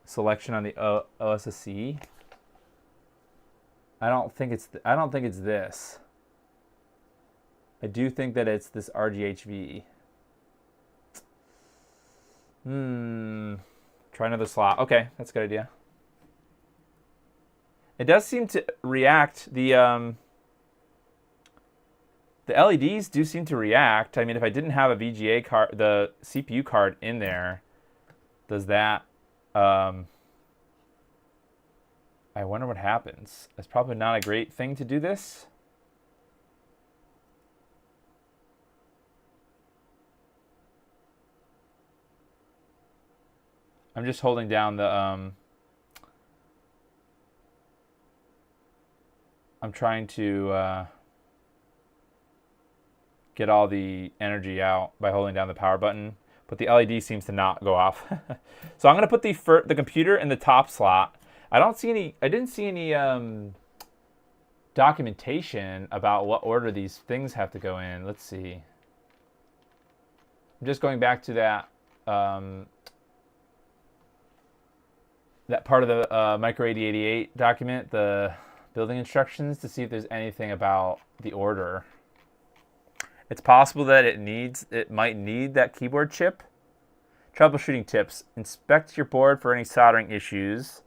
selection on the OSSC. I don't think it's this. I do think that it's this RGHV. Try another slot. Okay, that's a good idea. It does seem to react. The LEDs do seem to react. I mean, if I didn't have a VGA card, the CPU card in there, does that? I wonder what happens. It's probably not a great thing to do this. I'm just holding down the I'm trying to get all the energy out by holding down the power button, but the LED seems to not go off. So I'm going to put the computer in the top slot. I didn't see any documentation about what order these things have to go in. Let's see. I'm just going back to that that part of the Micro 8088 document, the building instructions, to see if there's anything about the order. It's possible that it might need that keyboard chip. Troubleshooting tips: inspect your board for any soldering issues.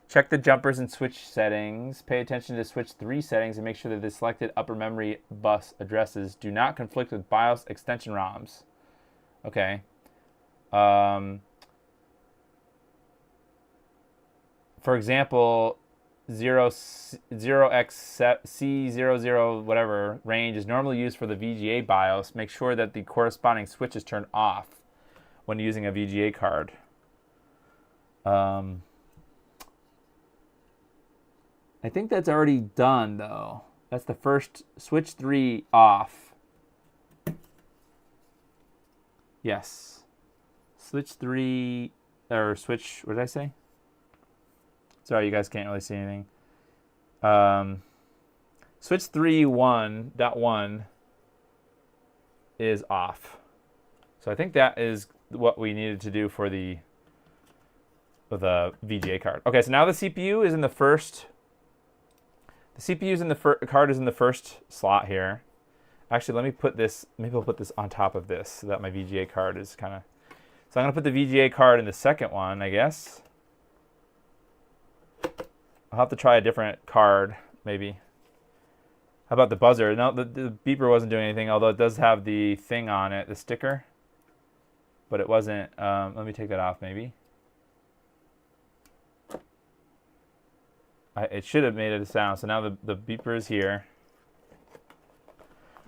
Check the jumpers and switch settings. Pay attention to switch 3 settings and make sure that the selected upper memory bus addresses do not conflict with BIOS extension ROMs. Okay. For example, 0xC00 whatever range is normally used for the VGA BIOS. Make sure that the corresponding switch is turned off when using a VGA card. I think that's already done though. That's the first switch 3 off. Yes. Switch 3 or switch, what did I say? Sorry, you guys can't really see anything. Switch 3.1.1 is off. So I think that is what we needed to do for the VGA card. Okay, so now the CPU is in the first. The CPU is in the card is in the first slot here. Actually, let me put this. Maybe I'll put this on top of this so that my VGA card is kind of. So I'm gonna put the VGA card in the second one, I guess. I'll have to try a different card, maybe. How about the buzzer? No, the beeper wasn't doing anything, although it does have the thing on it, the sticker. But it wasn't. Let me take that off, maybe. It should have made it a sound. So now the beeper is here.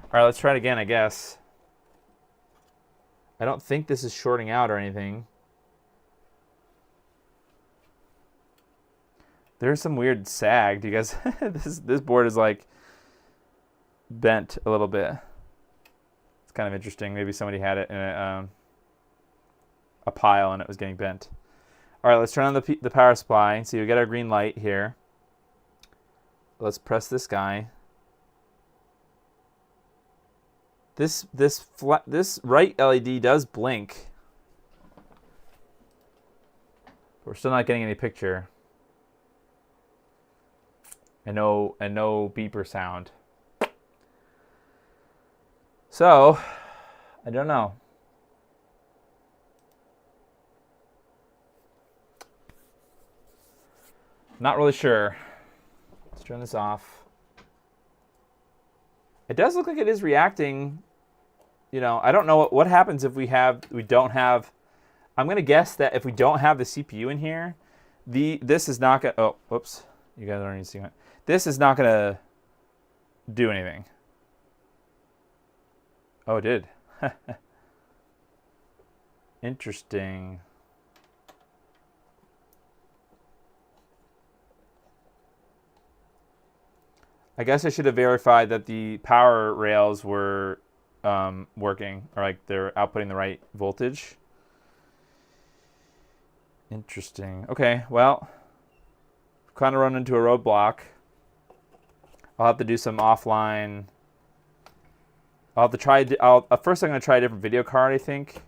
All right, let's try it again, I guess. I don't think this is shorting out or anything. There's some weird sag. Do you guys? This board is like bent a little bit. It's kind of interesting. Maybe somebody had it in a pile and it was getting bent. All right, let's turn on the power supply. See, we got our green light here. Let's press this guy. This right LED does blink. We're still not getting any picture. And no beeper sound. So, I don't know. Not really sure. Let's turn this off. It does look like it is reacting. you know, I don't know what happens if we don't have. I'm gonna guess that if we don't have the CPU in here, this is not gonna. Oh, whoops! You guys aren't even seeing it. This is not gonna do anything. Oh, it did. Interesting. I guess I should have verified that the power rails were working, or like they're outputting the right voltage. Interesting. Okay, well, kind of run into a roadblock. I'll have to do some offline. I'll have to try. First, I'm going to try a different video card, I think.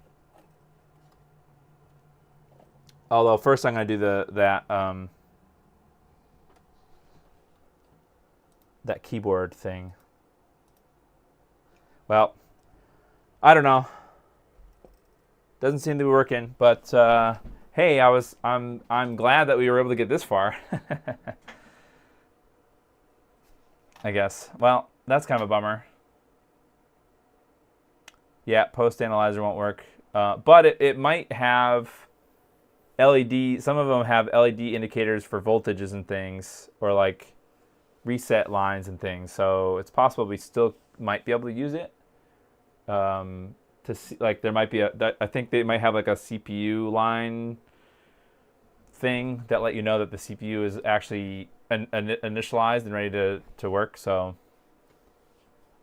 Although first, I'm going to do that keyboard thing. Well, I don't know. Doesn't seem to be working, but hey, I'm glad that we were able to get this far. I guess. Well, that's kind of a bummer. Yeah, post analyzer won't work, but it might have LED. Some of them have LED indicators for voltages and things, or like reset lines and things. So it's possible we still might be able to use it. To see, like there might be I think they might have like a CPU line thing that let you know that the CPU is actually initialized and ready to work. So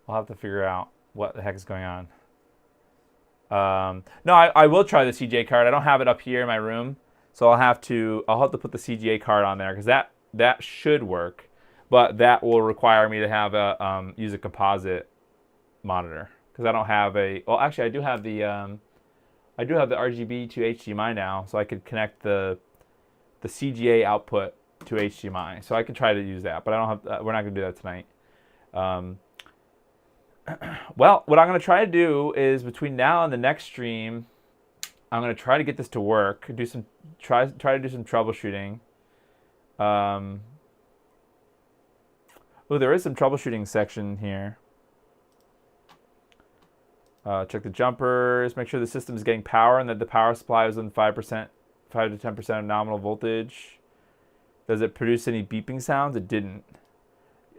I'll have to figure out what the heck is going on. No, I will try the CGA card. I don't have it up here in my room, so I'll have to put the CGA card on there because that should work, but that will require me to have use a composite monitor because I don't have well, actually I do have the RGB to HDMI now, so I could connect the CGA output to HDMI, so I could try to use that, but I don't have. We're not going to do that tonight. Well, what I'm going to try to do is between now and the next stream, I'm going to try to get this to work. Try to do some troubleshooting. Oh, there is some troubleshooting section here. Check the jumpers. Make sure the system is getting power and that the power supply is within 5 to 10% of nominal voltage. Does it produce any beeping sounds? It didn't.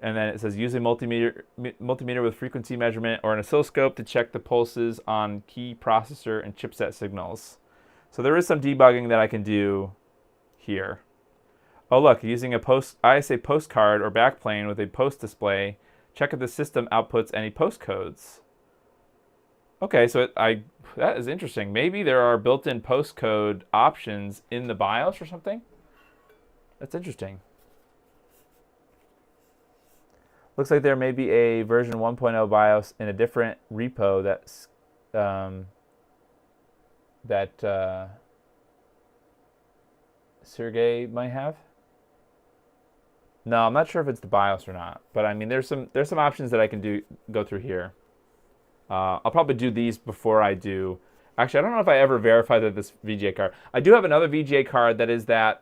And then it says use a multimeter with frequency measurement or an oscilloscope to check the pulses on key processor and chipset signals. So there is some debugging that I can do here. Oh look, using a ISA postcard or backplane with a post display, check if the system outputs any post codes. Okay, so that is interesting. Maybe there are built-in post code options in the BIOS or something. That's interesting. Looks like there may be a version 1.0 BIOS in a different repo that Sergey might have. No, I'm not sure if it's the BIOS or not, but I mean there's some options that I can go through here. I'll probably do these before I do. Actually, I don't know if I ever verified that this VGA card. I do have another VGA card that is that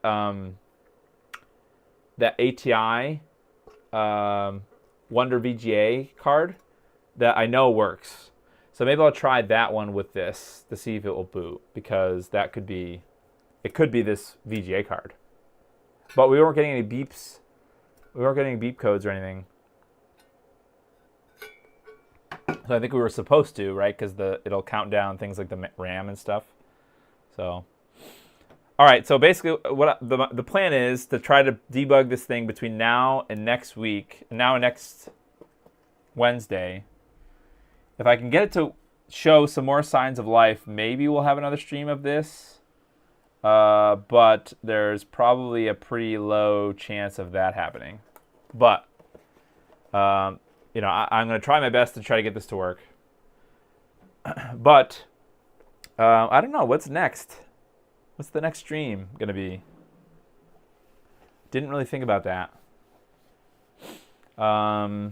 ATI Wonder VGA card that I know works. So maybe I'll try that one with this to see if it will boot, because it could be this VGA card. But we weren't getting any beeps. We weren't getting beep codes or anything. So I think we were supposed to, right? Because it'll count down things like the RAM and stuff. So, all right. So basically, what the plan is to try to debug this thing between now and next week, now and next Wednesday. If I can get it to show some more signs of life, maybe we'll have another stream of this. But there's probably a pretty low chance of that happening. But you know, I'm going to try my best to try to get this to work. But I don't know. What's next? What's the next stream going to be? Didn't really think about that. I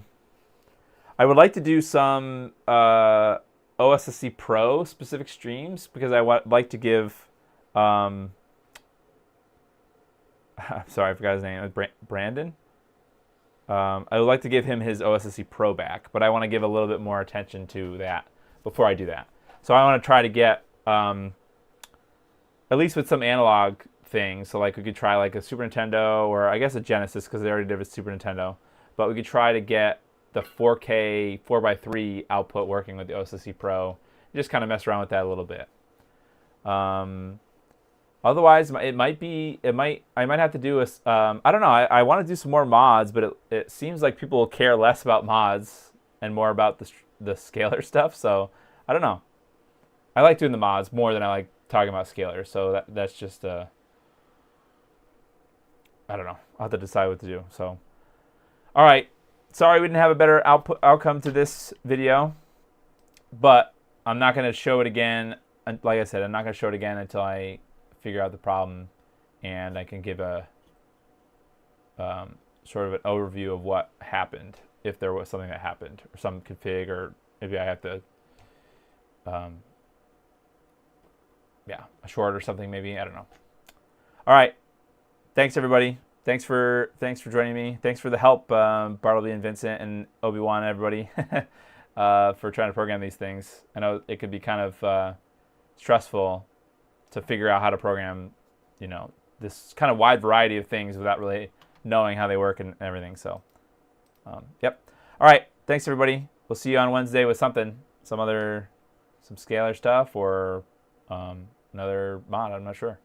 would like to do some OSSC Pro specific streams because I would like to give... sorry, I forgot his name. Brandon? I would like to give him his OSSC Pro back, but I want to give a little bit more attention to that before I do that. So I want to try to get at least with some analog things. So like we could try like a Super Nintendo, or I guess a Genesis, because they already did a Super Nintendo. But we could try to get the 4K 4x3 output working with the OSSC Pro. Just kind of mess around with that a little bit. Otherwise, I might have to do a, I don't know, I want to do some more mods, but it seems like people care less about mods and more about the scalar stuff, so I don't know. I like doing the mods more than I like talking about scalars, so that's just, I don't know, I'll have to decide what to do, so. All right, sorry we didn't have a better outcome to this video, but I'm not going to show it again. Like I said, I'm not going to show it again until I figure out the problem and I can give a sort of an overview of what happened, if there was something that happened, or some config, or maybe I have to, yeah, a short or something maybe, I don't know. All right, thanks everybody. Thanks for joining me. Thanks for the help, Bartleby and Vincent and Obi-Wan and everybody, for trying to program these things. I know it could be kind of stressful to figure out how to program, you know, this kind of wide variety of things without really knowing how they work and everything. So, yep. All right. Thanks, everybody. We'll see you on Wednesday with something, some scalar stuff, or another mod. I'm not sure.